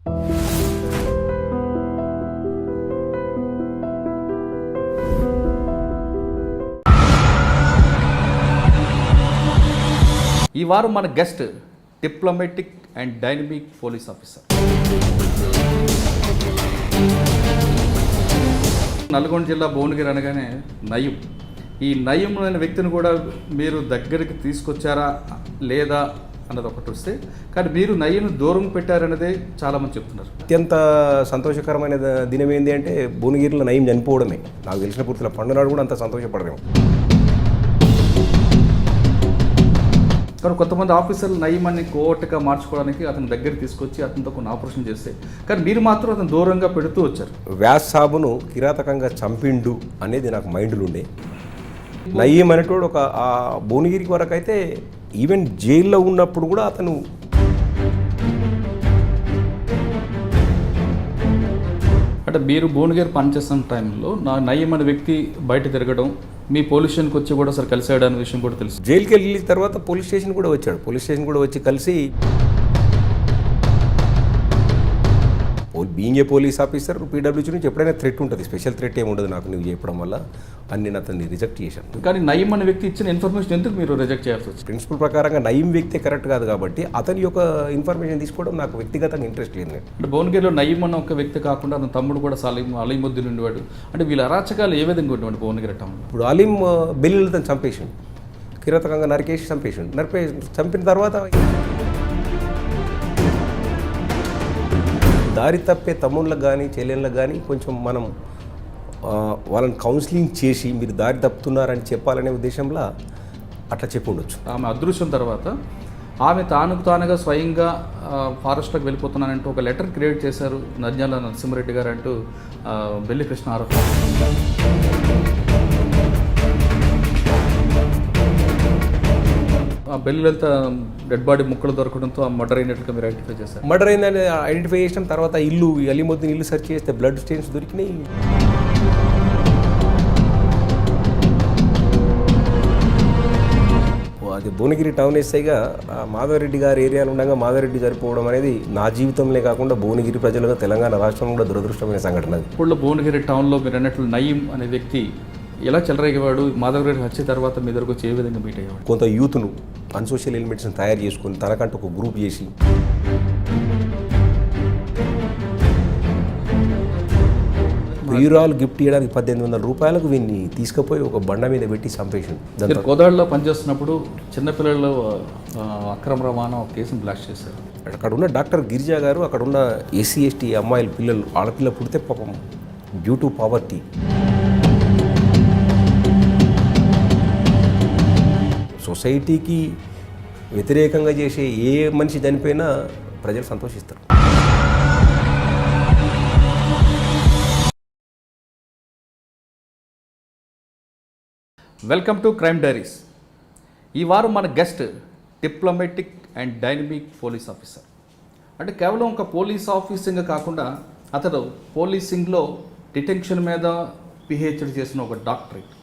ఈ వారం మన guest diplomatic and dynamic police officer. Nalgonda జిల్లా భువనగిరి అనగానే నయం. ఈ నయం అనే వ్యక్తిని కూడా మీరు దగ్గరికి తీసుకొచ్చారా లేదా అన్నది ఒకటి వస్తే, కానీ మీరు నయ్యను దూరం పెట్టారన్నదే చాలామంది చెప్తున్నారు. అత్యంత సంతోషకరమైన దినం ఏంటి అంటే భువనగిరిలో నయం చనిపోవడమే. నాకు తెలిసిన పూర్తిలో పండునాడు కూడా అంత సంతోషపడలేము. కానీ కొంతమంది ఆఫీసర్లు నయమాన్ని కోర్టుగా మార్చుకోవడానికి అతని దగ్గర తీసుకొచ్చి అతనితో కొన్ని ఆపరేషన్ చేస్తే, కానీ మీరు మాత్రం అతను దూరంగా పెడుతూ వచ్చారు. వ్యాస్ సాబును కిరాతకంగా చంపిండు అనేది నాకు మైండ్లో ఉండే. నయీం అనేటోడు ఒక ఆ భువనగిరికి వరకు అయితే ఈవెన్ జైల్లో ఉన్నప్పుడు కూడా అతను అంటే మీరు భువనగిరి పనిచేస్తున్న టైంలో నయీం అనే వ్యక్తి బయట తిరగడం, మీ పోలీస్ స్టేషన్కి వచ్చి కూడా సార్ కలిసాడు అనే విషయం కూడా తెలుసు. జైలుకి వెళ్ళిన తర్వాత పోలీస్ స్టేషన్ కూడా వచ్చాడు. పోలీస్ స్టేషన్ కూడా వచ్చి కలిసి బీయింగ్ ఏ పోలీస్ ఆఫీసర్ పీడబ్ల్యూసీ నుంచి ఎప్పుడైనా థ్రెట్ ఉంటుంది. స్పెషల్ థ్రెట్ ఏమి ఉండదు నాకు నువ్వు చెప్పడం వల్ల అని నేను అతన్ని రిజెక్ట్ చేశాను. కానీ నయీం అనే వ్యక్తి ఇచ్చిన ఇన్ఫర్మేషన్ ఎందుకు మీరు రిజెక్ట్ చేయాల్సి వచ్చింది? ప్రిన్సిపల్ ప్రకారంగా నయీం వ్యక్తి కరెక్ట్ కాదు కాబట్టి అతని యొక్క ఇన్ఫర్మేషన్ తీసుకోవడం నాకు వ్యక్తిగతంగా ఇంట్రెస్ట్ లేదు. అంటే భువనగిరిలో నయీం అన్న ఒక వ్యక్తి కాకుండా అతని తమ్ముడు కూడా అలీముద్దీన్ ఉండేవాడు. అంటే వీళ్ళ అరాచకాలు ఏ విధంగా ఉండేవాడు భువనగిరి టౌన్లో? ఇప్పుడు అలీం బెల్లిలు తను చంపేసిండు, కిరాతకంగా నరికేసి చంపేసిండు. చంపిన తర్వాత దారి తప్పే తమ్ముళ్ళకు కానీ చెల్లెళ్ళకు కానీ కొంచెం మనం వాళ్ళని కౌన్సిలింగ్ చేసి మీరు దారి తప్పుతున్నారని చెప్పాలనే ఉద్దేశంలో అట్లా చెప్పి ఉండొచ్చు. ఆమె అదృశ్యం తర్వాత ఆమె తానుగా స్వయంగా ఫారెస్ట్లోకి వెళ్ళిపోతున్నానంటూ ఒక లెటర్ క్రియేట్ చేశారు నంద్యాల నరసింహారెడ్డి గారు అంటూ బెల్లి కృష్ణ ఆరోపణ. బెల్లిలత డెడ్ బాడీ ముక్కలు దొరకడంతో ఆ మర్డర్ అయినట్టుగా మీరు ఐడెంటిఫై చేశారు. మర్డర్ అయిందని ఐడెంటిఫై చేసిన తర్వాత ఇల్లు అలీముద్దీన్ ఇల్లు సెర్చ్ చేస్తే బ్లడ్ స్టెయిన్స్ దొరికినాయి. అది భువనగిరి టౌన్ ఎస్ఐగా మాధవరెడ్డి గారి ఏరియాలో ఉండగా మాధవరెడ్డి చనిపోవడం అనేది నా జీవితంలో కాకుండా భువనగిరి ప్రజలుగా తెలంగాణ రాష్ట్రంలో కూడా దురదృష్టమైన సంఘటన. ఇప్పుడు భువనగిరి టౌన్లో మీరు అన్నట్లు నయీం అనే వ్యక్తి ఎలా చెలరేగేవాడు? మాధవరెడ్డి హత్య తర్వాత మీ దగ్గరకు వచ్చి ఏ విధంగా మీట్ అయ్యేవాడు? కొంత యూత్ను అన్సోషల్ ఎలిమెంట్స్ని తయారు చేసుకుని తనకంటూ ఒక గ్రూప్ చేసి ప్రియురాలు గిఫ్ట్ ఇవ్వడానికి 1800 రూపాయలకు వీన్ని తీసుకుపోయి ఒక బండ మీద పెట్టి చంపేసిండు. కోదాడలో పనిచేస్తున్నప్పుడు చిన్నపిల్లలు అక్రమ రవాణా ఒక కేసును బ్లాస్ట్ చేశారు. అక్కడ ఉన్న డాక్టర్ గిరిజా గారు అక్కడ ఉన్న ఎస్సీ ఎస్టీ అమ్మాయిల పిల్లలు ఆడపిల్ల పుడితే పాపం డ్యూ టు పావర్టీ సొసైటీకి వ్యతిరేకంగా చేసే ఏ మనిషి చనిపోయినా ప్రజలు సంతోషిస్తారు. Welcome to crime diaries. ఈ వారం మన guest diplomatic and dynamic police officer. అంటే కేవలం ఒక పోలీస్ ఆఫీసింగ్ కాకుండా అతడు పోలీసింగ్లో డిటెన్షన్ మీద పిహెచ్డి చేసిన ఒక డాక్టరేట్.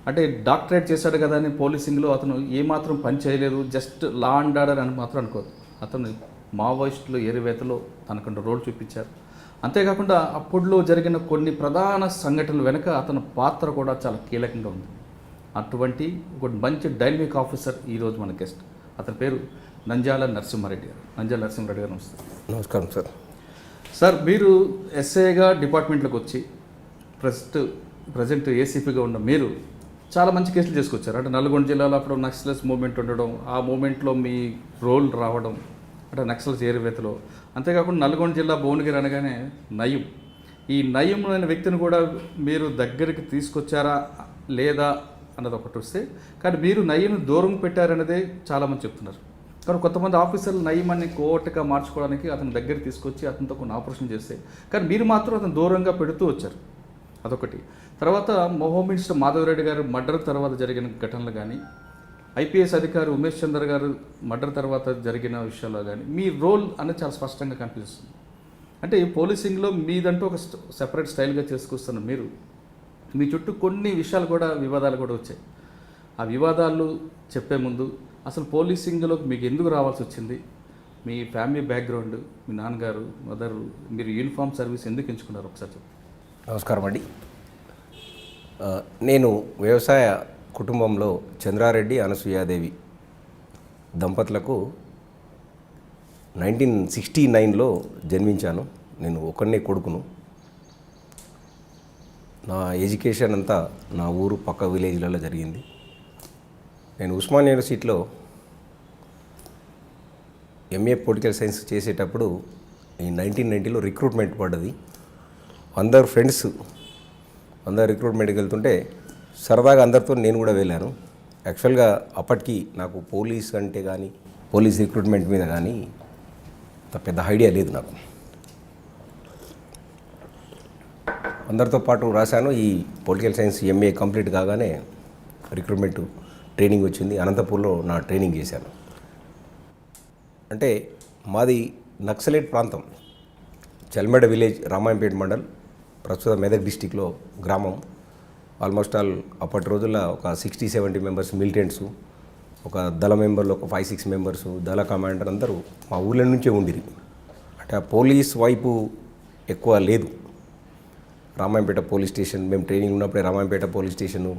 అంటే డాక్టరేట్ చేశాడు కదా అని పోలీసింగ్లో అతను ఏమాత్రం పని చేయలేదు, జస్ట్ లా అండ్ ఆర్డర్ అని మాత్రం అనుకోదు. అతను మావోయిస్టులు ఏరివేతలో తనకంటూ రోల్ చూపించారు. అంతేకాకుండా అప్పుడులో జరిగిన కొన్ని ప్రధాన సంఘటనల వెనుక అతని పాత్ర కూడా చాలా కీలకంగా ఉంది. అటువంటి ఒక మంచి డైనమిక్ ఆఫీసర్ ఈరోజు మన గెస్ట్. అతని పేరు నంద్యాల నరసింహారెడ్డి గారు. నంద్యాల నరసింహారెడ్డి గారు నమస్తే. నమస్కారం సార్. సార్, మీరు ఎస్ఐగా డిపార్ట్మెంట్లోకి వచ్చి ప్రజెంట్ ఏసీపీగా ఉన్న మీరు చాలా మంచి కేసులు చేసుకొచ్చారు. అంటే నల్గొండ జిల్లాలో అప్పుడు నక్సలైట్స్ మూవ్మెంట్ ఉండడం, ఆ మూవ్మెంట్లో మీ రోల్ రావడం, అంటే నక్సల్స్ ఏరివేతలో. అంతేకాకుండా నల్గొండ జిల్లా భువనగిరి అనగానే నయం. ఈ నయం అనే వ్యక్తిని కూడా మీరు దగ్గరికి తీసుకొచ్చారా లేదా అన్నది ఒకటి వస్తే, కానీ మీరు నయ్యను దూరం పెట్టారన్నదే చాలామంది చెప్తున్నారు. కానీ కొంతమంది ఆఫీసర్లు నయమాన్ని కోర్టుగా మార్చుకోవడానికి అతని దగ్గర తీసుకొచ్చి అతనితో కొన్ని ఆపరేషన్ చేస్తే, కానీ మీరు మాత్రం అతను దూరంగా పెడుతూ వచ్చారు. అదొకటి. తర్వాత హోమ్ మినిస్టర్ మాధవరెడ్డి గారు మర్డర్ తర్వాత జరిగిన ఘటనలు కానీ, ఐపీఎస్ అధికారి ఉమేష్ చంద్ర గారు మర్డర్ తర్వాత జరిగిన విషయాల్లో కానీ మీ రోల్ అనేది చాలా స్పష్టంగా కనిపిస్తుంది. అంటే పోలీసింగ్లో మీదంటూ ఒక సెపరేట్ స్టైల్గా చేసుకొస్తున్న మీరు, మీ చుట్టూ కొన్ని విషయాలు కూడా వివాదాలు కూడా వచ్చాయి. ఆ వివాదాలు చెప్పే ముందు అసలు పోలీసింగ్లోకి మీకు ఎందుకు రావాల్సి వచ్చింది, మీ ఫ్యామిలీ బ్యాక్గ్రౌండ్, మీ నాన్నగారు, మదర్, మీరు యూనిఫామ్ సర్వీస్ ఎందుకు ఎంచుకున్నారు ఒకసారి చెప్పండి. నమస్కారం అండి. నేను వ్యవసాయ కుటుంబంలో చంద్రారెడ్డి అనసూయాదేవి దంపతులకు 1969లో జన్మించాను. నేను ఒక్కనే కొడుకును. నా ఎడ్యుకేషన్ అంతా నా ఊరు పక్క విలేజ్లలో జరిగింది. నేను ఉస్మాన్ యూనివర్సిటీలో ఎంఏ పొలిటికల్ సైన్స్ చేసేటప్పుడు ఈ 1990లో రిక్రూట్మెంట్ పడ్డది. అందరు ఫ్రెండ్స్ అందరు రిక్రూట్మెంట్కి వెళ్తుంటే సరదాగా అందరితో నేను కూడా వెళ్ళాను. యాక్చువల్గా అప్పటికి నాకు పోలీస్ అంటే కానీ పోలీస్ రిక్రూట్మెంట్ మీద కానీ అంత పెద్ద ఐడియా లేదు నాకు. అందరితో పాటు రాశాను. ఈ పొలిటికల్ సైన్స్ ఎంఏ కంప్లీట్ కాగానే రిక్రూట్మెంట్ ట్రైనింగ్ వచ్చింది. అనంతపూర్లో నా ట్రైనింగ్ చేశాను. అంటే మాది నక్సలైట్ ప్రాంతం, చల్మేడ విలేజ్, రామాయంపేట మండల్, ప్రస్తుతం మెదక్ డిస్టిక్లో గ్రామం. ఆల్మోస్ట్ ఆల్ అప్పటి రోజుల్లో ఒక 60-70 మెంబర్స్ మిలిటెంట్స్, ఒక దళ మెంబర్లు ఒక 5-6 మెంబర్స్, దళ కమాండర్ అందరూ మా ఊళ్ళ నుంచే ఉండిరి. అంటే ఆ పోలీస్ వైపు ఎక్కువ లేదు. రామాయంపేట పోలీస్ స్టేషన్, మేము ట్రైనింగ్ ఉన్నప్పుడే రామాయంపేట పోలీస్ స్టేషను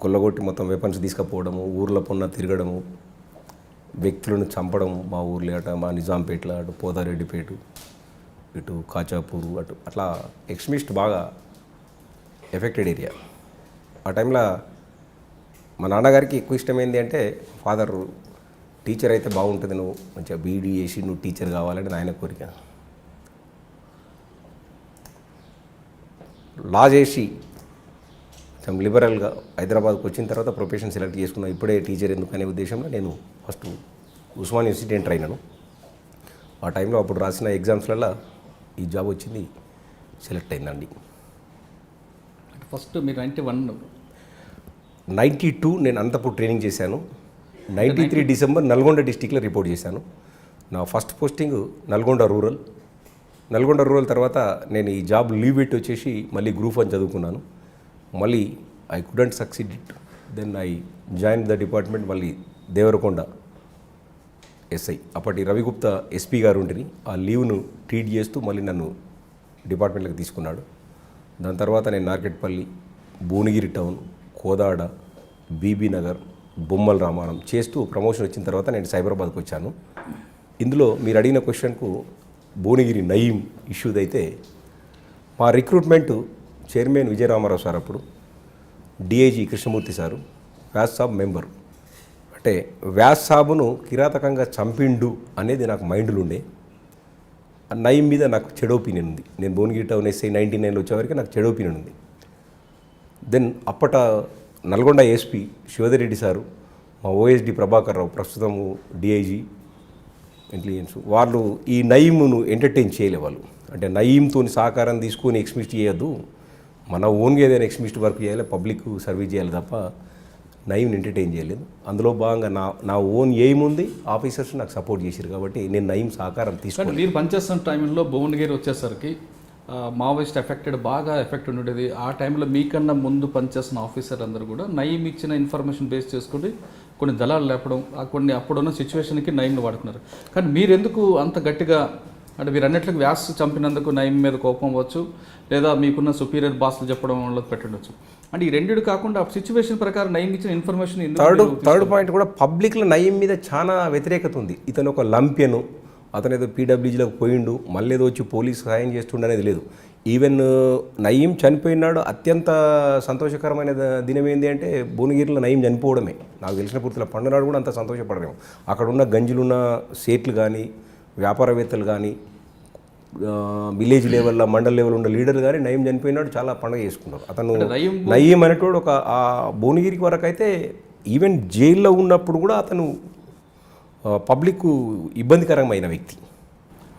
కొల్లగొట్టి మొత్తం వెపన్స్ తీసుకుపోవడము, ఊర్ల పొన్న తిరగడము, వ్యక్తులను చంపడము, మా ఊర్లో అట మా నిజాంపేటలో, అటు పోతారెడ్డిపేట, ఇటు కాచాపూరు, అటు అట్లా ఎక్స్ట్రీమిస్ట్ బాగా ఎఫెక్టెడ్ ఏరియా. ఆ టైంలో మా నాన్నగారికి ఎక్కువ ఇష్టమైంది అంటే ఫాదర్ టీచర్ అయితే బాగుంటుంది, నువ్వు మంచిగా బీఈడీ చేసి నువ్వు టీచర్ కావాలని ఆయన కోరిక. లా చేసి కొంచెం లిబరల్గా హైదరాబాద్కి వచ్చిన తర్వాత ప్రొఫెషన్ సెలెక్ట్ చేసుకున్నాను. ఇప్పుడే టీచర్ ఎందుకు అనే ఉద్దేశంలో నేను ఫస్ట్ ఉస్మాన్ యూనివర్సిటీ ఎంటర్ అయినాను. ఆ టైంలో అప్పుడు రాసిన ఎగ్జామ్స్లలో ఈ జాబ్ వచ్చింది, సెలెక్ట్ అయిందండి. ఫస్ట్ మీరు 92 నేను అనంతపూర్ ట్రైనింగ్ చేశాను. 93 డిసెంబర్ నల్గొండ డిస్టిక్లో రిపోర్ట్ చేశాను. నా first posting Nalgonda rural. Nalgonda rural తర్వాత నేను ఈ జాబ్ లీవ్ పెట్టి వచ్చేసి మళ్ళీ గ్రూప్ 1 చదువుకున్నాను. మళ్ళీ I couldn't succeed it. Then I join the department. మళ్ళీ దేవరకొండ ఎస్ఐ, అప్పటి రవిగుప్తా ఎస్పీ గారు ఉంటుంది, ఆ లీవ్ను ట్రీట్ చేస్తూ మళ్ళీ నన్ను డిపార్ట్మెంట్లోకి తీసుకున్నాడు. దాని తర్వాత నేను నార్కెట్పల్లి, భువనగిరి టౌన్, కోదాడ, బీబీ నగర్, బొమ్మల రామారం చేస్తూ ప్రమోషన్ వచ్చిన తర్వాత నేను సైబరాబాద్కి వచ్చాను. ఇందులో మీరు అడిగిన క్వశ్చన్కు భువనగిరి నయీం ఇష్యూదైతే మా రిక్రూట్మెంటు చైర్మన్ విజయరామారావు సార్, అప్పుడు డిఐజీ కృష్ణమూర్తి సారు, వ్యాస్ సాబ్ మెంబరు. అంటే వ్యాస్ సాబును కిరాతకంగా చంపిండు అనేది నాకు మైండ్లో ఉండే. నయీం మీద నాకు చెడు ఒపీనియన్ ఉంది. నేను భువనగిరి టౌన్ ఎస్ఐ 99లో వచ్చేవరకు నాకు చెడు ఒపీనియన్ ఉంది. దెన్ అప్పట నల్గొండ ఎస్పీ శివధర్ రెడ్డి సారు, మా ఓఎస్డి ప్రభాకర్ రావు, ప్రస్తుతము డిఐజీ ఇంటెలిజెన్స్, వాళ్ళు ఈ నయీంను ఎంటర్టైన్ చేయలే. వాళ్ళు అంటే నయీంతో సహకారం తీసుకొని ఎక్స్మిస్ట్ చేయొద్దు, మన ఓన్గా ఏదైనా ఎక్స్మిస్ట్ వర్క్ చేయాలి, పబ్లిక్ సర్వీస్ చేయాలి తప్ప నయీంని ఎంటర్టైన్ చేయలేదు. అందులో భాగంగా నా ఓన్ ఎయిమ్ ఉంది, ఆఫీసర్స్ నాకు సపోర్ట్ చేశారు కాబట్టి నేను నయీం సహకారం తీసుకుని. మీరు పనిచేస్తున్న టైంలో భువనగిరి వచ్చేసరికి మావోయిస్ట్ బాగా ఎఫెక్ట్ ఉండేది. ఆ టైంలో మీకన్నా ముందు పనిచేస్తున్న ఆఫీసర్ అందరూ కూడా నయీం ఇచ్చిన ఇన్ఫర్మేషన్ బేస్ చేసుకుని కొన్ని దళాలు లేపడం, కొన్ని అప్పుడున్న సిచ్యువేషన్కి నయీంని వాడుకున్నారు. కానీ మీరు ఎందుకు అంత గట్టిగా, అంటే మీరు అన్నిట్లకి వ్యాస్ చంపినందుకు నయీం మీద కోపం అవ్వచ్చు, లేదా మీకున్న సుపీరియర్ బాస్లు చెప్పడం వల్ల పెట్టవచ్చు. అంటే ఈ రెండిడు కాకుండా సిచ్యువేషన్ ప్రకారం నయీం ఇచ్చిన ఇన్ఫర్మేషన్. థర్డ్ పాయింట్ కూడా పబ్లిక్లో నయీం మీద చాలా వ్యతిరేకత ఉంది. ఇతను ఒక లంప్యను, అతను ఏదో పీడబ్ల్యూజీలోకి పోయిండు, మళ్ళీ ఏదో వచ్చి పోలీసు సహాయం చేస్తుండ అనేది లేదు. ఈవెన్ నయీం చనిపోయినాడు. అత్యంత సంతోషకరమైన దినం ఏంటి అంటే భువనగిరిలో నయీం చనిపోవడమే. నాకు తెలిసిన పూర్తిలో పండునాడు కూడా అంత సంతోషపడలేము. అక్కడ ఉన్న గంజులున్న సేట్లు కానీ, వ్యాపారవేత్తలు కానీ, విలేజ్ లెవెల్లో మండల్ లెవెల్ ఉన్న లీడర్ కానీ నయీం చనిపోయినాడు చాలా పండుగ చేసుకున్నారు. అతను నయీం అనేటోడు ఒక ఆ భువనగిరికి వరకు అయితే ఈవెన్ జైల్లో ఉన్నప్పుడు కూడా అతను పబ్లిక్ ఇబ్బందికరమైన వ్యక్తి.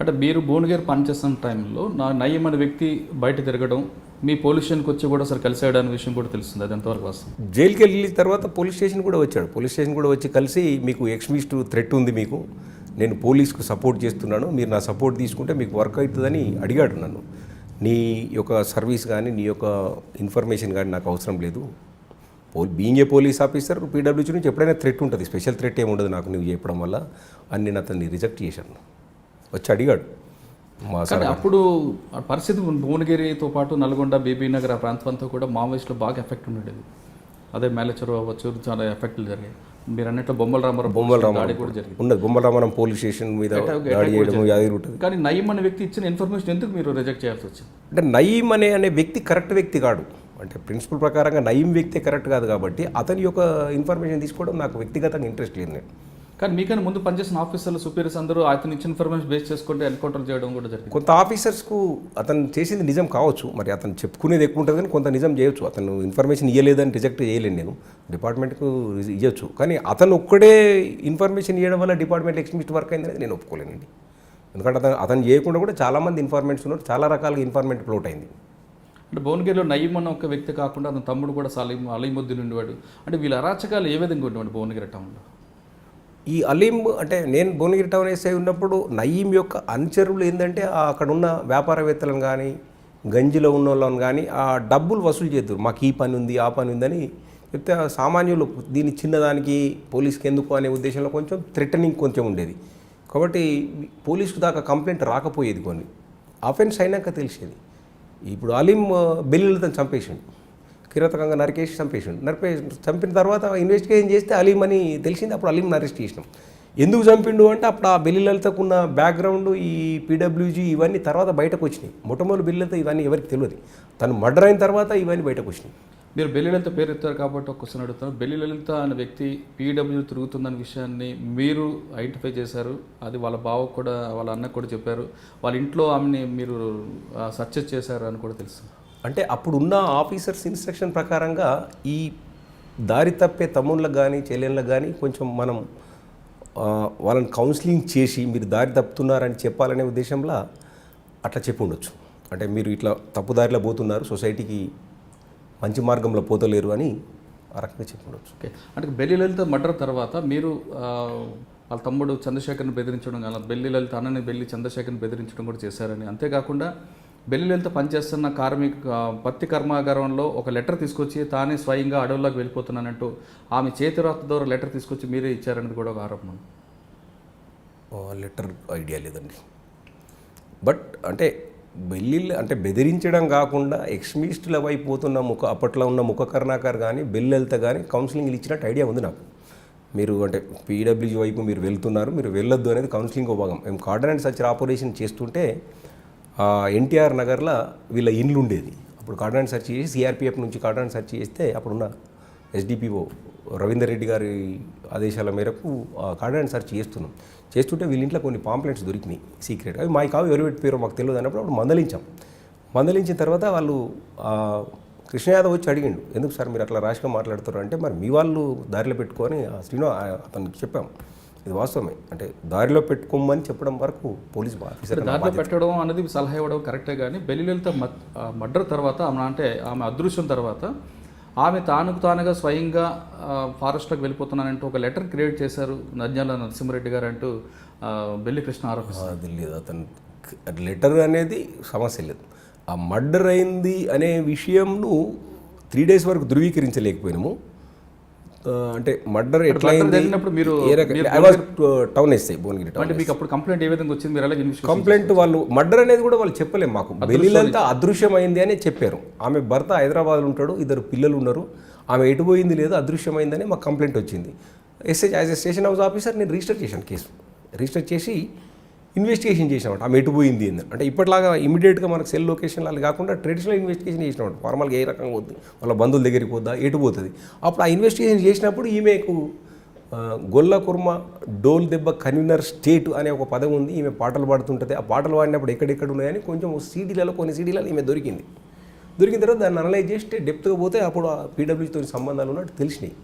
అంటే మీరు భువనగిరి పనిచేస్తున్న టైంలో నయీం అనే వ్యక్తి బయట తిరగడం, మీ పోలీస్ స్టేషన్కి వచ్చి కూడా సార్ కలిసాడు అనే విషయం కూడా తెలుస్తుంది. అది ఎంతవరకు వస్తుంది? జైలుకి వెళ్ళిన తర్వాత పోలీస్ స్టేషన్ కూడా వచ్చాడు. పోలీస్ స్టేషన్ కూడా వచ్చి కలిసి, మీకు ఎక్స్ట్రీమిస్ట్ థ్రెట్ ఉంది, మీకు నేను పోలీస్కు సపోర్ట్ చేస్తున్నాను, మీరు నా సపోర్ట్ తీసుకుంటే మీకు వర్క్ అవుతుందని అడిగాడు నన్ను. నీ యొక్క సర్వీస్ కానీ నీ యొక్క ఇన్ఫర్మేషన్ కానీ నాకు అవసరం లేదు, బీయింగ్ ఏ పోలీస్ ఆఫీసర్ పీడబ్ల్యూసీ నుంచి ఎప్పుడైనా థ్రెట్ ఉంటుంది, స్పెషల్ థ్రెట్ ఏమి ఉండదు నాకు నువ్వు చెప్పడం వల్ల అని నేను అతన్ని రిజెక్ట్ చేశాను. వచ్చి అడిగాడు మా సార్. కానీ అప్పుడు ఆ పరిస్థితి భువనగిరితో పాటు నల్గొండ, బీబీనగర్ ఆ ప్రాంతం అంతా కూడా మావోయిస్టులో బాగా ఎఫెక్ట్ ఉండేది. అదే మేలచెరు అవ్వచ్చు, చాలా ఎఫెక్ట్లు జరిగాయి. మీరు అన్నట్లు బొమ్మల రామారావు దాడి కూడా జరిగింది. ఉన్నది బొమ్మల రామారావు పోలీస్ స్టేషన్ మీద దాడి చేయడం యాదగిరి ఉంటుంది. కానీ నయీం అనే వ్యక్తి ఇచ్చిన ఇన్ఫర్మేషన్ ఎందుకు మీరు రిజెక్ట్ చేయాల్సి వచ్చింది? అంటే నయీం అనే వ్యక్తి కరెక్ట్ వ్యక్తి కాడు. అంటే ప్రిన్సిపల్ ప్రకారంగా నయీం వ్యక్తి కరెక్ట్ కాదు కాబట్టి అతని యొక్క ఇన్ఫర్మేషన్ తీసుకోవడం నాకు వ్యక్తిగతంగా ఇంట్రెస్ట్ లేదు. నేను కానీ మీకన్నా ముందు పనిచేసిన ఆఫీసర్లు, సుపీరియర్స్ అందరూ అతను ఇచ్చిన ఇన్ఫర్మేషన్ బేస్ చేసుకుంటే ఎన్కౌంటర్ చేయడం కూడా జరిగింది. కొంత ఆఫీసర్స్కు అతను చేసింది నిజం కావచ్చు, మరి అతను చెప్పుకునేది ఎక్కువ ఉంటుంది కానీ కొంత నిజం చేయొచ్చు. అతను ఇన్ఫర్మేషన్ ఇవ్వలేదని రిజెక్ట్ చేయలేను, నేను డిపార్ట్మెంట్కు ఇవ్వచ్చు. కానీ అతను ఒక్కడే ఇన్ఫర్మేషన్ ఇవ్వడం వల్ల డిపార్ట్మెంట్ ఎక్స్ట్రీమిస్ట్ వర్క్ అయిందనేది నేను ఒప్పుకోలేనండి. ఎందుకంటే అతను చేయకుండా కూడా చాలామంది ఇన్ఫర్మేట్స్ ఉన్నారు, చాలా రకాలుగా ఇన్ఫర్మేట్ ఫ్లోట్ అయింది. అంటే భువనగిరిలో నయీం అన్న ఒక వ్యక్తి కాకుండా అతని తమ్ముడు కూడా అలీముద్దీన్ ఉండేవాడు. అంటే వీళ్ళ అరాచకాలు ఏ విధంగా ఉండేవాడు భువనగిరి టౌన్లో? ఈ అలీం అంటే నేను భువనగిరి టౌన్ ఎస్ఐ ఉన్నప్పుడు నయీం యొక్క అనుచరులు ఏంటంటే అక్కడ ఉన్న వ్యాపారవేత్తలను కానీ గంజిలో ఉన్న వాళ్ళని కానీ ఆ డబ్బులు వసూలు చేద్దరు. మాకు ఈ పని ఉంది, ఆ పని ఉందని చెప్తే సామాన్యులు దీని చిన్నదానికి పోలీస్కి ఎందుకు అనే ఉద్దేశంలో కొంచెం థ్రెటనింగ్ కొంచెం ఉండేది. కాబట్టి పోలీసుకు దాకా కంప్లైంట్ రాకపోయేది, కొన్ని అఫెన్స్ అయినాక తెలిసేది. ఇప్పుడు అలీం బెల్లిలతో చంపేసిండు, కిరాతకంగా నరికేసి చంపిన తర్వాత ఇన్వెస్టిగేషన్ చేస్తే అలీం అని తెలిసింది. అప్పుడు అలీంని అరెస్ట్ చేసినాం. ఎందుకు చంపిండు అంటే అప్పుడు ఆ బెల్లిలతకు ఉన్న బ్యాక్గ్రౌండ్, ఈ పీడబ్ల్యూజీ ఇవన్నీ తర్వాత బయటకు వచ్చినాయి. మొట్టమొదటి బెల్లిలత ఇవన్నీ ఎవరికి తెలియదు, తను మర్డర్ అయిన తర్వాత ఇవన్నీ బయటకు వచ్చినాయి. మీరు బెల్లిలలిత పేరు ఎత్తారు కాబట్టి ఒక క్వశ్చన్ అడుగుతాను. బెల్లిలలిత అనే వ్యక్తి పీడబ్ల్యూ తిరుగుతుందనే విషయాన్ని మీరు ఐడెంటిఫై చేశారు. అది వాళ్ళ బావకు కూడా, వాళ్ళ అన్నకు కూడా చెప్పారు. వాళ్ళ ఇంట్లో ఆమెని మీరు సర్చ్ చేశారు అని కూడా తెలుసు. అంటే అప్పుడున్న ఆఫీసర్స్ ఇన్స్ట్రక్షన్ ప్రకారంగా ఈ దారి తప్పే తమ్ముళ్ళకు కానీ చెల్లెళ్ళకు కానీ కొంచెం మనం వాళ్ళని కౌన్సిలింగ్ చేసి మీరు దారి తప్పుతున్నారని చెప్పాలనే ఉద్దేశంలో అట్లా చెప్పి ఉండొచ్చు. అంటే మీరు ఇట్లా తప్పుదారిలో పోతున్నారు, సొసైటీకి మంచి మార్గంలో పోతలేరు అని ఆ రకంగా చెప్పి ఉండొచ్చు. ఓకే. అంటే బెల్లిలలిత మర్డర్ తర్వాత మీరు వాళ్ళ తమ్ముడు చంద్రశేఖర్ని బెదిరించడం కానీ, బెల్లిలలిత అన్నని చంద్రశేఖర్ని బెదిరించడం కూడా చేశారని, అంతేకాకుండా బెల్లిలలిత పనిచేస్తున్న పత్తి కర్మాగారంలో ఒక లెటర్ తీసుకొచ్చి తానే స్వయంగా అడవుల్లోకి వెళ్ళిపోతున్నానంటూ ఆమె చేతిరాత ద్వారా లెటర్ తీసుకొచ్చి మీరే ఇచ్చారనేది కూడా ఒక ఆరోపణ. లెటర్ ఐడియా లేదండి. బట్ అంటే అంటే బెదిరించడం కాకుండా ఎక్స్ట్రీమిస్టుల వైపు పోతున్న అప్పట్లో ఉన్న ముఖ కరుణాకర్ కానీ బెల్లిలలిత కానీ కౌన్సిలింగ్ ఇచ్చినట్టు ఐడియా ఉంది నాకు. మీరు అంటే పీడబ్ల్యూజీ వైపు మీరు వెళ్తున్నారు, మీరు వెళ్ళొద్దు అనేది కౌన్సిలింగ్ భాగం. మేము కార్డినెన్స్ సర్చ్ ఆపరేషన్ చేస్తుంటే ఎన్టీఆర్ నగర్లో వీళ్ళ ఇండ్లు ఉండేది. అప్పుడు కార్డినెన్స్ సెర్చ్ చేసి సిఆర్పిఎఫ్ నుంచి కార్డినెన్స్ సెర్చ్ చేస్తే అప్పుడున్న ఎస్డిపిఓ రవీందర్ రెడ్డి గారి ఆదేశాల మేరకు కార్డినెన్స్ సెర్చ్ చేస్తుంటే వీళ్ళ ఇంట్లో కొన్ని పాంప్లెంట్స్ దొరికినాయి సీక్రెట్. అవి మాకు కావు, ఎవరు పెట్టారో మాకు తెలియదు అన్నప్పుడు అప్పుడు మందలించిన తర్వాత వాళ్ళు కృష్ణ యాదవ్ వచ్చి అడిగిండు, ఎందుకు సార్ మీరు అట్లా ర్యాష్గా మాట్లాడుతారు అంటే, మరి మీ వాళ్ళు దారిలో పెట్టుకొని అతనికి చెప్పాం, ఇది వాస్తవమే, అంటే దారిలో పెట్టుకోమని చెప్పడం వరకు పోలీస్ ఆఫీసర్ దారిలో పెట్టడం అనేది సలహా ఇవ్వడం కరెక్టే. కానీ బెల్లిలలిత మర్డర్ తర్వాత ఆమె అదృశ్యం తర్వాత ఆమె తానుగా స్వయంగా ఫారెస్ట్లోకి వెళ్ళిపోతున్నానంటూ ఒక లెటర్ క్రియేట్ చేశారు నంద్యాల నరసింహారెడ్డి గారు అంటూ బెల్లి కృష్ణ ఆరోపిస్తారు. అది లేదు, అతను లెటర్ అనేది సమస్య లేదు. ఆ మర్డర్ అయింది అనే విషయంను 3 days వరకు ధృవీకరించలేకపోయినాము. అంటే మర్డర్ ఎట్లా మీరు టౌన్ ఎస్ఐ భువనగిరి టౌన్. మీకు అప్పుడు కంప్లైంట్ ఏ విధంగా వచ్చింది? మీరు కంప్లైంట్ వాళ్ళు మర్డర్ అనేది కూడా వాళ్ళు చెప్పలేము మాకు. బెల్లిలలిత అదృశ్యమైంది అని చెప్పారు. ఆమె భర్త హైదరాబాద్లో ఉంటాడు, 2 పిల్లలు ఉన్నారు, ఆమె ఎటుపోయింది లేదు, అదృశ్యమైందని మాకు కంప్లైంట్ వచ్చింది. As a station house officer నేను రిజిస్టర్ చేశాను, కేసు రిజిస్టర్ చేసి ఇన్వెస్టిగేషన్ చేసినామంట. ఆమె ఎటుపోయింది అని. అంటే ఇప్పటిలాగా ఇమీడియట్గా మనకు సెల్ లొకేషన్ అలా కాకుండా ట్రెడిషనల్ ఇన్వెస్టిగేషన్ చేసినామంట. ఫార్మల్గా ఏ రకంగా పోద్ది, వాళ్ళ బంధువుల దగ్గరికి పోద్దా, ఎటు పోతుంది. అప్పుడు ఆ ఇన్వెస్టిగేషన్ చేసినప్పుడు ఈమెకు గొల్ల కుర్మ డోల్ దెబ్బ కన్వీనర్ స్టేట్ అనే ఒక పదం ఉంది. ఈమె పాటలు పాడుతుంటుంది. ఆ పాటలు పాడినప్పుడు ఎక్కడెక్కడ ఉన్నాయని కొంచెం కొన్ని సీడీలలో ఈమె దొరికిన తర్వాత దాన్ని అనలైజ్ చేస్తే డెప్త్గా పోతే అప్పుడు పీడబ్ల్యూతో సంబంధాలు ఉన్నట్టు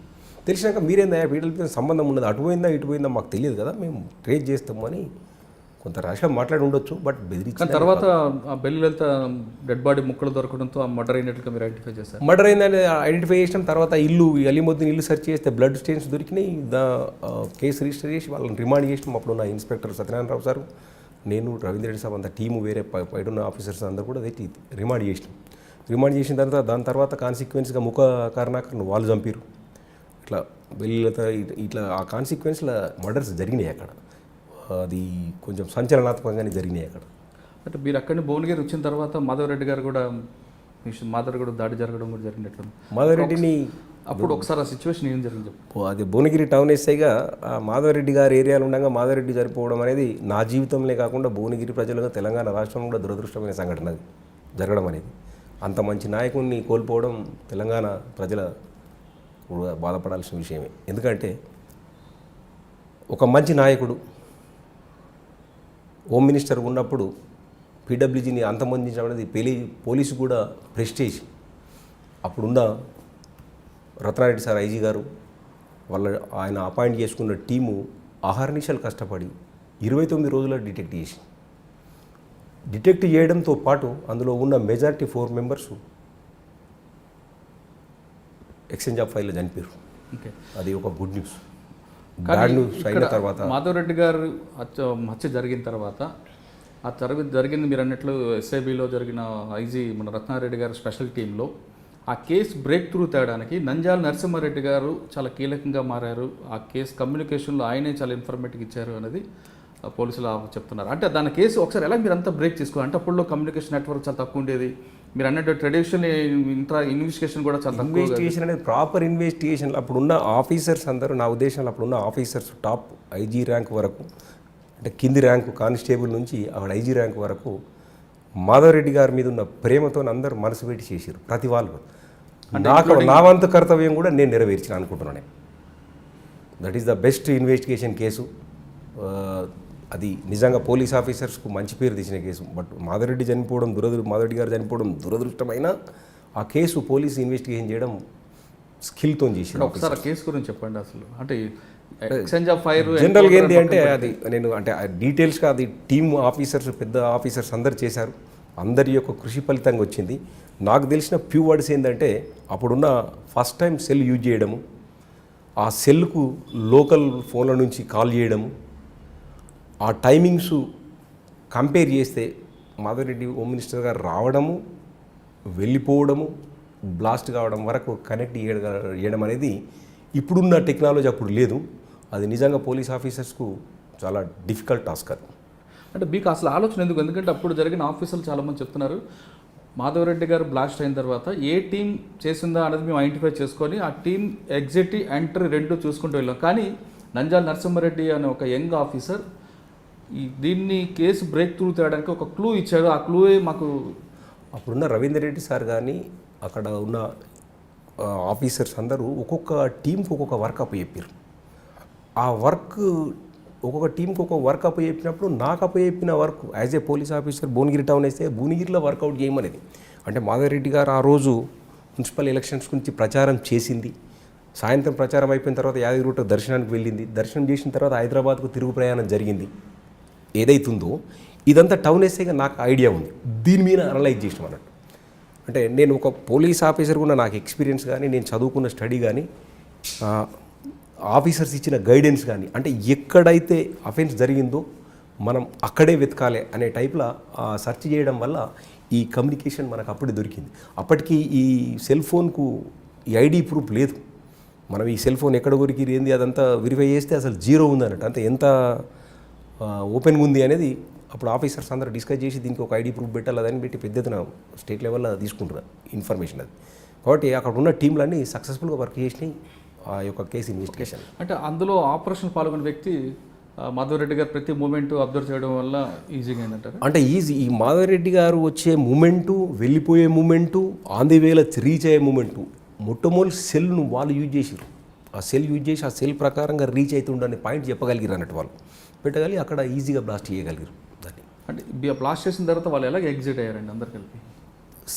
తెలిసినాక మీరేందా పీడబ్ల్యూతో సంబంధం ఉన్నది, అటుపోయిందా ఇటుపోయిందా మాకు తెలియదు కదా, మేము ట్రేస్ చేస్తాము అని కొంత రాష్ట్రం మాట్లాడి ఉండొచ్చు. బట్ బెదిరించిన తర్వాత బెల్లిలలిత డెడ్ బాడీ ముక్కలు దొరకడంతో మర్డర్ అయినట్లుగా మీరు ఐడెంటిఫై చేశారు. మర్డర్ అయిందని ఐడెంటిఫై చేసిన తర్వాత అలీముద్దీన్ ఇల్లు సెర్చ్ చేస్తే బ్లడ్ స్టెయిన్స్ దొరికినాయి. కేసు రిజిస్టర్ చేసి వాళ్ళని రిమాండ్ చేసినాం. అప్పుడు నా ఇన్స్పెక్టర్ సత్యనారాయణరావు సార్, నేను రవీంద్ర రెడ్డి సార్, అంత టీము వేరే పైడున్న ఆఫీసర్స్ అందరూ కూడా తెచ్చి రిమాండ్ చేసినాం. రిమాండ్ చేసిన తర్వాత దాని తర్వాత కాన్సిక్వెన్స్గా ముఖ కరుణాకర్ను వాళ్ళు చంపారు. ఇట్లా వెళ్ళితో ఇట్లా ఆ కాన్సిక్వెన్స్లో మర్డర్స్ జరిగినాయి అక్కడ. అది కొంచెం సంచలనాత్మకంగానే జరిగినాయి అక్కడ. అంటే మీరు అక్కడిని భువనగిరి వచ్చిన తర్వాత మాధవరెడ్డి గారు కూడా మాధవరెడ్డి కూడా దాడి జరగడం కూడా జరిగినట్లు మాధవరెడ్డిని అప్పుడు ఒకసారి ఆ సిచ్యువేషన్ ఏం జరిగింది చెప్పు. అది భువనగిరి టౌన్ ఎస్ఐగా మాధవరెడ్డి గారి ఏరియాలో ఉండగా మాధవరెడ్డి చనిపోవడం అనేది నా జీవితంలో కాకుండా భువనగిరి ప్రజలుగా తెలంగాణ రాష్ట్రంలో కూడా దురదృష్టమైన సంఘటన అది జరగడం అనేది. అంత మంచి నాయకుడిని కోల్పోవడం తెలంగాణ ప్రజల కూడా బాధపడాల్సిన విషయమే. ఎందుకంటే ఒక మంచి నాయకుడు హోమ్ మినిస్టర్ ఉన్నప్పుడు పీడబ్ల్యూజీని అంతమొందించడం అనేది పోలీసు కూడా ప్రెస్టేజ్. అప్పుడున్న రత్నారెడ్డి సార్ ఐజీ గారు ఆయన అపాయింట్ చేసుకున్న టీము అహర్నిశలు కష్టపడి 29 రోజుల్లో డిటెక్ట్ చేయడంతో పాటు అందులో ఉన్న మెజారిటీ 4 మెంబర్స్ ఎక్స్చేంజ్ ఆఫ్ ఫైల్లో చనిపోయారు. ఓకే, అది ఒక గుడ్ న్యూస్. బ్యాడ్ న్యూస్ అయిన తర్వాత మాధవరెడ్డి గారు హత్య జరిగిన తర్వాత ఆ జరిగింది మీరు అన్నట్లు ఎస్ఐబిలో జరిగిన ఐజీ మన రత్నారెడ్డి గారు స్పెషల్ టీంలో ఆ కేసు బ్రేక్ త్రూ తేయడానికి నంద్యాల నరసింహారెడ్డి గారు చాలా కీలకంగా మారారు. ఆ కేసు కమ్యూనికేషన్లో ఆయనే చాలా ఇన్ఫర్మేటివ్ ఇచ్చారు అనేది పోలీసులు చెప్తున్నారు. అంటే దాని కేసు ఒకసారి ఎలా మీరు అంతా బ్రేక్ చేసుకోవాలి అంటే అప్పుడులో కమ్యూనికేషన్ నెట్వర్క్ చాలా తక్కువ ఉండేది. మీరు అన్నట్టు ట్రెడిషనల్ ఇన్వెస్టిగేషన్ కూడా చాలా తక్కువ. ఇన్వెస్టిగేషన్ అనేది ప్రాపర్ ఇన్వెస్టిగేషన్ అప్పుడున్న ఆఫీసర్స్ అందరూ, నా ఉద్దేశంలో అప్పుడున్న ఆఫీసర్స్ టాప్ ఐజీ ర్యాంక్ వరకు, అంటే కింది ర్యాంకు కానిస్టేబుల్ నుంచి అక్కడ ఐజీ ర్యాంక్ వరకు మాధవరెడ్డి గారి మీద ఉన్న ప్రేమతో అందరూ మనసు పెట్టి చేశారు. ప్రతి వాళ్ళు నా వంతు కర్తవ్యం కూడా నేను నెరవేర్చిన అనుకుంటున్నాను. That is the best investigation case. అది నిజంగా పోలీస్ ఆఫీసర్స్కు మంచి పేరు తెచ్చిన కేసు. బట్ మాధవరెడ్డి గారు చనిపోవడం దురదృష్టమైన ఆ కేసు పోలీసు ఇన్వెస్టిగేషన్ చేయడం స్కిల్తో చేసి. ఒకసారి కేసు గురించి చెప్పండి అసలు. అంటే ఎక్స్చేంజ్ ఆఫ్ ఫైర్ జనరల్గా ఏంటి అంటే అది నేను అంటే డీటెయిల్స్గా అది టీమ్ ఆఫీసర్స్ పెద్ద ఆఫీసర్స్ అందరు చేశారు. అందరి యొక్క కృషి ఫలితంగా వచ్చింది. నాకు తెలిసిన ఫ్యూ వర్డ్స్ ఏంటంటే అప్పుడున్న ఫస్ట్ టైం సెల్ యూజ్ చేయడము, ఆ సెల్కు లోకల్ ఫోన్ల నుంచి కాల్ చేయడము, ఆ టైమింగ్స్ కంపేర్ చేస్తే మాధవరెడ్డి హోమ్ మినిస్టర్ గారు రావడము, వెళ్ళిపోవడము, బ్లాస్ట్ కావడం వరకు కనెక్ట్ చేయడం అనేది ఇప్పుడున్న టెక్నాలజీ అప్పుడు లేదు. అది నిజంగా పోలీస్ ఆఫీసర్స్కు చాలా డిఫికల్ట్ టాస్క్ అది. అంటే మీకు అసలు ఆలోచన ఎందుకు? ఎందుకంటే అప్పుడు జరిగిన ఆఫీసర్లు చాలామంది చెప్తున్నారు మాధవరెడ్డి గారు బ్లాస్ట్ అయిన తర్వాత ఏ టీం చేసిందా అనేది మేము ఐడెంటిఫై చేసుకొని ఆ టీం ఎగ్జిట్ ఎంట్రీ రెండు చూసుకుంటూ వెళ్ళాం. కానీ నంద్యాల నరసింహారెడ్డి అనే ఒక యంగ్ ఆఫీసర్ దీన్ని కేసు బ్రేక్ త్రూ తేయడానికి ఒక క్లూ ఇచ్చాడు. ఆ క్లూయే మాకు అప్పుడున్న రవీందర్ రెడ్డి సార్ కానీ అక్కడ ఉన్న ఆఫీసర్స్ అందరూ ఒక్కొక్క టీంకి ఒక్కొక్క వర్క్ అప్ చెప్పారు. ఆ వర్క్ ఒక్కొక్క టీంకి ఒక్కొక్క వర్క్ అప్ చెప్పినప్పుడు నాకు అప్ చెప్పిన work as a police officer Bhuvanagiri town వేస్తే భువనగిరిలో వర్కౌట్ చేయమనేది. అంటే మాధవరెడ్డి గారు ఆ రోజు మున్సిపల్ ఎలక్షన్స్ గురించి ప్రచారం చేసింది. సాయంత్రం ప్రచారం అయిపోయిన తర్వాత యాదగిరిగుట్ట దర్శనానికి వెళ్ళింది. దర్శనం చేసిన తర్వాత హైదరాబాద్కు తిరుగు ప్రయాణం జరిగింది. ఏదైతుందో ఇదంతా టౌన్ వేసేగా నాకు ఐడియా ఉంది. దీని మీద అనలైజ్ చేసినాం అన్నట్టు. అంటే నేను ఒక పోలీస్ ఆఫీసర్ కూడా నాకు ఎక్స్పీరియన్స్ కానీ నేను చదువుకున్న స్టడీ కానీ ఆఫీసర్స్ ఇచ్చిన గైడెన్స్ కానీ అంటే ఎక్కడైతే అఫెన్స్ జరిగిందో మనం అక్కడే వెతకాలి అనే టైప్లో సెర్చ్ చేయడం వల్ల ఈ కమ్యూనికేషన్ మనకు అప్పుడే దొరికింది. అప్పటికి ఈ సెల్ ఫోన్కు ఈ ఐడి ప్రూఫ్ లేదు. మనం ఈ సెల్ ఫోన్ ఎక్కడ దొరికి ఏంది అదంతా వెరిఫై చేస్తే అసలు జీరో ఉంది అన్నట్టు. అంటే ఎంత ఓపెన్గా ఉంది అనేది అప్పుడు ఆఫీసర్స్ అందరూ డిస్కస్ చేసి దీనికి ఒక ఐడి ప్రూఫ్ పెట్టాలి అదని పెట్టి పెద్ద ఎత్తున స్టేట్ లెవెల్లో తీసుకుంటున్నారు ఇన్ఫర్మేషన్ అది. కాబట్టి అక్కడ ఉన్న టీంలన్నీ సక్సెస్ఫుల్గా వర్క్ చేసినాయి ఆ యొక్క కేసు ఇన్వెస్టిగేషన్. అంటే అందులో ఆపరేషన్ పాల్గొన్న వ్యక్తి మాధవరెడ్డి గారు ప్రతి మూమెంట్ అబ్జర్వ్ చేయడం వల్ల ఈజీగా ఏంటంటారు. అంటే ఈ మాధవరెడ్డి గారు వచ్చే మూమెంటు, వెళ్ళిపోయే మూమెంటు, ఆన్ ది వేలో రీచ్ అయ్యే మూమెంటు మొట్టమొదటి సెల్ను వాళ్ళు యూజ్ చేసారు. ఆ సెల్ యూజ్ చేసి ఆ సెల్ ప్రకారంగా రీచ్ అవుతుండని పాయింట్ చెప్పగలిగారు అన్నట్టు. వాళ్ళు పెట్టగలిగి అక్కడ ఈజీగా బ్లాస్ట్ చేయగలిగారు దాన్ని. అంటే బ్లాస్ట్ చేసిన తర్వాత వాళ్ళు ఎలాగ ఎగ్జిట్ అయ్యారండి అందరు కలిపి?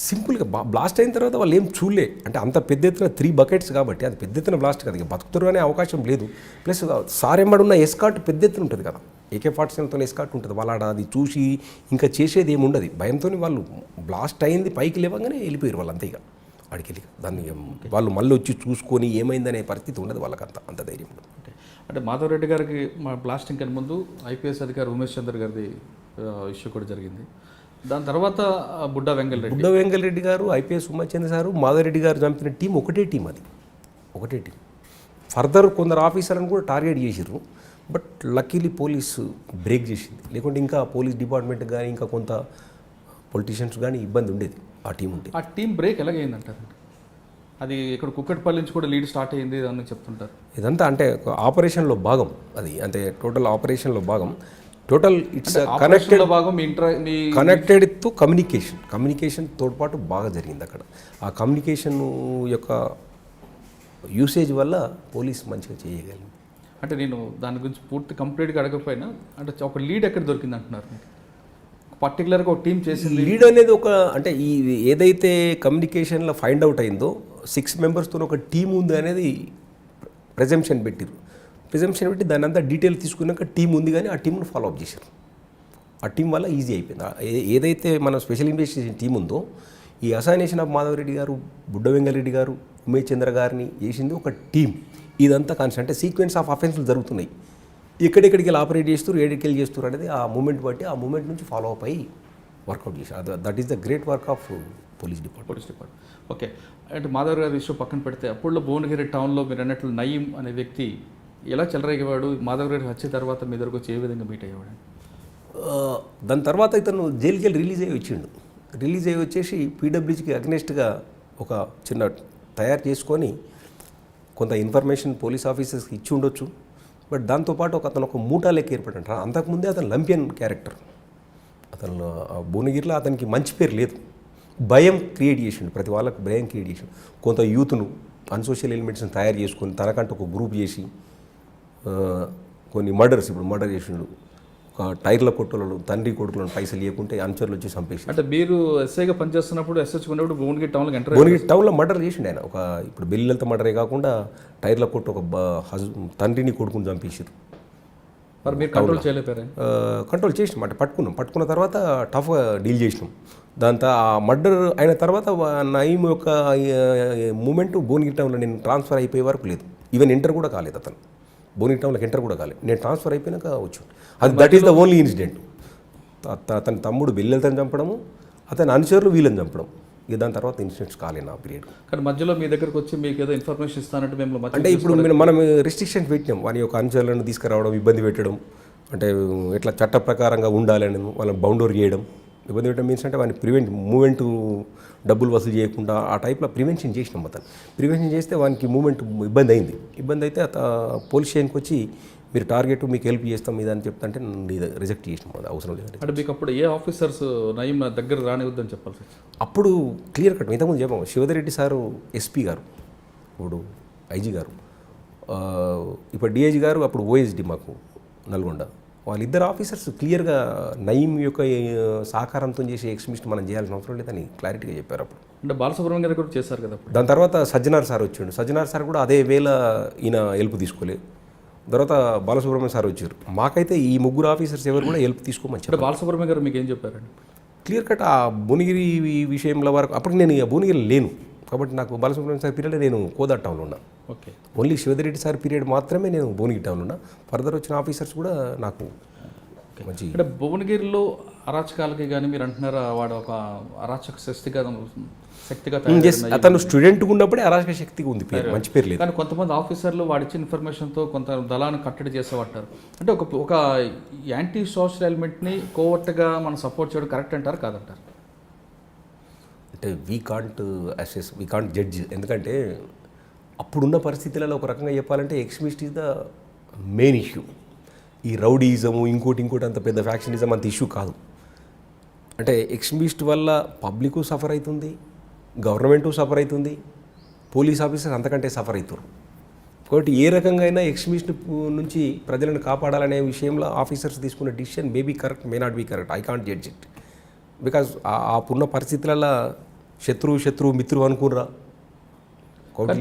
సింపుల్గా బ్లాస్ట్ అయిన తర్వాత వాళ్ళు ఏం చూడలే. అంటే అంత పెద్ద ఎత్తున 3 బకెట్స్ కాబట్టి అది పెద్ద ఎత్తున బ్లాస్ట్ కదా, ఇక బతుకుతారు అనే అవకాశం లేదు. ప్లస్ సారెంబడున్న ఎస్కాట్ పెద్ద ఎత్తున ఉంటుంది కదా, AK-47తో ఎస్కాట్ ఉంటుంది. వాళ్ళ అది చూసి ఇంకా చేసేది ఏమి ఉండదు. భయంతో వాళ్ళు బ్లాస్ట్ అయింది పైకి లేవగానే వెళ్ళిపోయారు వాళ్ళు అంతే. ఇక అడిగి దాన్ని వాళ్ళు మళ్ళీ వచ్చి చూసుకొని ఏమైందనే పరిస్థితి ఉండదు వాళ్ళకి. అంత ధైర్యం ఉండదు. అంటే మాధవరెడ్డి గారికి మా బ్లాస్టింగ్ కన్నా ముందు IPS అధికారి ఉమేష్ చంద్ర గారిది ఇష్యూ కూడా జరిగింది. దాని తర్వాత బుడ్డా వెంగళరెడ్డి. బుడ్డ వెంకటరెడ్డి గారు, ఐపీఎస్ ఉమాచంద్ర సారు, మాధవరెడ్డి గారు చంపిన టీం ఒకటే టీం, అది ఒకటే టీం. ఫర్దర్ కొందరు ఆఫీసర్లను కూడా టార్గెట్ చేసిర్రు, బట్ లక్కీలీ పోలీసు బ్రేక్ చేసింది. లేకుంటే ఇంకా పోలీస్ డిపార్ట్మెంట్ కానీ ఇంకా కొంత పొలిటీషియన్స్ కానీ ఇబ్బంది ఉండేది ఆ టీం ఉంటే. ఆ టీం బ్రేక్ ఎలాగైందంటారు? అది ఇక్కడ కుక్కట్పల్లి నుంచి కూడా లీడ్ స్టార్ట్ అయ్యింది అని చెప్తుంటారు. ఇదంతా అంటే ఆపరేషన్లో భాగం, అది అంటే టోటల్ ఆపరేషన్లో భాగం. టోటల్ ఇట్స్ కనెక్టెడ్ భాగం మీ కనెక్టెడ్ టు కమ్యూనికేషన్ తోడ్పాటు బాగా జరిగింది అక్కడ. ఆ కమ్యూనికేషన్ యొక్క యూసేజ్ వల్ల పోలీస్ మంచిగా చేయగలిగింది. అంటే నేను దాని గురించి పూర్తి కంప్లీట్గా అడగకపోయినా అంటే ఒక లీడ్ ఎక్కడ దొరికింది అంటున్నారు? పర్టికులర్గా ఒక టీం చేసింది లీడ్ అనేది ఒక అంటే ఈ ఏదైతే కమ్యూనికేషన్లో ఫైండ్ అవుట్ అయిందో 6 మెంబర్స్తో ఒక టీం ఉంది అనేది ప్రెజంప్షన్ పెట్టి దాన్ని అంతా డీటెయిల్ తీసుకున్నాక టీం ఉంది కానీ ఆ టీంను ఫాలో అప్ చేశారు. ఆ టీం వల్ల ఈజీ అయిపోయింది. ఏదైతే మన స్పెషల్ ఇన్వెస్టిగేషన్ టీం ఉందో, ఈ అసైనేషన్ ఆఫ్ మాధవరెడ్డి గారు, బుడ్డ వెంగళరెడ్డి గారు, ఉమేష్ చంద్ర గారిని చేసింది ఒక టీం. ఇదంతా కాన్సెప్ట్ అంటే సీక్వెన్స్ ఆఫ్ అఫెన్స్లు జరుగుతున్నాయి, ఎక్కడెక్కడికి వెళ్ళి ఆపరేట్ చేస్తారు, ఏడికెళ్ళి చేస్తారు అనేది ఆ మూమెంట్ బట్టి ఆ మూమెంట్ నుంచి ఫాలో అప్ అయ్యి వర్కౌట్ చేశారు. That is the great work of police department. Okay, అంటే మాధవ్ గారి విషయం పక్కన పెడితే అప్పుడులో భువనగిరి టౌన్లో మీరు అన్నట్లు నయీం అనే వ్యక్తి ఎలా చెలరేగేవాడు? మాధవ్ గారి హత్య తర్వాత మీ దగ్గరకు వచ్చి ఏ విధంగా మీట్ అయ్యేవాడు? దాని తర్వాత ఇతను జైలుకి వెళ్ళి రిలీజ్ అయ్యి వచ్చేసి పీడబ్ల్యూజీకి అగ్నెస్ట్గా ఒక చిన్న తయారు చేసుకొని కొంత ఇన్ఫర్మేషన్ పోలీస్ ఆఫీసర్స్కి ఇచ్చి ఉండొచ్చు. బట్ దాంతోపాటు అతను ఒక మూటా లెక్క ఏర్పడంట. అంతకుముందే అతను లంపియన్ క్యారెక్టర్. అతను భువనగిరిలో అతనికి మంచి పేరు లేదు, భయం క్రియేట్ చేసిండు, ప్రతి వాళ్ళకు భయం క్రియేట్ చేసిండు. కొంత యూత్ను అన్సోషల్ ఎలిమెంట్స్ని తయారు చేసుకొని తనకంటూ ఒక గ్రూప్ చేసి కొన్ని మర్డర్స్, ఇప్పుడు మర్డర్ చేసిండు. ఒక టైర్ల కొట్టులలో తండ్రి కొడుకులను పైసలు ఇవ్వకుంటే అనుచరులు వచ్చి చంపేసి. అంటే మీరు ఎస్ఐగా పనిచేస్తున్నప్పుడు ఎస్హెచ్కున్నప్పుడు భువనగిరి టౌన్లో భువనగిరి టౌన్లో మర్డర్ చేసిండు ఆయన. ఒక ఇప్పుడు బెల్లిలతో మర్డరే కాకుండా టైర్ల కొట్టు ఒక తండ్రిని కొడుకుని చంపేసారు. మరి మీరు కంట్రోల్ చేయలేపారు? కంట్రోల్ చేసినాం, అంటే పట్టుకున్న తర్వాత టఫ్గా డీల్ చేసినాం. దాంతో ఆ మర్డర్ అయిన తర్వాత నయీం యొక్క మూమెంట్ భువనగిరి టౌన్లో నేను ట్రాన్స్ఫర్ అయిపోయే వరకు లేదు. ఈవెన్ ఎంటర్ కూడా కాలేదు అతను, భువనగిరి టౌన్లోకి ఎంటర్ కూడా కాలేదు. నేను ట్రాన్స్ఫర్ అయిపోయినాక వచ్చు. అది that is the only incident. అతని తమ్ముడు బెల్లెలతను చంపడము, అతని అనుచరులు వీళ్ళని చంపడం, ఇక దాని తర్వాత ఇన్సిడెంట్స్ కాలేదు ఆ పీరియడ్. కానీ మధ్యలో మీ దగ్గరకు వచ్చి మీకు ఏదో ఇన్ఫర్మేషన్ ఇస్తానంటే మేము అంటే ఇప్పుడు మనం రిస్ట్రిక్షన్స్ పెట్టినాం. వాని యొక్క అనుచరులను తీసుకురావడం, ఇబ్బంది పెట్టడం, అంటే ఇట్లా చట్ట ప్రకారంగా ఉండాలని వాళ్ళని బౌండరీ చేయడం. ఇబ్బంది పెట్టడం మీన్స్ అంటే వాడిని మూమెంట్ డబ్బులు వసూలు చేయకుండా ఆ టైప్లో ప్రివెన్షన్ చేసినాం. అతను ప్రివెన్షన్ చేస్తే వానికి మూమెంట్ ఇబ్బంది అయితే పోలీస్ స్టేషన్కి వచ్చి మీరు టార్గెట్ మీకు హెల్ప్ చేస్తాం మీద అని చెప్తుంటే రిజెక్ట్ చేసినాం. అది అవసరం లేదండి. అంటే మీకు అప్పుడు ఏ ఆఫీసర్స్ నయీం నా దగ్గర రానివద్దని చెప్పాల్సి వచ్చింది? అప్పుడు క్లియర్ కట్ ఇంతకుముందు చెప్పాము. శివధరెడ్డి సారు ఎస్పీ గారు, ఇప్పుడు ఐజీ గారు, ఇప్పుడు డిఐజీ గారు, అప్పుడు ఓఎస్డి మాకు నల్గొండ, వాళ్ళిద్దరు ఆఫీసర్స్ క్లియర్గా నయీం యొక్క సహకారంతో చేసే ఎక్స్ట్రీమిస్ట్ మనం చేయాల్సిన అవసరం లేదని క్లారిటీగా చెప్పారు అప్పుడు. అంటే బాలసుబ్రహ్మణ్యం గారు కూడా చేశారు కదా. దాని తర్వాత సజ్జనార్ సార్ వచ్చిండు. సజ్జనార్ సార్ కూడా అదే వేళ ఈయన హెల్ప్ తీసుకోలేదు. తర్వాత బాలసుబ్రహ్మణ్యం సార్ వచ్చారు. మాకైతే ఈ ముగ్గురు ఆఫీసర్స్ ఎవరు కూడా హెల్ప్ తీసుకోమని చెప్పారు. బాలసుబ్రహ్మణ్యం గారు మీకు ఏం చెప్పారండి? క్లియర్ కట్ ఆ భువనగిరి విషయంలో వరకు అప్పుడు నేను భువనగిరి లేను కాబట్టి నాకు బాలసుబ్రహ్మణ్యం సార్ పీరియడ్ నేను కోదాడ టౌన్లో ఉన్నా. Okay, only Shivadhar Reddy sir period మాత్రమే నేను భువనగిరి టౌన్లో ఉన్నా. ఫర్దర్ వచ్చిన ఆఫీసర్స్ కూడా నాకు మంచి. అంటే భువనగిరిలో అరాచకాలకి కానీ మీరు అంటున్నారా వాడు ఒక అరాచక శక్తిగా అతను స్టూడెంట్ ఉన్నప్పుడే అరాచక శక్తిగా ఉంది, పేరు మంచి పేరు లేదు. కానీ కొంతమంది ఆఫీసర్లు వాడి ఇచ్చిన ఇన్ఫర్మేషన్తో కొంత దళాన్ని కట్టడి చేసేవాటారు. అంటే ఒక యాంటీ సోషల్ ఎలిమెంట్ని కోవర్ట్గా మనం సపోర్ట్ చేయడం కరెక్ట్ అంటారు కాదంటారు? అంటే వీ కాంట్ జడ్జ్. ఎందుకంటే అప్పుడున్న పరిస్థితులలో ఒక రకంగా చెప్పాలంటే extremist is the main issue. ఈ రౌడీయిజము ఇంకోటి అంత పెద్ద ఫ్యాక్షనిజం అంత ఇష్యూ కాదు. అంటే ఎక్స్ట్రీమిస్ట్ వల్ల పబ్లిక్ సఫర్ అవుతుంది, గవర్నమెంటు సఫర్ అవుతుంది, పోలీస్ ఆఫీసర్ అంతకంటే సఫర్ అవుతారు. కాబట్టి ఏ రకంగా అయినా ఎక్స్ట్రీమిస్ట్ నుంచి ప్రజలను కాపాడాలనే విషయంలో ఆఫీసర్స్ తీసుకున్న decision maybe correct, may not be correct. I can't judge it because అప్పుడున్న పరిస్థితులలో శత్రువు మిత్రువు అనుకుర్రా.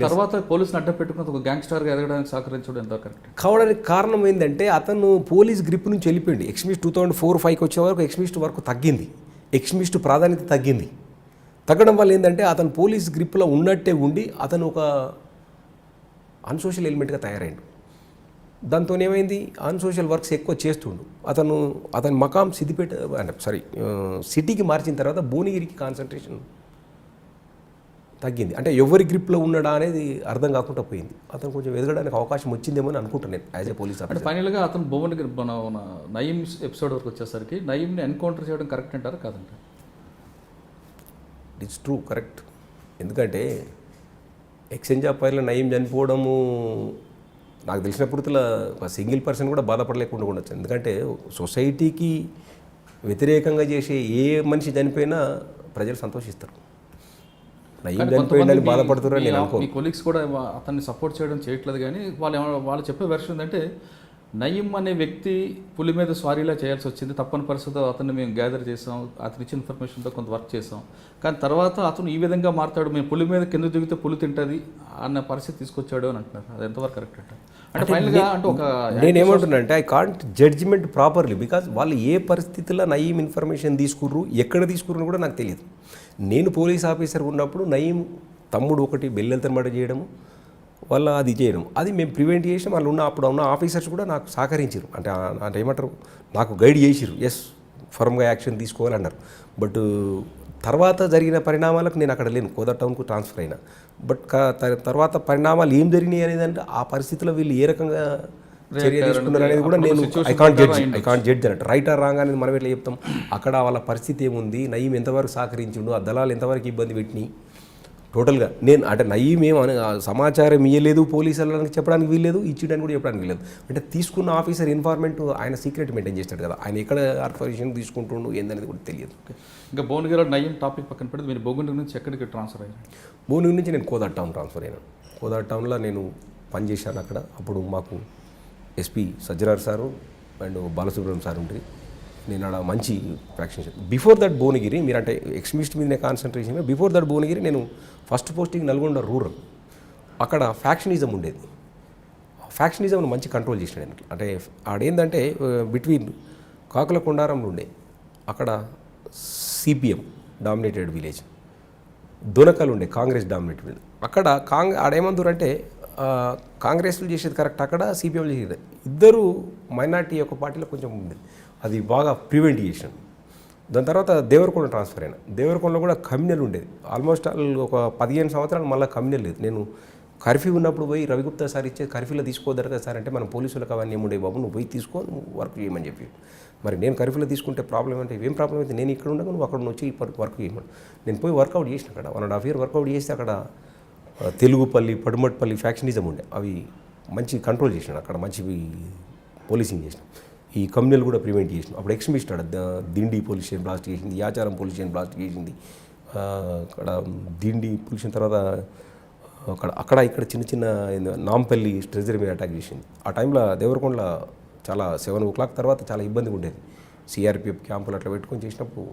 తర్వాత పోలీసుని అడ్డం పెట్టుకుని ఒక గ్యాంగ్స్టర్గా ఎదగడానికి సహకరించడం ఎంత కరెక్ట్ కావడానికి కారణం ఏంటంటే అతను పోలీస్ గ్రిప్ నుంచి వెళ్ళిపోయింది. ఎక్స్ట్రీమిస్ట్ 2004-05 వచ్చే వరకు ఎక్స్ట్రీమిస్ట్ వరకు తగ్గింది, ఎక్స్ట్రీమిస్ట్ ప్రాధాన్యత తగ్గడం వల్ల ఏంటంటే అతను పోలీస్ గ్రిప్లో ఉన్నట్టే ఉండి అతను ఒక అన్సోషల్ ఎలిమెంట్గా తయారైండు. దాంతో ఏమైంది అన్సోషల్ వర్క్స్ ఎక్కువ చేస్తుండు. అతని మకాం సిద్దిపేట సిటీకి మార్చిన తర్వాత భువనగిరికి కాన్సన్ట్రేషన్ తగ్గింది. అంటే ఎవరి గ్రిప్లో ఉన్నాడా అనేది అర్థం కాకుండా పోయింది. అతను కొంచెం ఎదగడానికి అవకాశం వచ్చిందేమో అని అనుకుంటాను నేను యాజ్ ఏ పోలీస్ అంటే ఆఫీసర్. ఫైనల్గా అతను భువనగిరి మన నయీం ఎపిసోడ్ వరకు వచ్చేసరికి నయీంని ఎన్కౌంటర్ చేయడం కరెక్ట్ అంటారా కాదంటారా? It's true, correct. ఎందుకంటే ఎక్స్చేంజ్ ఆఫ్ ఫైర్లో నయీం చనిపోవడము నాకు తెలిసినప్పుడు ఒక సింగిల్ పర్సన్ కూడా బాధపడలేకుండా ఉండొచ్చు. ఎందుకంటే సొసైటీకి వ్యతిరేకంగా చేసే ఏ మనిషి చనిపోయినా ప్రజలు సంతోషిస్తారు. నయీం చనిపోయిందని బాధపడుతున్నారని నేను అనుకో. మీ కొలీగ్స్ కూడా అతన్ని సపోర్ట్ చేయట్లేదు, కానీ వాళ్ళు చెప్పే వెర్షన్ ఏంటంటే నయీం అనే వ్యక్తి పులి మీద స్వారీలా చేయాల్సి వచ్చింది, తప్పని పరిస్థితిలో అతన్ని మేము గ్యాదర్ చేసాం, అతని ఇచ్చిన ఇన్ఫర్మేషన్తో కొంత వర్క్ చేసాం, కానీ తర్వాత అతను ఈ విధంగా మారుతాడు, మేము పులి మీద కింద దిగితే పులి తింటుంది అన్న పరిస్థితి తీసుకొచ్చాడు అని అంటున్నారు. అది ఎంతవరకు కరెక్ట్ అంటారు? అంటే ఫైనల్గా అంటే ఒక నేనేమంటున్నా అంటే I can't judgement properly, because వాళ్ళు ఏ పరిస్థితుల్లో నయీం ఇన్ఫర్మేషన్ తీసుకుర్రు, ఎక్కడ తీసుకుర్రు కూడా నాకు తెలియదు. నేను పోలీస్ ఆఫీసర్ ఉన్నప్పుడు నయీం తమ్ముడు ఒకటి బెల్లెలతో మర్డర్ చేయడము వల్ల అది చేయడం, అది మేము ప్రివెంట్ చేసి వాళ్ళు అప్పుడు ఉన్న ఆఫీసర్స్ కూడా నాకు సహకరించారు. అంటే ఏమంటారు, నాకు గైడ్ చేసిరు, ఎస్ ఫర్మ్గా యాక్షన్ తీసుకోవాలన్నారు. బట్ తర్వాత జరిగిన పరిణామాలకు నేను అక్కడ లేను, కోదా టౌన్కు ట్రాన్స్ఫర్ అయినా. బట్ తర్వాత పరిణామాలు ఏం జరిగినాయి అనేది అంటే ఆ పరిస్థితిలో వీళ్ళు ఏ రకంగా చర్య తీసుకున్నారు అనేది కూడా నేను ఐ కాంట్ జడ్జ్ అన్నట్టు. రైట్ ఆర్ రాంగ్ అనేది మనం ఎట్లా చెప్తాం? అక్కడ వాళ్ళ పరిస్థితి ఏముంది, నయీం ఎంతవరకు సహకరించిండు, ఆ దళాలు ఎంతవరకు ఇబ్బంది పెట్టినాయి టోటల్గా. నేను అంటే నయీం సమాచారం ఇవ్వలేదు పోలీసు వాళ్ళకి చెప్పడానికి వీల్లేదు, ఇచ్చేయడానికి కూడా చెప్పడానికి వీల్లేదు. అంటే తీసుకున్న ఆఫీసర్ ఇన్ఫార్మెంట్ ఆయన సీక్రెట్ మెయింటైన్ చేస్తాడు కదా, ఆయన ఎక్కడ ఆర్ఫర్మేషన్ తీసుకుంటుండు ఏందనేది కూడా తెలియదు. ఇంకా భువనగిరిలో నయీం టాపిక్ పక్కన పెడితే మీరు భువనగిరి నుంచి ఎక్కడికి ట్రాన్స్ఫర్ అయ్యారు? భువనగిరి నుంచి నేను కోదా టౌన్ ట్రాన్స్ఫర్ అయినాను. కోదా టౌన్లో నేను పనిచేశాను అక్కడ. అప్పుడు మాకు SP Sajjanar sir and Balasubrahmanyam sir ఉంటుంది. నేను అక్కడ మంచి ఫ్యాక్షన్. బిఫోర్ దట్ భువనగిరి, మీరు అంటే ఎక్స్ట్రీమిస్ట్ మీదనే కాన్సన్ట్రేషన్. బిఫోర్ దట్ భువనగిరి నేను ఫస్ట్ పోస్టింగ్ నల్గొండ రూరల్. అక్కడ ఫ్యాక్షనిజం ఉండేది. ఫ్యాక్షనిజంను మంచి కంట్రోల్ చేసినాడు. అంటే ఆడేందంటే బిట్వీన్ కాకుల కొండారంలో ఉండే అక్కడ సిపిఎం డామినేటెడ్ విలేజ్, దొనకలు ఉండే కాంగ్రెస్ డామినేటెడ్ విలేజ్. అక్కడ ఆడేమందరు అంటే కాంగ్రెస్లు చేసేది కరెక్ట్, అక్కడ సిపిఎంలు చేసేది. ఇద్దరు మైనార్టీ యొక్క పార్టీలో కొంచెం ఉండేది, అది బాగా ప్రివెంట్ చేసాను. దాని తర్వాత దేవరకొండ ట్రాన్స్ఫర్ అయినా. దేవరకొండలో కూడా కమ్యూనల్ ఉండేది. ఆల్మోస్ట్ ఒక 15 సంవత్సరాలు మళ్ళీ కమ్యూనల్ లేదు. నేను కర్ఫ్యూ ఉన్నప్పుడు పోయి రవిగుప్తా సార్ ఇచ్చే కర్ఫ్యూలో తీసుకోదరు కదా సార్ అంటే, మన పోలీసులకు అవన్నీ ఏముండే బాబు, నువ్వు పోయి తీసుకో, నువ్వు వర్క్ చేయమని చెప్పి. మరి నేను కర్ఫ్యూలో తీసుకుంటే ప్రాబ్లం అంటే, ఏం ప్రాబ్లం అయితే నేను ఇక్కడ ఉండగా నువ్వు అక్కడ వచ్చి వర్క్ చేయమని. నేను పోయి వర్కౌట్ చేసిన అక్కడ 1.5 year వర్కౌట్ చేస్తే అక్కడ తెలుగుపల్లి, పడుమట్పల్లి ఫ్యాక్షనిజం ఉండే, అవి మంచి కంట్రోల్ చేసినాడు. అక్కడ మంచి పోలీసింగ్ చేసిన. ఈ కమ్యూనల్ కూడా ప్రివెంట్ చేసిన. అప్పుడు extremist Dindi police station blast చేసింది, యాచారం పోలీస్ స్టేషన్ బ్లాస్ట్ చేసింది. అక్కడ దిండి పోలీస్ స్టేషన్ తర్వాత అక్కడ ఇక్కడ చిన్న చిన్న నాంపల్లి ట్రెజరీ మీద అటాక్ చేసింది. ఆ టైంలో దేవరకొండలో చాలా 7 o'clock తర్వాత చాలా ఇబ్బందిగా ఉండేది. సిఆర్పిఎఫ్ క్యాంపులు అట్లా పెట్టుకొని చేసినప్పుడు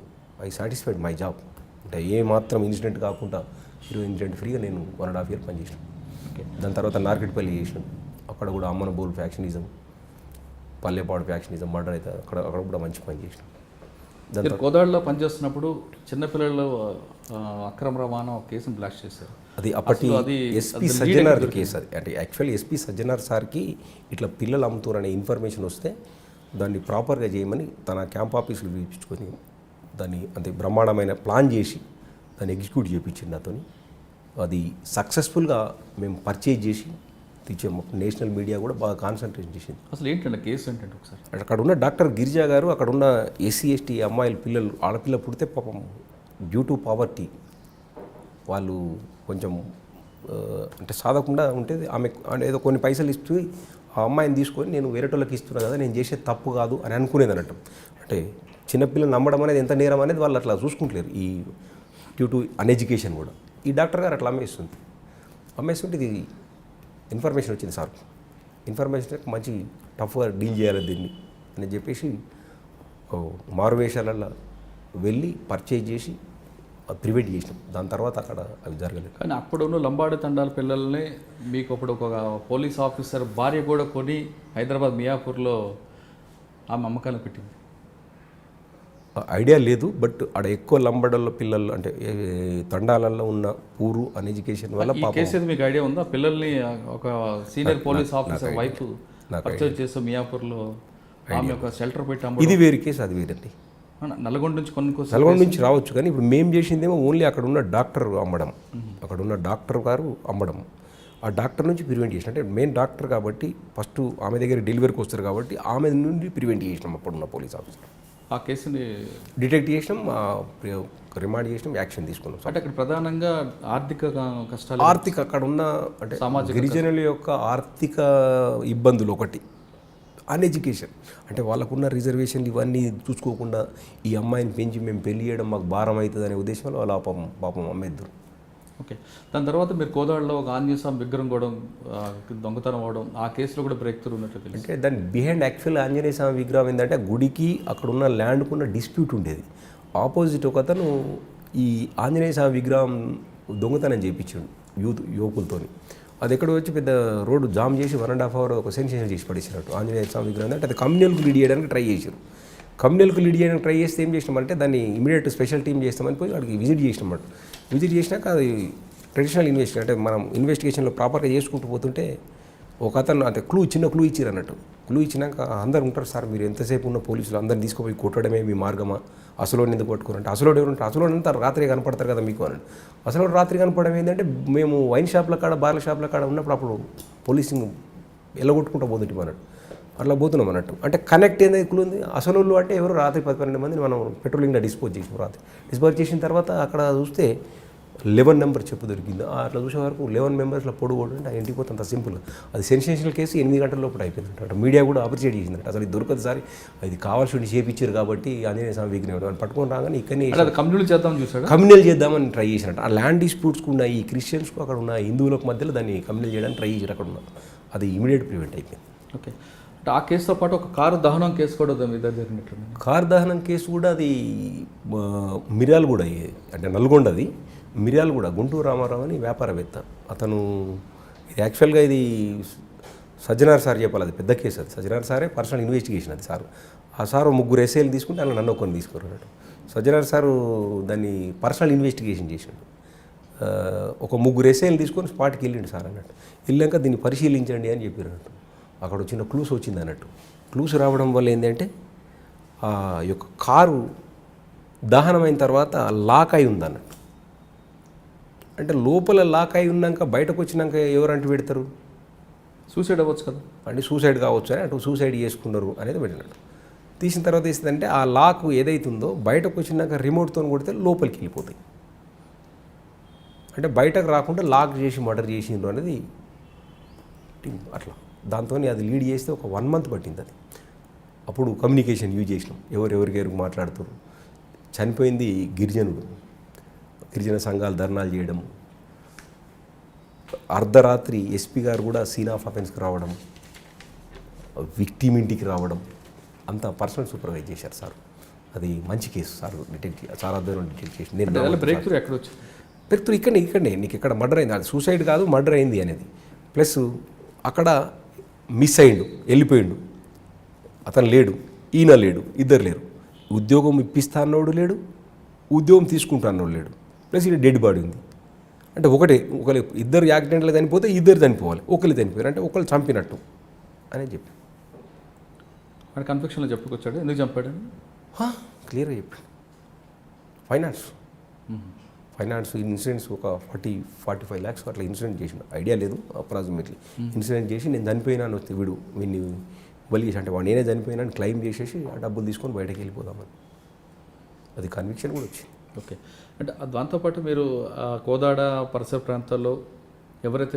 ఐ సాటిస్ఫైడ్ మై జాబ్. అంటే ఏ మాత్రం ఇన్సిడెంట్ కాకుండా 20 ఇన్సిడెంట్ ఫ్రీగా నేను 1.5 year పనిచేసాను. దాని తర్వాత నార్కెట్పల్లి చేసాను. అక్కడ కూడా అమ్మన బోల్ ఫ్యాక్షనిజం, పల్లెపాడు ఫ్యాక్షనిజం మర్డర్ అయితే అక్కడ కూడా మంచి పని చేసాను. మీరు కోదాడలో పనిచేస్తున్నప్పుడు చిన్నపిల్లలు అక్రమ రవాణా కేసును బ్లాస్ట్ చేశారు. అది అప్పటి ఎస్పీ సజ్జనార్ కేసు. అది అంటే యాక్చువల్లీ ఎస్పీ సజ్జనార్ సార్కి ఇట్లా పిల్లలు అమ్ముతారు అనే ఇన్ఫర్మేషన్ వస్తే దాన్ని ప్రాపర్గా చేయమని తన క్యాంప్ ఆఫీసులు పిలిపించుకొని దాన్ని అంటే బ్రహ్మాండమైన ప్లాన్ చేసి దాన్ని ఎగ్జిక్యూట్ చేయించింది నాతో. అది సక్సెస్ఫుల్గా మేము పర్చేజ్ చేసి తెచ్చాము. నేషనల్ మీడియా కూడా బాగా కాన్సన్ట్రేషన్ చేసింది. అసలు ఏంటంటే కేసు ఏంటంటే ఒకసారి అక్కడ ఉన్న డాక్టర్ గిరిజా గారు, అక్కడ ఉన్న ఎస్సీ ఎస్టీ అమ్మాయిల పిల్లలు, ఆడపిల్ల పుడితే పాపం డ్యూ టు పావర్టీ వాళ్ళు కొంచెం అంటే సాధకుండా ఉంటుంది. ఆమె ఏదో కొన్ని పైసలు ఇస్తూ ఆ అమ్మాయిని తీసుకొని నేను వేరేటోళ్ళకి ఇస్తున్నా కదా, నేను చేసే తప్పు కాదు అని అనుకునేది అన్నట్టు. అంటే చిన్నపిల్లలు నమ్మడం అనేది ఎంత నేరం అనేది వాళ్ళు అట్లా చూసుకుంటలేరు. ఈ డ్యూ టు అన్ఎడ్యుకేషన్ కూడా ఈ డాక్టర్ గారు అట్లా అమ్మేస్తుంటే ఇది ఇన్ఫర్మేషన్ వచ్చింది సార్. ఇన్ఫర్మేషన్ మంచి టఫ్గా డీల్ చేయాలి దీన్ని అని చెప్పేసి మారువేషాలలో వెళ్ళి పర్చేజ్ చేసి ప్రివెంట్ చేసినాం. దాని తర్వాత అక్కడ అవి జరగలేదు. కానీ అప్పుడున్న లంబాడి తండాల పిల్లల్ని మీకు అప్పుడు ఒక పోలీస్ ఆఫీసర్ భార్య కూడా కొని హైదరాబాద్ మియాపూర్లో ఆమె అమ్మకాలను పెట్టింది. ఐడియా లేదు, బట్ అక్కడ ఎక్కువ లంబడల్లో పిల్లలు అంటే తండాలలో ఉన్న పూరు అన్ఎడ్యుకేషన్ వల్ల కేసు మీకు ఐడియా ఉందా? పిల్లల్ని ఒక సీనియర్ పోలీస్ ఆఫీసర్ వైఫ్ నాకు పర్చేజ్ చేసే మియాపూర్లో ఆమె ఒక షెల్టర్ పెట్టి ఇది వేరే కేసు, అది వేరండి. నల్గొండ నుంచి కొన్ని నల్గొండ నుంచి రావచ్చు, కానీ ఇప్పుడు మేము చేసిందేమో ఓన్లీ అక్కడ ఉన్న డాక్టర్ అమ్మడం, అక్కడ ఉన్న డాక్టర్ గారు అమ్మడం. ఆ డాక్టర్ నుంచి ప్రివెంట్ చేసిన, అంటే మెయిన్ డాక్టర్ కాబట్టి ఫస్ట్ ఆమె దగ్గర డెలివరీకి వస్తారు కాబట్టి ఆమె నుండి ప్రివెంట్ చేసినాం అప్పుడున్న పోలీస్ ఆఫీసర్. ఆ కేసుని డిటెక్ట్ చేసినాం, రిమాండ్ చేసినాం, యాక్షన్ తీసుకున్నాం. అంటే అక్కడ ప్రధానంగా ఆర్థిక కష్టాలు, ఆర్థిక అక్కడ ఉన్న అంటే సామాజిక గిరిజనుల యొక్క ఆర్థిక ఇబ్బందులు ఒకటి, అన్ఎడ్యుకేషన్, అంటే వాళ్ళకున్న రిజర్వేషన్లు ఇవన్నీ చూసుకోకుండా ఈ అమ్మాయిని పెంచి మేము పెళ్లి చేయడం మాకు భారం అవుతుంది అనే ఉద్దేశంలో వాళ్ళ పాపం అమ్మేద్దరు. ఓకే, దాని తర్వాత మీరు కోదాడలో ఒక ఆంజనేయ స్వామి విగ్రహం కూడా దొంగతనం అవడం, ఆ కేసులో కూడా బ్రేక్ త్రూ ఉన్నట్టు తెలుసు. అంటే దాని బిహైండ్ యాక్చువల్ ఆంజనేయ స్వామి విగ్రహం ఏంటంటే గుడికి అక్కడ ఉన్న ల్యాండ్కున్న డిస్ప్యూట్ ఉండేది. ఆపోజిట్ ఒక అతను ఈ ఆంజనేయ స్వామి విగ్రహం దొంగతనం చేయించాడు యువకులతోని. అది ఎక్కడ వచ్చి పెద్ద రోడ్డు జామ్ చేసి 1.5 hour ఒక సెన్సేషన్ చేసి పడేసినట్టు ఆంజనేయ స్వామి విగ్రహం. అంటే అది కమ్యూనల్కు లీడ్ చేయడానికి ట్రై చేశారు. కమ్యూనల్కు లీడ్ చేయడానికి ట్రై చేస్తే ఏం చేసినామంటే దాన్ని ఇమీడియట్ స్పెషల్ టీం చేస్తామని పోయి వాడికి విజిట్ చేసినామన్నమాట. విజిట్ చేసినాక అది ట్రెడిషనల్ ఇన్వెస్టిగేషన్, అంటే మనం ఇన్వెస్టిగేషన్లో ప్రాపర్గా చేసుకుంటూ పోతుంటే ఒక అతను అంటే చిన్న క్లూ ఇచ్చారు అన్నట్టు. క్లూ ఇచ్చినాక అందరు ఉంటారు, సార్ మీరు ఎంతసేపు ఉన్న పోలీసులు అందరిని తీసుకుపోయి కొట్టడమే మీ మార్గమా, అసలోని ఎందుకు పట్టుకోరంటే, అసలోడు ఎవరు ఉంటారు, అసలోడు అంతా రాత్రి కనపడతారు కదా మీకు అని. అసలు రాత్రి కనపడడం ఏంటంటే మేము వైన్ షాప్ల కాడ బార్ల షాప్ల కాడ ఉన్నప్పుడు అప్పుడు పోలీసింగ్ ఎల్లగొట్టుకుంటూ పోతుంటాం అన్నట్టు. అట్లా పోతున్నాం అన్నట్టు. అంటే కనెక్ట్ ఏంది క్లూ ఉంది. అసలు అంటే ఎవరు రాత్రి 10-12 మందిని మనం పెట్రోలింగ్లో డిస్పోజ్ చేసాం. రాత్రి డిస్పోజ్ చేసిన తర్వాత అక్కడ చూస్తే 11 నెంబర్ చెప్పు దొరికింది. అట్లా చూసే వరకు 11 మెంబర్స్లో పొడుగు అంటే ఇంటికి పోతే అంత సింపుల్. అది సెన్సేషనల్ కేసు 8 గంటల లోపల అయిపోయిందంట. మీడియా కూడా అప్రిషియేట్ చేసిందంట. అసలు ఇది దొరకదు సార్, అది కావాల్సి చేపించారు కాబట్టి ఆంజనేయ స్వామి విగ్రహం పట్టుకొని రాగానే ఇక్కడనే కమ్యూనల్ చేద్దాం చూసాడు, కమ్యూనల్ చేద్దామని ట్రై చేసినట్టు. ఆ ల్యాండ్ డిస్ప్యూట్స్కి ఉన్న ఈ క్రిస్టియన్స్కు అక్కడ ఉన్న హిందువులకు మధ్యలో దాన్ని కమ్యూనల్ చేయడానికి ట్రై చేశారు అక్కడ ఉన్న. అది ఇమీడియట్ ప్రివెంట్ అయిపోయింది. ఓకే, అంటే ఆ కేసుతో పాటు ఒక కారు దహనం కేసు కూడా ఇద్దరు జరిగినట్లు. కారు దహనం కేసు కూడా అది మిర్యాలగూడ, అంటే నల్గొండది మిర్యాలగూడ. గుంటూరు రామారావు అని వ్యాపారవేత్త అతను. ఇది యాక్చువల్గా ఇది సజ్జనార్ సార్ చెప్పాలి, అది పెద్ద కేసు. అది సజ్జనార్ సారే పర్సనల్ ఇన్వెస్టిగేషన్ అది సార్. ఆ సారు 3 ఎస్ఐలు తీసుకుంటే అలా నన్ను ఒక్కరిని తీసుకున్నాడు. సజ్జనార్ సారు దాన్ని పర్సనల్ ఇన్వెస్టిగేషన్ చేసాడు. ఒక 3 ఎస్ఐలు తీసుకొని స్పాట్కి వెళ్ళిండు సార్ అన్నట్టు. వెళ్ళాక దీన్ని పరిశీలించండి అని చెప్పారు అన్నట్టు. అక్కడ వచ్చిన క్లూస్ వచ్చింది అన్నట్టు. క్లూస్ రావడం వల్ల ఏంటంటే ఆ యొక్క కారు దహనమైన తర్వాత లాక్ అయి ఉంది అన్నట్టు. అంటే లోపల లాక్ అయి ఉన్నాక బయటకు వచ్చినాక ఎవరంటూ పెడతారు, సూసైడ్ అవ్వచ్చు కదా, అంటే సూసైడ్ కావచ్చు అని అటు సూసైడ్ చేసుకున్నారు అనేది పెట్టినట్టు. తీసిన తర్వాత ఏస్తుందంటే ఆ లాక్ ఏదైతుందో బయటకు వచ్చినాక రిమోట్తో కొడితే లోపలికి వెళ్ళిపోతాయి. అంటే బయటకు రాకుండా లాక్ చేసి మర్డర్ చేసిండ్రు అనేది అట్లా. దాంతో అది లీడ్ చేస్తే ఒక 1 month పట్టింది. అది అప్పుడు కమ్యూనికేషన్ యూజ్ చేసినాం, ఎవరెవరికి మాట్లాడుతారు. చనిపోయింది గిరిజనుడు, గిరిజన సంఘాలు ధర్నాలు చేయడం, అర్ధరాత్రి ఎస్పీ గారు కూడా సీన్ ఆఫ్ అఫెన్స్కి రావడం, విక్టిమ్ ఇంటికి రావడం, అంతా పర్సనల్ సూపర్వైజ్ చేశారు సార్. అది మంచి కేసు సార్, డిటెక్ట్ చాలా దూరం డిటెక్ట్ చేసి. నేను బ్రేక్ త్రూ ఎక్కడ వచ్చింది? బ్రేక్ త్రూ ఇక్కడనే నీకు ఇక్కడ మర్డర్ అయింది, అది సూసైడ్ కాదు మర్డర్ అయింది అనేది. ప్లస్ అక్కడ మిస్ అయ్యిండు, వెళ్ళిపోయిండు, అతను లేడు, ఈయన లేడు, ఇద్దరు లేరు. ఉద్యోగం ఇప్పిస్తా అన్నోడు లేడు, ఉద్యోగం తీసుకుంటా అన్నోడు లేడు. ప్లస్ ఇది డెడ్ బాడీ ఉంది. అంటే ఒకరు ఇద్దరు యాక్సిడెంట్లో చనిపోతే ఇద్దరు చనిపోవాలి, ఒకరు చనిపోయారు అంటే ఒకరు చంపినట్టు అని చెప్పి వాడు కన్ఫెక్షన్లో చెప్పుకొచ్చాడు. ఎందుకు చంపాడని క్లియర్గా చెప్పాడు. ఫైనాన్స్ ఇన్సూరెన్స్ ఒక 40-45 lakhs అట్లా ఇన్సూరెన్స్ చేసిన, ఐడియా లేదు అప్రాక్సిమేట్లీ. ఇన్సూరెన్స్ చేసి నేను చనిపోయినాను వస్తే వీడిని బలి చేసి, అంటే వాడు నేనే చనిపోయినా క్లెయిమ్ చేసేసి ఆ డబ్బులు తీసుకొని బయటకు వెళ్ళిపోదామని. అది కన్విక్షన్ కూడా వచ్చింది. ఓకే, అంటే దాంతోపాటు మీరు కోదాడ పరిసర ప్రాంతాల్లో ఎవరైతే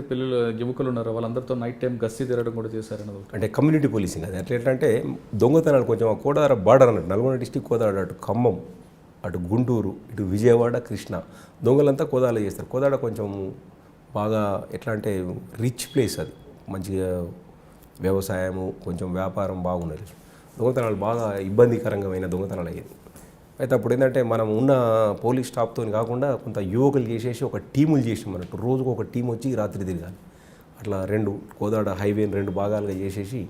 యువకులు ఉన్నారో వాళ్ళందరితో నైట్ టైం గస్తీ తిరగడం కూడా చేశారన్నది. అంటే కమ్యూనిటీ పోలీసింగ్ అది. ఎట్లా అంటే దొంగతనాలు కొంచెం కోదాడ బార్డర్ అన్నట్టు, నల్గొండ డిస్టిక్ కోదాడ, అటు ఖమ్మం, అటు గుంటూరు, ఇటు విజయవాడ, కృష్ణ దొంగలంతా కోదాడలో చేస్తారు. కోదాడ కొంచెం బాగా ఎట్లా అంటే రిచ్ ప్లేస్, అది మంచిగా వ్యవసాయము కొంచెం వ్యాపారం బాగున్నది. దొంగతనాలు బాగా ఇబ్బందికరంగా దొంగతనాలు అయ్యేది. అయితే అప్పుడు ఏంటంటే మనం ఉన్న పోలీస్ స్టాఫ్తో కాకుండా కొంత యువకులు చేసేసి ఒక టీములు చేసాం అన్నట్టు. రోజుకు ఒక టీం వచ్చి రాత్రి తిరగాలి. అట్లా కోదాడ హైవేని 2 భాగాలుగా చేసేసి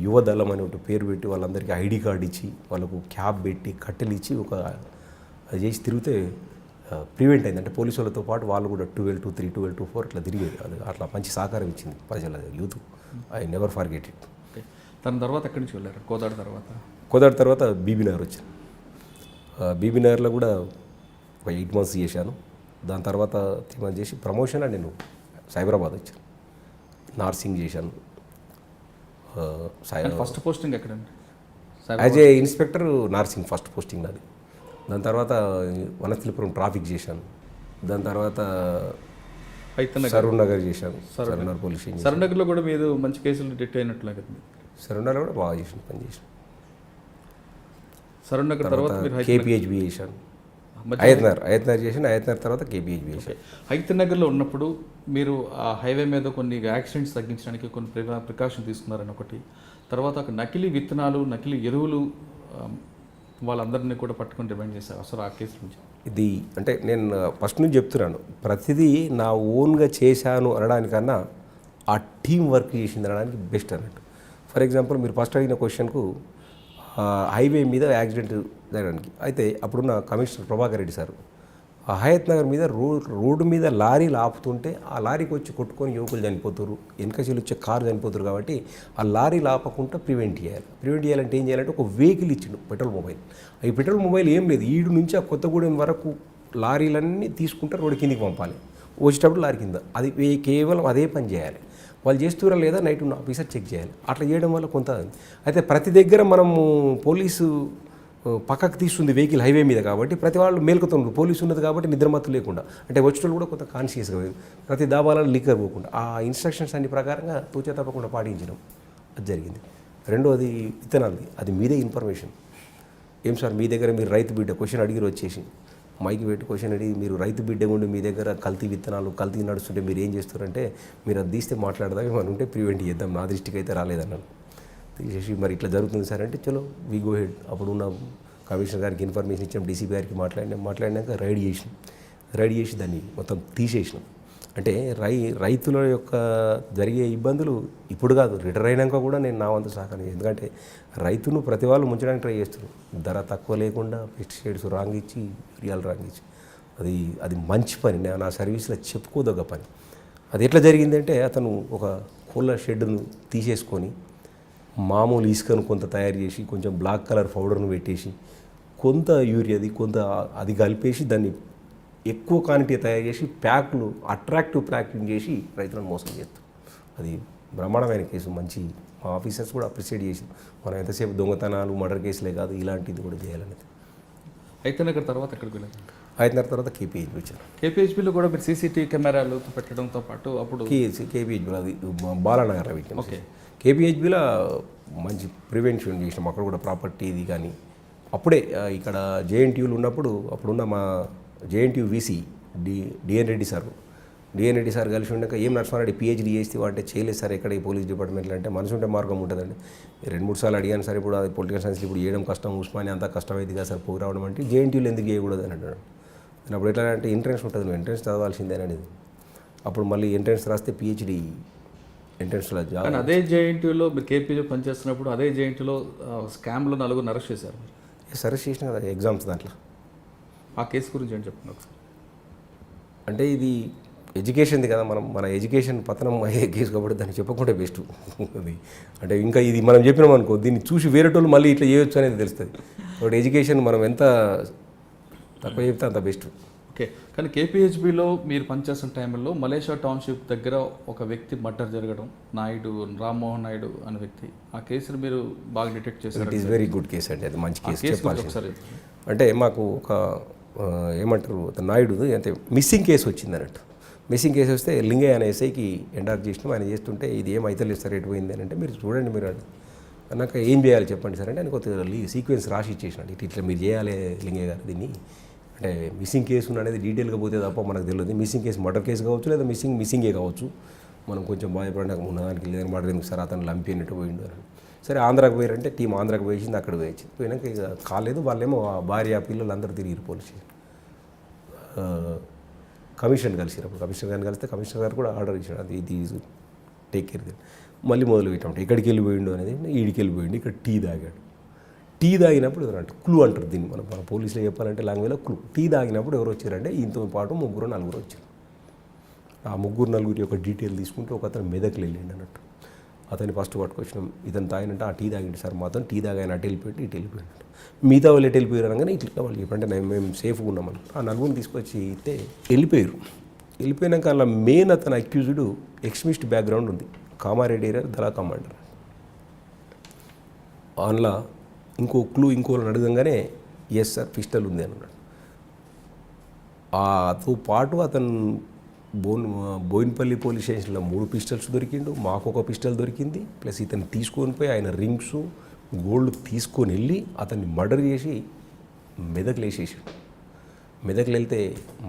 యువదళం అని ఒక పేరు పెట్టి వాళ్ళందరికీ ఐడి కార్డు ఇచ్చి వాళ్ళకు క్యాబ్ పెట్టి కట్టెలు ఇచ్చి అది చేసి తిరిగితే ప్రివెంట్ అయింది. అంటే పోలీసు వాళ్ళతో పాటు వాళ్ళు కూడా 12 to 3, 12 to 4 ఇట్లా తిరిగేది. అది అట్లా మంచి సహకారం ఇచ్చింది ప్రజల youth. I never forget it. Okay, దాని తర్వాత ఎక్కడి నుంచి వెళ్ళారు? కోదాడ తర్వాత బీబీనగర్ వచ్చాను. బీబీనగర్లో కూడా ఒక 8 months చేశాను. దాని తర్వాత 3 months చేసి ప్రమోషన్లో నేను సైబరాబాద్ వచ్చాను. నార్సింగ్ చేశాను. ఫస్ట్ పోస్టింగ్ ఎక్కడండి? As a inspector Narsingi first posting నాది. దాని తర్వాత వనస్థలిపురం ట్రాఫిక్ చేశాను. దాని తర్వాత సరూర్ నగర్ చేశాను. Saroornagar police station. సరూర్ నగర్లో కూడా మీరు మంచి కేసులు డిటెక్ట్ అయినట్లు కదా? సరూర్ నగర్లో కూడా బాగా చేసిన పని చేశాను. సరూర్ నగర్ తర్వాత మీరు కేపీహెచ్బి చేశాను. అయత్నగర్ చేసిన అయత్నగర్ తర్వాత కేపీహెచ్బి చేశాను. హైతనగర్లో ఉన్నప్పుడు మీరు ఆ హైవే మీద కొన్ని యాక్సిడెంట్స్ తగ్గించడానికి కొన్ని ప్రికాషన్ తీసుకున్నారని ఒకటి, తర్వాత ఒక నకిలీ విత్తనాలు, నకిలీ ఎరువులు వాళ్ళందరినీ కూడా పట్టుకొని డిమాండ్ చేశారు. అసలు ఆ కేసు నుంచి ఇది అంటే నేను ఫస్ట్ నుంచి చెప్తున్నాను, ప్రతిదీ నా ఓన్గా చేశాను అనడానికన్నా ఆ టీం వర్క్ చేసింది అనడానికి బెస్ట్ అన్నట్టు. ఫర్ ఎగ్జాంపుల్ మీరు ఫస్ట్ అడిగిన క్వశ్చన్కు హైవే మీద యాక్సిడెంట్ జరగడానికి అయితే అప్పుడున్న కమిషనర్ ప్రభాకర్ రెడ్డి సార్ ఆ హయత్ నగర్ మీద రోడ్డు మీద లారీలు ఆపుతుంటే ఆ లారీకి వచ్చి కొట్టుకొని యువకులు చనిపోతారు, వెనకసీలు వచ్చే కారు చనిపోతారు. కాబట్టి ఆ లారీలు ఆపకుండా ప్రివెంట్ చేయాలంటే ఏం చేయాలంటే ఒక వెహికల్ ఇచ్చిండు, పెట్రోల్ మొబైల్. ఈ పెట్రోల్ మొబైల్ ఏం లేదు, ఈడు నుంచి ఆ కొత్తగూడెం వరకు లారీలన్నీ తీసుకుంటే రోడ్డు కిందికి పంపాలి, వచ్చేటప్పుడు లారీ కింద. అది కేవలం అదే పని చేయాలి. వాళ్ళు చేస్తురా లేదా నైట్ ఉన్న ఆఫీసర్ చెక్ చేయాలి. అట్లా చేయడం వల్ల కొంత అయితే ప్రతి దగ్గర మనము పోలీసు పక్కకు తీస్తుంది వెహికల్ హైవే మీద, కాబట్టి ప్రతి వాళ్ళు మేల్కొతుండ్రు. పోలీసు ఉన్నది కాబట్టి నిద్రమత్తు లేకుండా, అంటే వచ్చేటోళ్ళు కూడా కొంత కాన్షియస్గా ప్రతి దాబాలను లీకర్ పోకుండా ఆ ఇన్స్ట్రక్షన్స్ అన్ని ప్రకారంగా తూచా తప్పకుండా పాటించడం అది జరిగింది. రెండోది విత్తనాలది, అది మీదే ఇన్ఫర్మేషన్. ఏం సార్ మీ దగ్గర మీరు రైతు బిడ్డ క్వశ్చన్ అడిగిరు వచ్చేసి మైకి పెట్టి క్వశ్చన్ అడిగి మీరు రైతు బిడ్డ ఉండి మీ దగ్గర కల్తీ విత్తనాలు కల్తీ నడుస్తుంటే మీరు ఏం చేస్తారంటే మీరు అది తీస్తే మాట్లాడదాం, ఏమని ఉంటే ప్రివెంట్ చేద్దాం, నా దృష్టికి అయితే రాలేదన్నాను. తీసేసి మరి ఇట్లా జరుగుతుంది సార్ అంటే చలో వి గో హెడ్. అప్పుడు ఉన్న కమిషనర్ గారికి ఇన్ఫర్మేషన్ ఇచ్చాం, డీసీపీ గారికి మాట్లాడినాక రైడ్ చేసి దాన్ని మొత్తం తీసేసినాం. అంటే రైతుల యొక్క జరిగే ఇబ్బందులు ఇప్పుడు కాదు, రిటైర్ అయినాక కూడా నేను నా వంతు సహకారం. ఎందుకంటే రైతును ప్రతి వాళ్ళు ముంచడానికి ట్రై చేస్తున్నారు, ధర తక్కువ లేకుండా పెస్టిసైడ్స్ రాంగ్ ఇచ్చి యూరియాలు రాంగ్ ఇచ్చి. అది మంచి పని, నా సర్వీస్లో చెప్పుకోదగ్గ పని. అది ఎట్లా జరిగిందంటే అతను ఒక కోళ్ళ షెడ్ను తీసేసుకొని మామూలు ఇసుకను కొంత తయారు చేసి కొంచెం బ్లాక్ కలర్ పౌడర్ను పెట్టేసి కొంత యూరియాది కొంత అది కలిపేసి దాన్ని ఎక్కువ క్వాంటిటీ తయారు చేసి ప్యాక్లు అట్రాక్టివ్ ప్యాకింగ్ చేసి రైతులను మోసం చేస్తాం. అది బ్రహ్మాండమైన కేసు. మంచి మా ఆఫీసర్స్ కూడా అప్రిషియేట్ చేసి మనం ఎంతసేపు దొంగతనాలు మర్డర్ కేసులే కాదు ఇలాంటిది కూడా చేయాలనేది. హైతనగర్ తర్వాత ఎక్కడికి వెళ్ళారు? హైతనగర్ తర్వాత కేపీహెచ్బి వచ్చాను. కేపీహెచ్బిలో కూడా మీరు సీసీటీవీ కెమెరాలు పెట్టడంతో పాటు అప్పుడు కేపీహెచ్బిలో అది బాలానగర్లో పెట్టాం. ఓకే, కేపీహెచ్బిలో మంచి ప్రివెన్షన్ చేసినాం. అక్కడ కూడా ప్రాపర్టీ ఇది కానీ అప్పుడే ఇక్కడ జేఎన్టీయూలు ఉన్నప్పుడు అప్పుడున్న మా జేఎన్టీయూ వీసీ డిఎన్ రెడ్డి సార్ కలిసి ఉండక ఏం నరసింహారెడ్డి పిహెచ్డీ చేస్తే అంటే చేయలేదు సార్ ఎక్కడ ఈ పోలీస్ డిపార్ట్మెంట్లో అంటే మనసు ఉంటే మార్గం ఉంటుందండి. 2-3 సార్లు అడిగాను సార్, ఇప్పుడు అది పొలిటికల్ సైన్స్ ఇప్పుడు చేయడం కష్టం, ఉస్మానియా అంతా కష్టమైంది కదా సార్ పోయి రావడం అంటే జేఎన్టీయూలు ఎందుకు చేయకూడదు అని అంటాడు. నేను అప్పుడు ఎట్లా అంటే ఎంట్రెన్స్ ఉంటుంది, నువ్వు ఎంట్రెన్స్ చదవాల్సిందే అనేది. అప్పుడు మళ్ళీ ఎంట్రెన్స్ రాస్తే పిహెచ్డీ ఎంట్రెన్స్లో జాబ్. కానీ అదే జేఎన్టీయూలో మీరు కేపీలో పనిచేస్తున్నప్పుడు అదే జేఎన్టీయూలో స్కామ్లో 4 అరెస్ట్ చేశారు. అరెస్ట్ చేసిన కదా ఎగ్జామ్స్ దాంట్లో. ఆ కేసు గురించి ఏంటి చెప్తున్నారు? అంటే ఇది ఎడ్యుకేషన్ది కదా, మన ఎడ్యుకేషన్ పతనం అయ్యే కేసు కాబట్టి దాన్ని చెప్పకుండా బెస్ట్. అది అంటే ఇంకా ఇది మనం చెప్పినాం అనుకో దీన్ని చూసి వేరేటోళ్ళు మళ్ళీ ఇట్లా చేయొచ్చు అనేది తెలుస్తుంది. కాబట్టి ఎడ్యుకేషన్ మనం ఎంత తక్కువ చెప్తే అంత బెస్ట్. ఓకే, కానీ కేపీహెచ్బిలో మీరు పనిచేస్తున్న టైంలో మలేషియా టౌన్షిప్ దగ్గర ఒక వ్యక్తి మర్డర్ జరగడం, రామ్మోహన్ నాయుడు అనే వ్యక్తి, ఆ కేసును మీరు బాగా డిటెక్ట్ చేశారు. It is very good case అండి, అది మంచి కేసు చెప్పాలి. ఒకసారి అంటే మాకు ఒక ఏమంటారు నాయుడు అంటే మిస్సింగ్ కేసు వచ్చింది అన్నట్టు. మిస్సింగ్ కేసు వస్తే లింగయ్య అనే ఎస్ఐకి ఎండార్క్ చేసినాం. ఆయన చేస్తుంటే ఇది ఏం అయితే లేదు సార్ ఎటు పోయింది అని అంటే మీరు చూడండి మీరు అన్నాక ఏం చేయాలి చెప్పండి సార్ అంటే ఆయన కొద్దిగా సీక్వెన్స్ రాసి ఇచ్చేసినాడు, ఇట్లా మీరు చేయాలి లింగయ్య గారు దీన్ని. అంటే మిస్సింగ్ కేసు అనేది డీటెయిల్గా పోతే తప్ప మనకు తెలియదు. మిస్సింగ్ కేసు మర్డర్ కేసు కావచ్చు లేదా మిస్సింగే కావచ్చు. మనం కొంచెం బాధపడినాక ఉన్నదానికి లేదని మర్డర్ ఎందుకు సార్ అతను లంపి అన్నట్టు పోయిండు అని. సరే ఆంధ్రాకి పోయారంటే టీం ఆంధ్రాకి పోయింది, అక్కడ పోయింది. పోయినాక ఇక కాలేదు, వాళ్ళేమో భార్య పిల్లలు అందరూ తిరిగి పోలీస్ స్టేషన్. కమిషనర్ కలిసిరు. అప్పుడు కమిషనర్ గారిని కలిస్తే కమిషనర్ గారు కూడా ఆర్డర్ ఇచ్చాడు, అది ఇది టేక్ కేర్. మళ్ళీ మొదలు పెట్టామంటే ఎక్కడికి వెళ్ళిపోయిండు అనేది ఈడికి వెళ్ళిపోయిండు, ఇక్కడ టీ తాగాడు. టీ తాగినప్పుడు ఎవరంటే క్లూ అంటారు దీన్ని, మన పోలీసులో చెప్పాలంటే లాంగ్వేజ్లో క్లూ. టీ తాగినప్పుడు ఎవరు వచ్చారంటే ఈయనతో పాటు 3-4 వచ్చారు. ఆ 3-4 యొక్క డీటెయిల్ తీసుకుంటే ఒక అతను మెదక్లు వెళ్ళిండు అన్నట్టు. అతన్ని ఫస్ట్ పట్టుకొచ్చినాం. ఇతను తాగినంటే ఆ టీ తాగిండు సార్, మాతో టీ తాగాయని అటు వెళ్ళిపోయి ఇటు వెళ్ళిపోయినట్టు. మిగతా వాళ్ళు ఎటు వెళ్ళిపోయారు అనగానే ఇట్లా వాళ్ళు చెప్పంటే మేము సేఫ్గా ఉన్నామని ఆ నలుగురిని తీసుకొచ్చి ఇస్తే వెళ్ళిపోయారు. వెళ్ళిపోయినాక అలా మెయిన్ అతను అక్యూజ్డ్ ఎక్స్ట్రీమిస్ట్ బ్యాక్గ్రౌండ్ ఉంది, కామారెడ్డి ఏరియా దళా కమాండర్. అందులో ఇంకోళ్ళని అడగంగానే ఎస్ సార్ పిస్టల్ ఉంది అని అన్నాడు. తో పాటు అతను బోయినపల్లి పోలీస్ స్టేషన్లో 3 పిస్టల్స్ దొరికిండు, మాకు ఒక పిస్టల్ దొరికింది. ప్లస్ ఇతను తీసుకొని పోయి ఆయన రింగ్స్ గోల్డ్ తీసుకొని వెళ్ళి అతన్ని మర్డర్ చేసి మెదక్లు వేసేసాడు. మెదక్లు వెళ్తే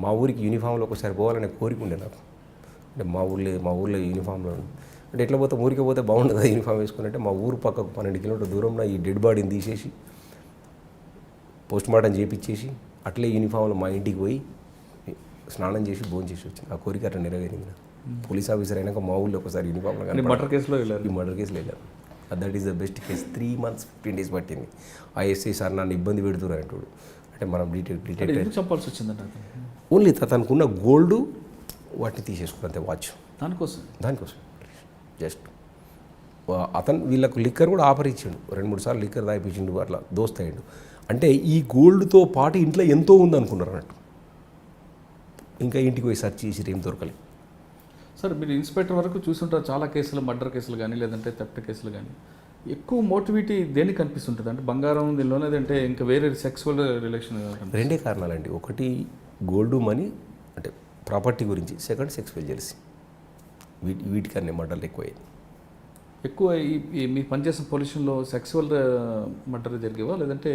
మా ఊరికి యూనిఫామ్లో ఒకసారి పోవాలనే కోరిక ఉండే నాకు. అంటే మా ఊర్లో యూనిఫామ్లో అంటే ఎట్లా పోతే ఊరికి పోతే బాగుండదు యూనిఫామ్ వేసుకుని. అంటే మా ఊరు పక్కకు 12 కిలోమీటర్ దూరంలో ఈ డెడ్ బాడీని తీసేసి పోస్ట్ మార్టం చేయించేసి అట్లే యూనిఫామ్లో మా ఇంటికి పోయి స్నానం చేసి భోజనం చేసి వచ్చింది. ఆ కోరిక అట్లా నెరవేరింది. పోలీస్ ఆఫీసర్ అయినాక మా ఊళ్ళో ఒకసారి యూనిఫామ్లో కానీ మర్డర్ కేసులో వెళ్ళారు. ఈ మర్డర్ కేసులో వెళ్ళాను. That is the best case. 3 months 15 days పట్టింది. ఆ ఎస్ఐ సార్ నన్ను ఇబ్బంది పెడుతున్నారు అంటాడు. అంటే మనం ఎందుకు చంపాల్సి వచ్చిందంట? ఓన్లీ తనకున్న గోల్డ్ వాటిని తీసేసుకున్న అంతే, వాచ్ దానికోసం జస్ట్ అతను వీళ్ళకు లిక్కర్ కూడా ఆఫర్ ఇచ్చిండు. 2-3 సార్లు లిక్కర్ తాగిపించిండు, అట్లా దోస్త్ అయ్యిండు. అంటే ఈ గోల్డ్తో పాటు ఇంట్లో ఎంతో ఉంది అనుకున్నారు అన్నట్టు. ఇంకా ఇంటికి పోయి సెర్చ్ చేసి ఏం దొరకలేదు. సార్ మీరు ఇన్స్పెక్టర్ వరకు చూసుంటారు చాలా కేసులు, మర్డర్ కేసులు కానీ లేదంటే థెఫ్ట్ కేసులు కానీ. ఎక్కువ మోటివిటీ దేనికి కనిపిస్తుంటుంది? అంటే బంగారం దీనిలో, లేదంటే ఇంకా వేరే సెక్సువల్ రిలేషన్? 2 కారణాలండి. ఒకటి గోల్డ్ మనీ అంటే ప్రాపర్టీ గురించి, సెకండ్ సెక్సువల్ జెలసీ. వీటికన్నా మర్డర్లు ఎక్కువ మీరు పనిచేసిన పొల్యూషన్లో సెక్సువల్ మర్డర్ జరిగేవా, లేదంటే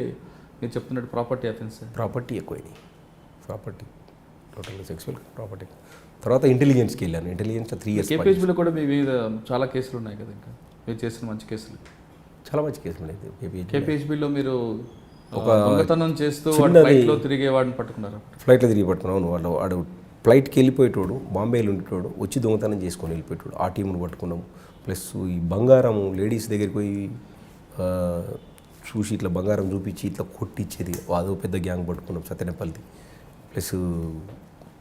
మీరు చెప్తున్నట్టు ప్రాపర్టీ అఫెన్స్? ప్రాపర్టీ ఎక్కువైనాయి. Property total sexual property. తర్వాత ఇంటెలిజెన్స్కి వెళ్ళాను. Intelligence 3 years. కేపీహెచ్బీలో కూడా మీ మీద చాలా కేసులు ఉన్నాయి కదా, ఇంకా మీరు చేసిన మంచి కేసులు, చాలా మంచి కేసులు ఉన్నాయి. కేపీహెచ్బీలో మీరు ఒక దొంగతనం చేస్తూ ఫ్లైట్లో తిరిగే వాడిని పట్టుకున్నారు. ఫ్లైట్లో తిరిగి పట్టుకున్నాను. వాడు ఫ్లైట్కి వెళ్ళిపోయేటోడు, బాంబేలో ఉండేటోడు, వచ్చి దొంగతనం చేసుకొని వెళ్ళిపోయేటోడు. ఆ టీంను పట్టుకున్నాము. ప్లస్ ఈ బంగారం లేడీస్ దగ్గరికి పోయి చూసి ఇట్లా బంగారం చూపించి ఇట్లా కొట్టిచ్చేది, అదో పెద్ద గ్యాంగ్ పట్టుకున్నాం సత్యనపల్లిది. ప్లస్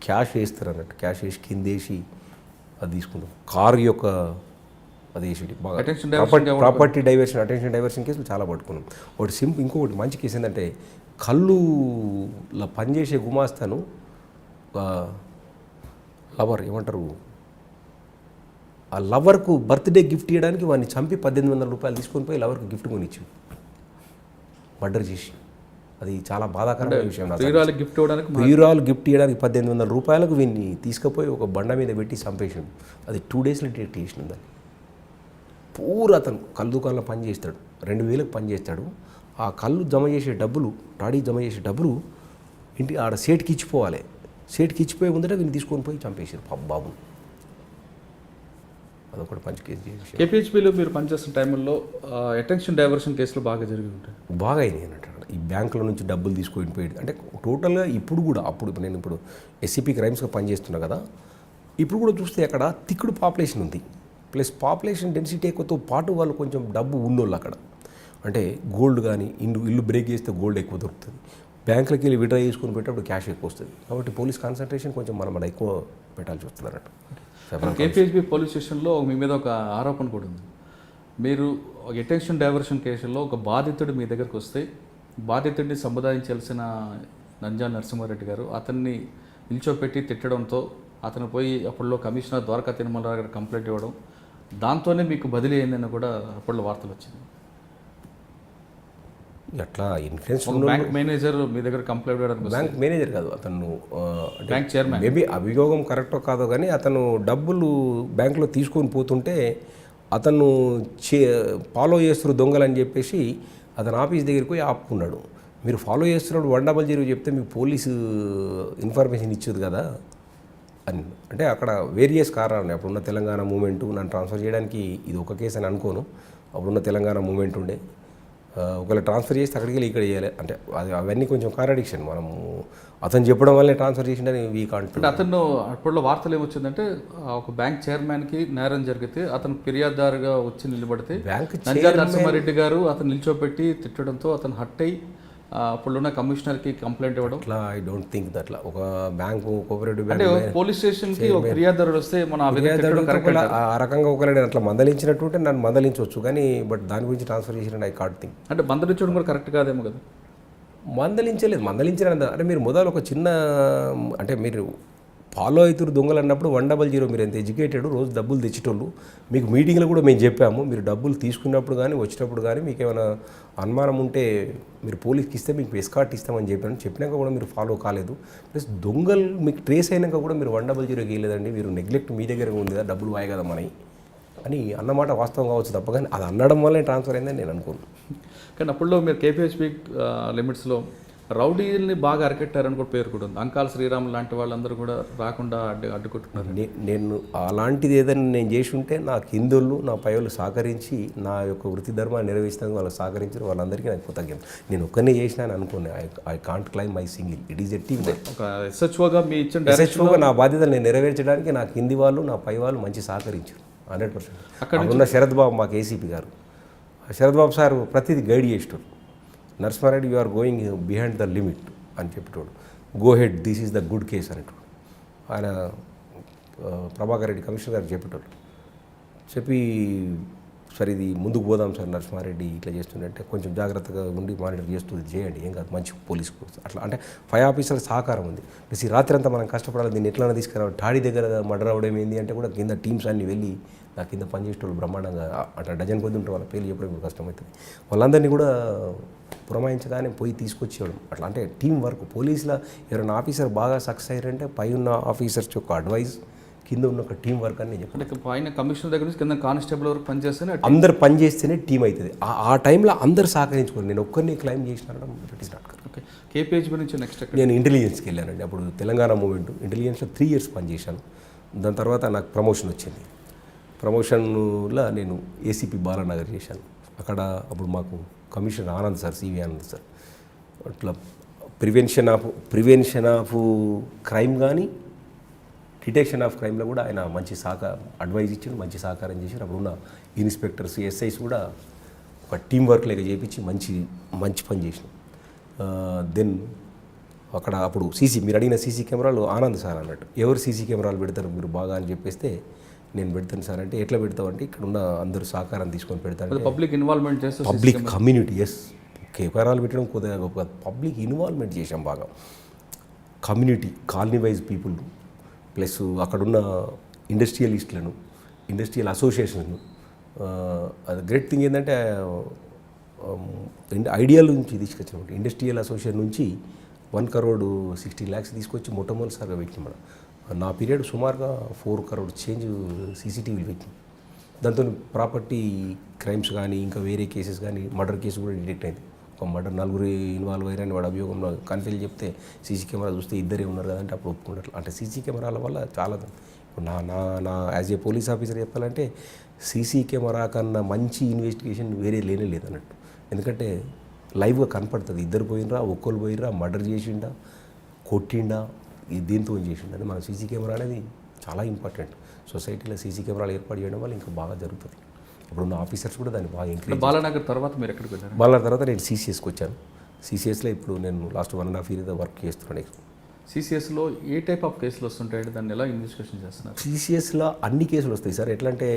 క్యాష్ వేస్తారు అన్నట్టు, క్యాష్ వేసి కిందేసి అది తీసుకుంటాం. కారు యొక్క అది వేసి ప్రాపర్టీ డైవర్షన్, అటెన్షన్ డైవర్షన్ కేసులు చాలా పట్టుకున్నాం. ఒకటి ఇంకొకటి మంచి కేసు ఏంటంటే కళ్ళులా పనిచేసే గుమాస్తాను లవర్ ఏమంటారు, ఆ లవర్కు బర్త్డే గిఫ్ట్ ఇవ్వడానికి వాడిని చంపి 1800 రూపాయలు తీసుకొని పోయి లవర్కు గిఫ్ట్ కొనిచ్చు మర్డర్ చేసి. అది చాలా బాధాకరమైన విషయం. ప్రియురాలు గిఫ్ట్ ఇవ్వడానికి 1800 రూపాయలకు వీడిని తీసుకుపోయి ఒక బండ మీద పెట్టి చంపేసాడు. అది 2 days డిటెక్ట్ చేసినాం దాన్ని. పూరా అతను కళ్ళు దుకాణంలో పని చేస్తాడు, 2000కి పని చేస్తాడు. ఆ కళ్ళు జమ చేసే డబ్బులు, టాడీ జమ చేసే డబ్బులు ఇంటి ఆడ సేట్కి ఇచ్చిపోవాలి. సేట్కి ఇచ్చిపోయే ముందట వీళ్ళు తీసుకొని పోయి చంపేసారు బాబు. అదొకటి మంచి కేసు చేసి. కేపీహెచ్బీలో మీరు పనిచేస్తున్న టైంలో అటెన్షన్ డైవర్షన్ కేసులు బాగా జరిగి ఉంటాయి. బాగా అయినాయి అన్నట్టు. ఈ బ్యాంకుల నుంచి డబ్బులు తీసుకొని పోయి అంటే టోటల్గా ఇప్పుడు కూడా నేను ఇప్పుడు ఎస్సీపీ క్రైమ్స్గా పనిచేస్తున్నా కదా, ఇప్పుడు కూడా చూస్తే అక్కడ తిక్కుడు పాపులేషన్ ఉంది. ప్లస్ పాపులేషన్ డెన్సిటీ ఎక్కువతో పాటు వాళ్ళు కొంచెం డబ్బు ఉన్నోళ్ళు అక్కడ. అంటే గోల్డ్ కానీ ఇల్లు బ్రేక్ చేస్తే గోల్డ్ ఎక్కువ దొరుకుతుంది. బ్యాంకులకి వెళ్ళి విడ్రా చేసుకొని పెట్టేటప్పుడు క్యాష్ ఎక్కువ వస్తుంది. కాబట్టి పోలీస్ కాన్సన్ట్రేషన్ కొంచెం మనం ఎక్కువ పెట్టాల్సి వస్తుంది అన్నట్టు. కేపీహెచ్బీ పోలీస్ స్టేషన్లో మీ మీద ఒక ఆరోపణ కూడా ఉంది. మీరు అటెన్షన్ డైవర్షన్ కేసుల్లో ఒక బాధితుడు మీ దగ్గరకు వస్తే బాధితుడిని సంపాదించాల్సిన నంజా నరసింహారెడ్డి గారు అతన్ని నిల్చోపెట్టి తిట్టడంతో అతను పోయి అప్పట్లో కమిషనర్ ద్వారకా తిరుమలరావు గారు కంప్లైంట్ ఇవ్వడం, దాంతోనే మీకు బదిలీ అయిందని కూడా అప్పట్లో వార్తలు వచ్చింది. అట్లా ఇన్ఫ్లుయెన్స్ బ్యాంక్ మేనేజర్ మీ దగ్గర కంప్లైంట్ ఇవ్వడానికి, బ్యాంక్ మేనేజర్ కాదు అతను, బ్యాంక్ చైర్మన్. మేబీ అభియోగం కరెక్టో కాదో కానీ అతను డబ్బులు బ్యాంకులో తీసుకొని పోతుంటే అతను ఫాలో చేస్తున్నారు దొంగలని చెప్పేసి అతను ఆఫీస్ దగ్గరికి పోయి ఆపుకున్నాడు. మీరు ఫాలో చేస్తున్నాడు 100 చెప్తే మీకు పోలీసు ఇన్ఫర్మేషన్ ఇచ్చేది కదా అని. అంటే అక్కడ వేరియస్ కారణాలు. అప్పుడున్న తెలంగాణ మూమెంట్ నన్ను ట్రాన్స్ఫర్ చేయడానికి ఇది ఒక కేసు అని అనుకోను. అప్పుడున్న తెలంగాణ మూమెంట్ ఉండే, ఒకవేళ ట్రాన్స్ఫర్ చేస్తే అక్కడికి వెళ్ళి ఇక్కడ చేయాలి అంటే అవన్నీ కొంచెం కాంట్రడిక్షన్. మనము అతను చెప్పడం వల్లే ట్రాన్స్ఫర్ చేసిండని వీ కాంట్. అంటే అతను అప్పట్లో వార్తలు ఏమొచ్చిందంటే ఒక బ్యాంక్ చైర్మన్కి నేరం జరిగితే అతను ఫిర్యాదుదారుగా వచ్చి నిలబడితే నంజా నరసింహారెడ్డి గారు అతను నిల్చోబెట్టి తిట్టడంతో అతను హట్ అయ్యి అప్పుడున్న కమిషనర్కి కంప్లైంట్ ఇవ్వడం. అట్లా ఐ డోంట్ థింక్ అట్లా ఒక బ్యాంకు కోఆపరేటివ్ అంటే బ్యాంక్ పోలీస్ స్టేషన్కి ఒక ఫిర్యాదుదారుడు వస్తే మనం ఆ విధంగా తిట్టడం correct అంటారా? ఆ రకంగా ఒకవేళ అట్లా మందలించినట్టు ఉంటే నన్ను మందలించవచ్చు, కానీ బట్ దాని గురించి ట్రాన్స్ఫర్ చేసిన ఐ కాట్ థింక్. అంటే బందరించడం కూడా కరెక్ట్ కాదేమో కదా. మందలించిన అంటే మీరు మొదలు ఒక చిన్న అంటే మీరు ఫాలో అవుతారు దొంగలు అన్నప్పుడు 100 మీరు ఎంత ఎడ్యుకేటెడ్, రోజు డబ్బులు తెచ్చేటోళ్ళు. మీకు మీటింగ్లో కూడా మేము చెప్పాము, మీరు డబ్బులు తీసుకున్నప్పుడు కానీ వచ్చినప్పుడు కానీ మీకు ఏమైనా అనుమానం ఉంటే మీరు పోలీస్కి ఇస్తే మీకు ఎస్కార్ట్ ఇస్తామని చెప్పినాక కూడా మీరు ఫాలో కాలేదు. ప్లస్ దొంగలు మీకు ట్రేస్ అయినాక కూడా మీరు 100 వేయలేదండి, మీరు నెగ్లెక్ట్ మీ దగ్గర ఉంది కదా, డబ్బులు వాయి కదా మనవి అని అన్నమాట వాస్తవం కావచ్చు తప్ప, కానీ అది అనడం వల్లే ట్రాన్స్ఫర్ అయిందని నేను అనుకోను. కానీ అప్పుడులో మీరు కేపీహెచ్పి లిమిట్స్లో రౌడీల్ని బాగా అరికెట్టారని కూడా పేరు కూడా ఉంది. అంకాల శ్రీరామ్ లాంటి వాళ్ళందరూ కూడా రాకుండా అడ్డుకుంటున్నారు. నేను అలాంటిది ఏదైనా నేను చేసి ఉంటే నా కిందోళ్ళు నా పైవాళ్ళు సహకరించి నా యొక్క వృత్తి ధర్మాన్ని నెరవేర్చడానికి వాళ్ళు సహకరించారు, వాళ్ళందరికీ నాకు కృతజ్ఞత. నేను ఒక్కనే చేసినా అని అనుకోండి, I can't claim my single, it is a team. ఒక ఎస్హెచ్ఓగా మీ ఇచ్చిన ఎస్హెచ్ఓగా నా బాధ్యతలు నేను నెరవేర్చడానికి నా కింది వాళ్ళు నా పై వాళ్ళు మంచి సహకరించారు 100%. అక్కడ ఉన్న శరత్ బాబు మాకు ఏసీపీ గారు, శరత్ బాబు సార్ ప్రతిదీ గైడ్ చేసేటోడు. Narasimha Reddy you are going behind the limit అని చెప్పేటోడు. Go ahead, this is the good case అనేటోడు. ఆయన ప్రభాకర్ రెడ్డి కమిషనర్ గారు చెప్పేటోడు. చెప్పి సరే ఇది ముందుకు పోదాం సార్, నరసింహారెడ్డి ఇట్లా చేస్తుందంటే కొంచెం జాగ్రత్తగా ఉండి మానిటర్ చేస్తూ ఇది చేయండి, ఏం కాదు మంచి పోలీస్ అట్లా అంటే 5 ఆఫీసర్ల సహకారం ఉంది. ప్లస్ ఈ రాత్రి అంతా మనం కష్టపడాలి, దీన్ని ఎట్లైనా తీసుకురావాలి. టాడీ దగ్గర మర్డర్ అవ్వడం ఏంది అంటే కూడా కింద టీమ్స్ అన్నీ వెళ్ళి నా కింద పనిచేసేటోళ్ళు బ్రహ్మాండంగా అట్లా డజన్ కొద్ది ఉంటారు, వాళ్ళ పేర్లు చెప్పడం కష్టమవుతుంది. వాళ్ళందరినీ కూడా పురమాయించగానే పోయి తీసుకొచ్చేవాడు. అట్లా అంటే టీం వర్క్. పోలీసులో ఎవరైనా ఆఫీసర్ బాగా సక్సెస్ అయ్యారంటే పై ఉన్న ఆఫీసర్స్ యొక్క అడ్వైస్, కింద ఉన్న ఒక టీం వర్క్ అని నేను చెప్పాను. అంటే పైన కమిషనర్ దగ్గర నుంచి కింద కానిస్టేబుల్ వరకు పనిచేస్తేనే అందరు పని చేస్తేనే టీం అవుతుంది. ఆ టైంలో అందరు సహకరించుకోరు. నేను ఒక్కరిని క్లైమ్ చేసినాను, it is not correct. Okay, KPHB నుంచి నెక్స్ట్ నేను ఇంటెలిజెన్స్కి వెళ్ళానండి. అప్పుడు తెలంగాణ మూమెంట్ ఇంటెలిజెన్స్లో 3 years పనిచేశాను. దాని తర్వాత నాకు ప్రమోషన్ వచ్చింది. ప్రమోషన్లో నేను ఏసీపీ బాలానగర్ చేశాను. అక్కడ అప్పుడు మాకు commissioner Anand sir, CV Anand sir, అట్లా ప్రివెన్షన్ ఆఫ్ క్రైమ్ కానీ డిటెక్షన్ ఆఫ్ క్రైమ్లో కూడా ఆయన మంచి అడ్వైజ్ ఇచ్చాడు, మంచి సహకారం చేశారు. అప్పుడు ఉన్న ఇన్స్పెక్టర్స్, ఎస్ఐస్ కూడా ఒక టీం వర్క్ లేక చేయించి మంచి పని చేసిన. దెన్ అక్కడ అప్పుడు మీరు అడిగిన సీసీ కెమెరాలు ఆనంద్ సార్ అన్నట్టు. ఎవరు సీసీ కెమెరాలు పెడతారు మీరు బాగా అని చెప్పేస్తే నేను పెడతాను సార్ అంటే, ఎట్లా పెడతావు అంటే ఇక్కడ ఉన్న అందరూ సహకారం తీసుకొని పెడతాను. పబ్లిక్ ఇన్వాల్వ్మెంట్ చేస్తే పబ్లిక్ కమ్యూనిటీ, ఎస్, కెమెరాలు పెట్టడం కొద్దిగా గొప్ప, పబ్లిక్ ఇన్వాల్వ్మెంట్ చేసాం బాగా. Community, colony wise people, plus అక్కడున్న ఇండస్ట్రియలిస్టులను, ఇండస్ట్రియల్ అసోసియేషన్ను. అది గ్రేట్ థింగ్ ఏంటంటే ఐడియాల నుంచి తీసుకొచ్చాము. ఇండస్ట్రియల్ అసోసియేషన్ నుంచి 1 crore 60 lakhs తీసుకొచ్చి మొట్టమొదటిసారిగా పెట్టినాం మనం. నా పీరియడ్ సుమారుగా 4 crore చేంజ్ సీసీటీవీలు పెట్టినాం. దాంతో ప్రాపర్టీ క్రైమ్స్ కానీ ఇంకా వేరే కేసెస్ కానీ, మర్డర్ కేసు కూడా డిటెక్ట్ అయింది. ఒక మర్డర్ 4 ఇన్వాల్వ్ అయ్యారని వాడు అభియోగంలో కన్ఫిల్ చెప్తే సీసీ కెమెరా చూస్తే 2 ఉన్నారు కదంటే అప్పుడు ఒప్పుకున్నట్లు. అంటే సీసీ కెమెరాల వల్ల చాలా ఇప్పుడు నా యాజ్ ఏ పోలీస్ ఆఫీసర్ చెప్పాలంటే సీసీ కెమెరా కన్నా మంచి ఇన్వెస్టిగేషన్ వేరే లేదన్నట్టు. ఎందుకంటే లైవ్గా కనపడుతుంది, 2 పోయినరా, ఒక్కరు పోయినరా, మర్డర్ చేసిండా, కొట్టిండా, దీంతో చేసిండా అని. మన సీసీ కెమెరా అనేది చాలా ఇంపార్టెంట్. సొసైటీలో సీసీ కెమెరాలు ఏర్పాటు చేయడం వల్ల ఇంకా బాగా జరుగుతుంది. ఇప్పుడున్న ఆఫీసర్స్ కూడా దాన్ని బాగా ఎంకరేజ్. బాలానగర్ తర్వాత మీరు ఎక్కడికి వెళ్ళారు? బాలానగర్ తర్వాత నేను సీసీఎస్కి వచ్చాను. సీసీఎస్లో ఇప్పుడు నేను లాస్ట్ 1.5 year వర్క్ చేస్తున్నాను. సిసిఎస్లో ఏ టైప్ ఆఫ్ కేసులు వస్తుంటాయి, దాన్ని ఎలా ఇన్వెస్టిగేషన్ చేస్తున్నారు? సిసిఎస్లో అన్ని కేసులు వస్తాయి సార్. ఎట్లా అంటే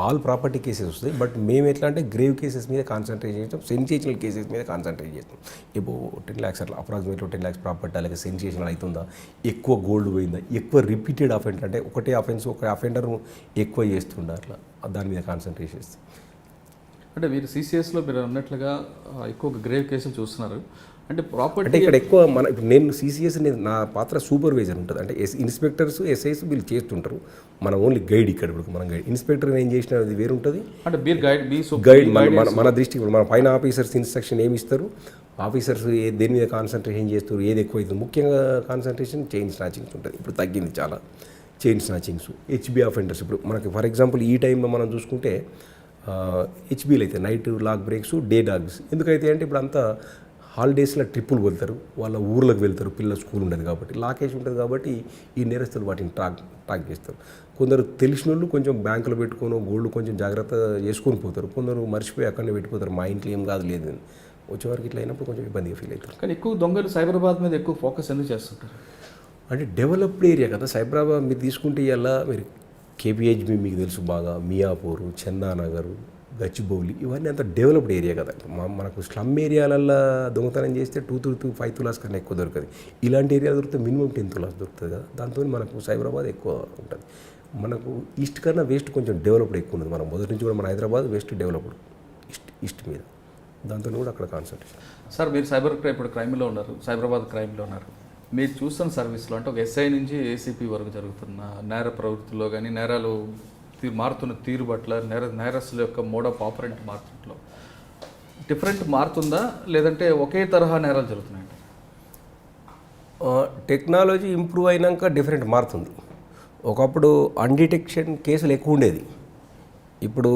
ఆల్ ప్రాపర్టీ కేసెస్ వస్తాయి, బట్ మేము ఎట్లా అంటే గ్రేవ్ కేసెస్ మీద కాన్సన్ట్రేట్ చేస్తాం, సెన్సేషనల్ కేసెస్ మీద కాన్సన్ట్రేట్ చేస్తాం. ఇప్పుడు 10 lakhs అట్లా అప్రాక్సిమేట్లీ 10 lakhs ప్రాపర్టీ అలాగే సెన్సేషనల్ అవుతుందా, ఎక్కువ గోల్డ్ పోయిందా, ఎక్కువ రిపీటెడ్ అఫెండర్ అంటే ఒకటే అఫెన్స్ ఒక అఫెండర్ ఎక్కువ చేస్తుందా, అట్లా దాని మీద కాన్సన్ట్రేట్ చేస్తాం. అంటే మీరు సిసిఎస్లో మీరు అన్నట్లుగా ఎక్కువ గ్రేవ్ కేసులు చూస్తున్నారు. అంటే ప్రాపర్టీ అంటే ఇక్కడ ఎక్కువ ఇప్పుడు నేను సీసీఎస్ నా పాత్ర సూపర్వైజర్ ఉంటుంది. అంటే ఇన్స్పెక్టర్స్, ఎస్ఐస్ వీళ్ళు చేస్తుంటారు, మనం ఓన్లీ గైడ్. ఇక్కడ మనం గైడ్, ఇన్స్పెక్టర్ ఏం చేసిన అది వేరు ఉంటుంది. అంటే మీరు గైడ్ మన దృష్టికి మన పైన ఆఫీసర్స్ ఇన్స్ట్రక్షన్ ఏమి ఇస్తారు, ఆఫీసర్స్ దేని మీద కాన్సన్ట్రేషన్ చేస్తారు, ఏది ఎక్కువ అవుతుంది. ముఖ్యంగా కాన్సన్ట్రేషన్ చైన్ స్నాచింగ్స్ ఉంటుంది. ఇప్పుడు తగ్గింది చాలా చైన్ స్నాచింగ్స్, హెచ్బి అఫెండర్స్. ఇప్పుడు మనకి ఫర్ ఎగ్జాంపుల్ ఈ టైంలో మనం చూసుకుంటే హెచ్బీలు అయితే night lock breaks, day dogs. ఎందుకైతే అంటే ఇప్పుడు అంతా హాలిడేస్లో ట్రిప్పులు వెళ్తారు, వాళ్ళ ఊర్లకు వెళ్తారు, పిల్లల స్కూల్ ఉండదు కాబట్టి, లాకేజ్ ఉంటుంది కాబట్టి ఈ నేరస్తులు వాటిని ట్రాక్ చేస్తారు. కొందరు తెలిసిన వాళ్ళు కొంచెం బ్యాంకులో పెట్టుకొని గోల్డ్ కొంచెం జాగ్రత్త చేసుకొని పోతారు, కొందరు మర్చిపోయి అక్కడనే పెట్టిపోతారు, మా ఇంట్లో ఏం కాదు లేదు. వచ్చే వరకు ఇట్లా అయినప్పుడు కొంచెం ఇబ్బందిగా ఫీల్ అవుతారు. కానీ ఎక్కువ దొంగలు సైబరాబాద్ మీద ఎక్కువ ఫోకస్ ఎందుకు చేస్తుంటారు? అంటే డెవలప్డ్ ఏరియా కదా సైబరాబాద్. మీరు తీసుకుంటే ఇలా మీరు కేపీహెచ్బి మీకు తెలుసు బాగా, మియాపూర్, చందానగర్, గచ్చిబౌలి ఇవన్నీ అంత డెవలప్డ్ ఏరియా కదా. మనకు స్లమ్ ఏరియాలల్లో దొంగతనం చేస్తే 2 to 5 తులాస్ కన్నా ఎక్కువ దొరకదు. ఇలాంటి ఏరియా దొరికితే మినిమం 10 తులాస్ దొరుకుతుంది కదా. దాంతో మనకు సైబరాబాద్ ఎక్కువ ఉంటుంది. మనకు ఈస్ట్ కన్నా వెస్ట్ కొంచెం డెవలప్డ్ ఎక్కువ ఉంది. మనం మొదటి నుంచి కూడా మన హైదరాబాద్ వెస్ట్ డెవలప్డ్, ఈస్ట్ మీద. దాంతో కూడా అక్కడ కాన్సన్ట్రేషన్. సార్ మీరు సైబర్ క్రైమ్ ఇప్పుడు క్రైమ్లో ఉన్నారు, సైబరాబాద్ క్రైమ్లో ఉన్నారు. మీరు చూస్తున్న సర్వీస్లో అంటే ఒక ఎస్ఐ నుంచి ఏసీపీ వరకు జరుగుతున్న నేర ప్రవృత్తిలో కానీ నేరాలు మారుతున్న తీరు పట్ల నేరస్తుల యొక్క మోడ్ ఆఫ్ ఆపరెంట్ మారుతుంట్లో డిఫరెంట్ మారుతుందా లేదంటే ఒకే తరహా నేరాలు జరుగుతున్నాయంట? టెక్నాలజీ ఇంప్రూవ్ అయినాక డిఫరెంట్ మారుతుంది. ఒకప్పుడు అన్డిటెక్షన్ కేసులు ఎక్కువ ఉండేది. ఇప్పుడు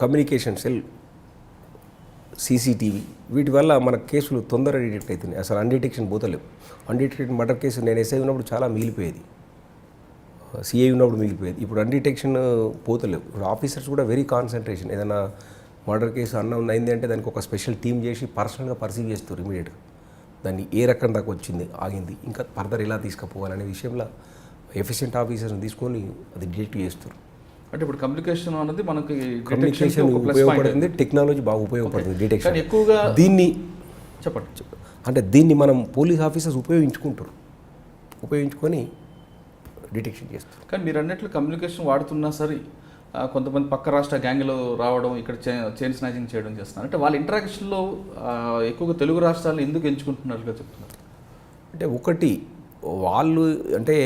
కమ్యూనికేషన్ సెల్, సీసీటీవీ వీటి వల్ల మన కేసులు తొందరగా డిటెక్ట్ అవుతున్నాయి. అసలు అన్డిటెక్షన్ పోతలేవు. అన్డిటెక్టెడ్ మర్డర్ కేసు నేను ఎస్ఐ ఉన్నప్పుడు చాలా మిగిలిపోయేది, సిఐ ఉన్నప్పుడు మిగిలిపోయేది. ఇప్పుడు అన్డిటెక్షన్ పోతలేవు. ఇప్పుడు ఆఫీసర్స్ కూడా వెరీ కాన్సన్ట్రేషన్. ఏదైనా మర్డర్ కేసు అయింది అంటే దానికి ఒక స్పెషల్ టీమ్ చేసి పర్సనల్గా పర్సీవ్ చేస్తారు ఇమీడియట్గా. దాన్ని ఏ రకం దాకా వచ్చింది, ఆగింది, ఇంకా ఫర్దర్ ఎలా తీసుకుపోవాలనే విషయంలో ఎఫిషియెంట్ ఆఫీసర్స్ని తీసుకొని అది డిటెక్ట్ చేస్తారు. అంటే ఇప్పుడు కమ్యూనికేషన్ అనేది మనకి కమ్యూనికేషన్ ఉపయోగపడుతుంది, టెక్నాలజీ బాగా ఉపయోగపడుతుంది డిటెక్షన్. ఎక్కువగా దీన్ని చెప్పండి. అంటే దీన్ని మనం పోలీస్ ఆఫీసర్స్ ఉపయోగించుకొని డిటెక్షన్ చేస్తారు. కానీ మీరు అన్నట్లు కమ్యూనికేషన్ వాడుతున్నా సరే కొంతమంది పక్క రాష్ట్ర గ్యాంగ్లో రావడం, ఇక్కడ చైన్ స్నాచింగ్ చేయడం చేస్తున్నారు. అంటే వాళ్ళ ఇంటరాక్షన్లో ఎక్కువగా తెలుగు రాష్ట్రాలను ఎందుకు ఎంచుకుంటున్నారుగా చెప్తున్నారు? అంటే ఒకటి వాళ్ళు అంటే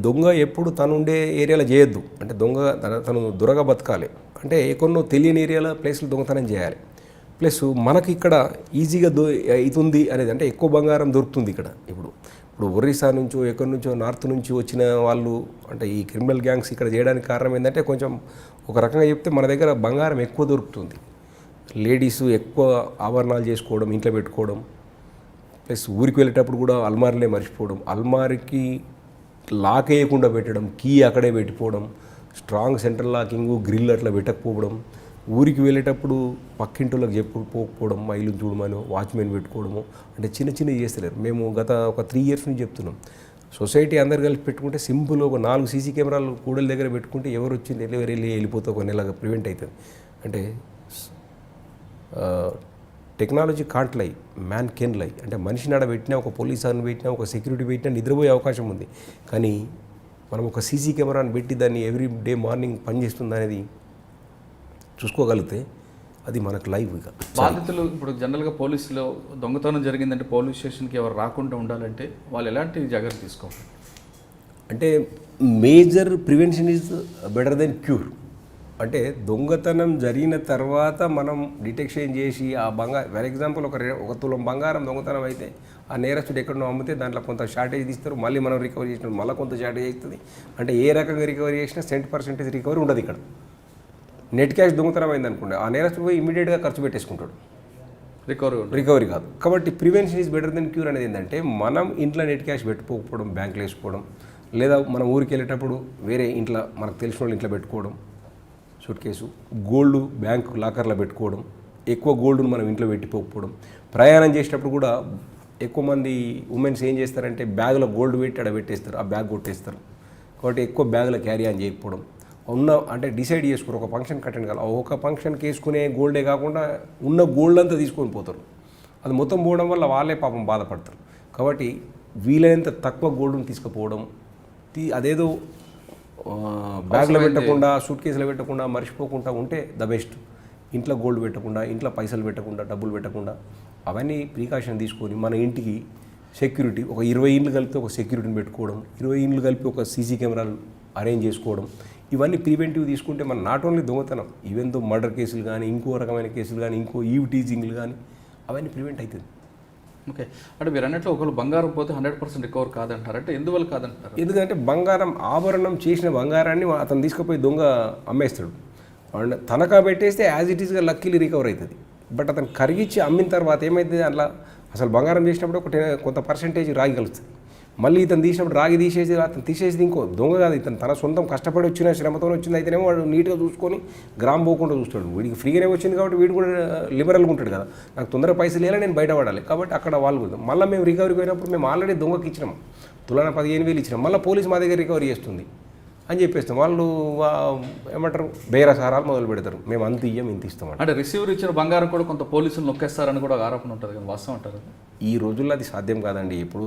దొంగ ఎప్పుడు తను ఉండే ఏరియాలో చేయొద్దు. అంటే దొంగ తను దొరగా బతకాలి అంటే ఎక్కడో తెలియని ఏరియాలో ప్లేస్లో దొంగతనం చేయాలి. ప్లస్ మనకి ఇక్కడ ఈజీగా అవుతుంది అనేది, అంటే ఎక్కువ బంగారం దొరుకుతుంది ఇక్కడ. ఇప్పుడు ఒరిస్సా నుంచో ఎక్కడి నుంచో నార్త్ నుంచి వచ్చిన వాళ్ళు అంటే ఈ క్రిమినల్ గ్యాంగ్స్ ఇక్కడ చేయడానికి కారణం ఏంటంటే కొంచెం ఒక రకంగా చెప్తే మన దగ్గర బంగారం ఎక్కువ దొరుకుతుంది. లేడీస్ ఎక్కువ ఆభరణాలు చేసుకోవడం, ఇంట్లో పెట్టుకోవడం, ప్లస్ ఊరికి వెళ్ళేటప్పుడు కూడా అల్మారీలే మర్చిపోవడం, అల్మారీకి లాక్ వేయకుండా పెట్టడం, కీ అక్కడే పెట్టిపోవడం, స్ట్రాంగ్ సెంట్రల్ లాకింగ్, గ్రిల్ అట్లా పెట్టకపోవడం, ఊరికి వెళ్ళేటప్పుడు పక్కింటిలోకి చెప్పుకోకపోవడం, మైలు చూడమని వాచ్మెన్ పెట్టుకోవడము, అంటే చిన్నవి చేస్తలేరు. మేము గత ఒక 3 years నుంచి చెప్తున్నాం. సొసైటీ అందరు కలిసి పెట్టుకుంటే సింపుల్ ఒక 4 సీసీ కెమెరాలు కూడల దగ్గర పెట్టుకుంటే ఎవరు వచ్చింది వెళ్ళిపోతే ఒక నెలగా ప్రివెంట్ అవుతుంది. అంటే టెక్నాలజీ కాంట్ లై, మ్యాన్ కెన్ లై. అంటే మనిషిని ఆడ పెట్టినా, ఒక పోలీసార్ని పెట్టినా, ఒక సెక్యూరిటీ పెట్టినా నిద్రపోయే అవకాశం ఉంది. కానీ మనం ఒక సీసీ కెమెరాని పెట్టి దాన్ని ఎవ్రీ డే మార్నింగ్ పనిచేస్తుంది అనేది చూసుకోగలిగితే అది మనకు లైవ్. ఇక బాధితులు ఇప్పుడు జనరల్గా పోలీసులో దొంగతనం జరిగిందంటే పోలీస్ స్టేషన్కి ఎవరు రాకుండా ఉండాలంటే వాళ్ళు ఎలాంటి జాగ్రత్త తీసుకోవాలి? అంటే major prevention is better than cure. అంటే దొంగతనం జరిగిన తర్వాత మనం డిటెక్షన్ చేసి ఆ బంగారం, ఫర్ ఎగ్జాంపుల్ ఒక తులం బంగారం దొంగతనం అయితే ఆ నేరస్తుడు ఎక్కడో అమ్మితే దాంట్లో కొంత షార్టేజ్ తీస్తారు, మళ్ళీ మనం రికవరీ చేసినప్పుడు మళ్ళీ కొంత షార్టేజ్ అవుతుంది. అంటే ఏ రకంగా రికవరీ చేసినా 100% రికవరీ ఉండదు. ఇక్కడ నెట్ క్యాష్ దొంగతనం అయింది అనుకోండి, ఆ నేరస్తుడు పోయి ఇమీడియట్గా ఖర్చు పెట్టేసుకుంటాడు, రికవరీ కాదు. కాబట్టి prevention is better than cure అనేది ఏంటంటే మనం ఇంట్లో నెట్ క్యాష్ పెట్టుకోకపోవడం, బ్యాంకులో వేసుకోవడం, లేదా మనం ఊరికి వెళ్ళేటప్పుడు వేరే ఇంట్లో మనకు తెలిసిన వాళ్ళు ఇంట్లో పెట్టుకోవడం, సూట్ కేసు, గోల్డ్ బ్యాంక్ లాకర్లో పెట్టుకోవడం, ఎక్కువ గోల్డ్ను మనం ఇంట్లో పెట్టిపోకపోవడం. ప్రయాణం చేసేటప్పుడు కూడా ఎక్కువ మంది ఉమెన్స్ ఏం చేస్తారంటే బ్యాగ్లో గోల్డ్ పెట్టి అక్కడ పెట్టేస్తారు, ఆ బ్యాగ్ కొట్టేస్తారు. కాబట్టి ఎక్కువ బ్యాగ్లో క్యారీ ఆన్ చేయకపోవడం, అంటే డిసైడ్ చేసుకోరు ఒక ఫంక్షన్ అటెండ్ కావాలి, ఒక ఫంక్షన్కి వేసుకునే గోల్డే కాకుండా ఉన్న గోల్డ్ అంతా తీసుకొని పోతారు. అది మొత్తం పోవడం వల్ల వాళ్ళే పాపం బాధపడతారు. కాబట్టి వీలైనంత తక్కువ గోల్డ్ని తీసుకుపోవడం, అదేదో బ్యాగ్లో పెట్టకుండా, సూట్ కేసులో పెట్టకుండా, మర్చిపోకుండా ఉంటే ద బెస్ట్. ఇంట్లో గోల్డ్ పెట్టకుండా, ఇంట్లో పైసలు పెట్టకుండా, డబ్బులు పెట్టకుండా, అవన్నీ ప్రికాషన్ తీసుకొని మన ఇంటికి సెక్యూరిటీ ఒక 20 ఇండ్లు కలిపి ఒక సెక్యూరిటీని పెట్టుకోవడం, 20 ఇండ్లు కలిపి ఒక సీసీ కెమెరాలు అరేంజ్ చేసుకోవడం, ఇవన్నీ ప్రివెంటివ్ తీసుకుంటే మన నాట్ ఓన్లీ దొంగతనం, ఈవెన్ దో మర్డర్ కేసులు కానీ, ఇంకో రకమైన కేసులు కానీ, ఇంకో ఈవ్ టీజింగ్లు కానీ అవన్నీ ప్రివెంట్ అవుతుంది. ఓకే, అంటే మీరు అన్నట్లు ఒకళ్ళు బంగారం పోతే 100% రికవర్ కాదంటారు. అంటే ఎందువల్ల కాదంటారు? ఎందుకంటే బంగారం ఆభరణం చేసిన బంగారాన్ని అతను తీసుకుపోయి దొంగ అమ్మేస్తాడు. తనఖా పెట్టేస్తే యాజ్ ఇట్ ఈస్గా లక్కీలీ రికవర్ అవుతుంది. బట్ అతను కరిగించి అమ్మిన తర్వాత ఏమవుతుంది, అట్లా అసలు బంగారం చేసినప్పుడు కొంత పర్సెంటేజ్ రాగి కలుస్తుంది. మళ్ళీ ఇతను తీసినప్పుడు రాగి తీసేసి అతను తీసేసి ఇంకో దొంగ కాదు, ఇతను తన సొంతం కష్టపడి వచ్చిన శ్రమతో వచ్చింది అయితేనేమో వాడు నీట్గా చూసుకొని గ్రామ్ పోకుండా చూస్తాడు. వీడికి ఫ్రీగానే వచ్చింది కాబట్టి వీడు కూడా లిబరల్గా ఉంటాడు కదా, నాకు తొందరగా పైసలు వేయాలి, నేను బయట పడాలి కాబట్టి అక్కడ వాళ్ళు మళ్ళీ మేము రికవరీకి పోయినప్పుడు మేము ఆల్రెడీ దొంగకి ఇచ్చినాం, తులాన 15,000 ఇచ్చినాం, మళ్ళీ పోలీస్ మా దగ్గర రికవరీ చేస్తుంది అని చెప్పేస్తాం. వాళ్ళు ఏమంటారు బేరసారాలు మొదలు పెడతారు, మేము అంత ఇయ్యం ఇంత ఇస్తామంట. అంటే రిసీవర్ ఇచ్చిన బంగారం కూడా కొంత పోలీసులు నొక్కేస్తారని కూడా ఒక ఆరోపణ ఉంటుంది కదా, వాస్తవం అంటారు? ఈ రోజుల్లో అది సాధ్యం కాదండి. ఇప్పుడు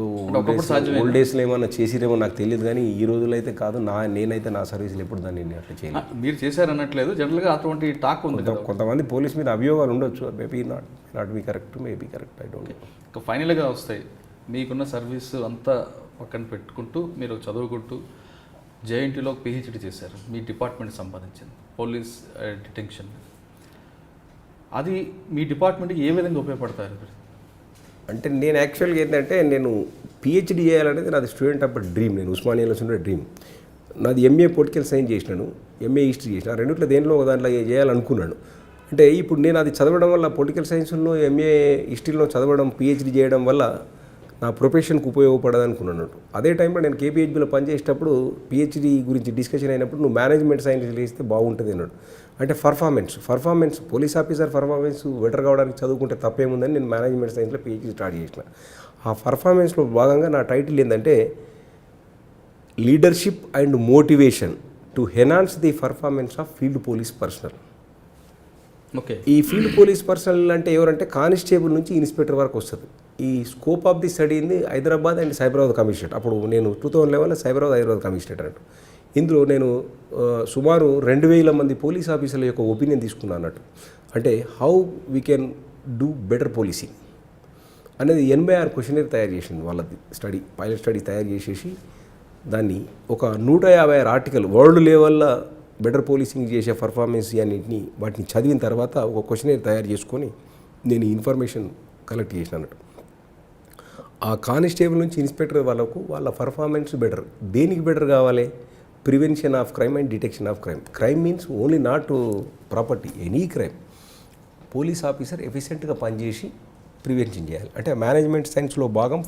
సాధ్యమే. ఓల్డ్ డేస్లో ఏమన్నా చేసిరేమో నాకు తెలియదు, కానీ ఈ రోజుల్లో అయితే కాదు. నేనైతే నా సర్వీస్లో ఎప్పుడు దాన్ని నేను అట్లా చేయలేదు. మీరు చేశారనట్లేదు, జనరల్గా అటువంటి టాక్ ఉంది కదా. కొంతమంది పోలీస్ మీద అభియోగాలు ఉండొచ్చు, maybe not be correct, maybe correct, I don't know. ఇంకా ఫైనల్గా వస్తాయి, మీకున్న సర్వీస్ అంతా పక్కన పెట్టుకుంటూ మీరు చదువుకుంటూ జేఎన్టీలో పిహెచ్డి చేశారు, మీ డిపార్ట్మెంట్ సంపాదించింది పోలీస్ డిటెన్షన్. అది మీ డిపార్ట్మెంట్కి ఏ విధంగా ఉపయోగపడతారు? అంటే నేను యాక్చువల్గా ఏంటంటే నేను పిహెచ్డి చేయాలనేది నాది స్టూడెంట్ అప్పుడు డ్రీమ్. నేను ఉస్మానియాలో ఉండే డ్రీమ్. నాది ఎంఏ పొలిటికల్ సైన్స్ చేసినాను, ఎంఏ హిస్టరీ చేసిన, రెండిట్లో దేంట్లో ఒక దాంట్లో చేయాలనుకున్నాను. అంటే ఇప్పుడు నేను అది చదవడం వల్ల పొలిటికల్ సైన్స్లో ఎంఏ హిస్టరీలో చదవడం పిహెచ్డి చేయడం వల్ల నా ప్రొఫెషన్కి ఉపయోగపడదు అనుకున్నాను. అదే టైంలో నేను కేపీహెచ్బీలో పనిచేసేటప్పుడు పిహెచ్డి గురించి డిస్కషన్ అయినప్పుడు నువ్వు మేనేజ్మెంట్ సైన్స్ చేస్తే బాగుంటుంది అన్నాడు. అంటే performance police officer performance better కావడానికి చదువుకుంటే తప్పేముందని నేను మేనేజ్మెంట్ సైన్స్లో పిహెచ్డి స్టార్ట్ చేసిన. ఆ పర్ఫార్మెన్స్లో భాగంగా నా టైటిల్ ఏంటంటే leadership and motivation to enhance the performance of field police personnel. Okay, ఈ ఫీల్డ్ పోలీస్ పర్సనల్ అంటే ఎవరంటే కానిస్టేబుల్ నుంచి ఇన్స్పెక్టర్ వరకు వస్తుంది. ఈ scope of the study in the Hyderabad and Cyberabad commissionerate. అప్పుడు నేను 2011 సైబరాబాద్ హైదరాబాద్ కమిషనరేట్ అన్నట్టు. ఇందులో నేను సుమారు 2,000 మంది పోలీస్ ఆఫీసర్ల యొక్క ఒపీనియన్ తీసుకున్నాను అన్నట్టు. అంటే how we can do better policing అనేది 86 క్వశ్చనరీ తయారు చేసింది వాళ్ళది స్టడీ, పైలట్ స్టడీ తయారు చేసేసి దాన్ని ఒక 156 ఆర్టికల్ వరల్డ్ లెవెల్లో బెటర్ పోలీసింగ్ చేసే పర్ఫార్మెన్స్ అన్నింటినీ వాటిని చదివిన తర్వాత ఒక క్వశ్చనరీ తయారు చేసుకొని నేను ఇన్ఫర్మేషన్ కలెక్ట్ చేసిన అన్నట్టు. ఆ కానిస్టేబుల్ నుంచి ఇన్స్పెక్టర్ వాళ్ళకు వాళ్ళ పర్ఫార్మెన్స్ బెటర్. దేనికి బెటర్ కావాలి? Prevention of crime and detection of crime. Crime means only not property, any crime. Police officer ఎఫిషియెంట్గా పనిచేసి ప్రివెన్షన్ చేయాలి. అంటే మేనేజ్మెంట్ సైన్స్లో భాగం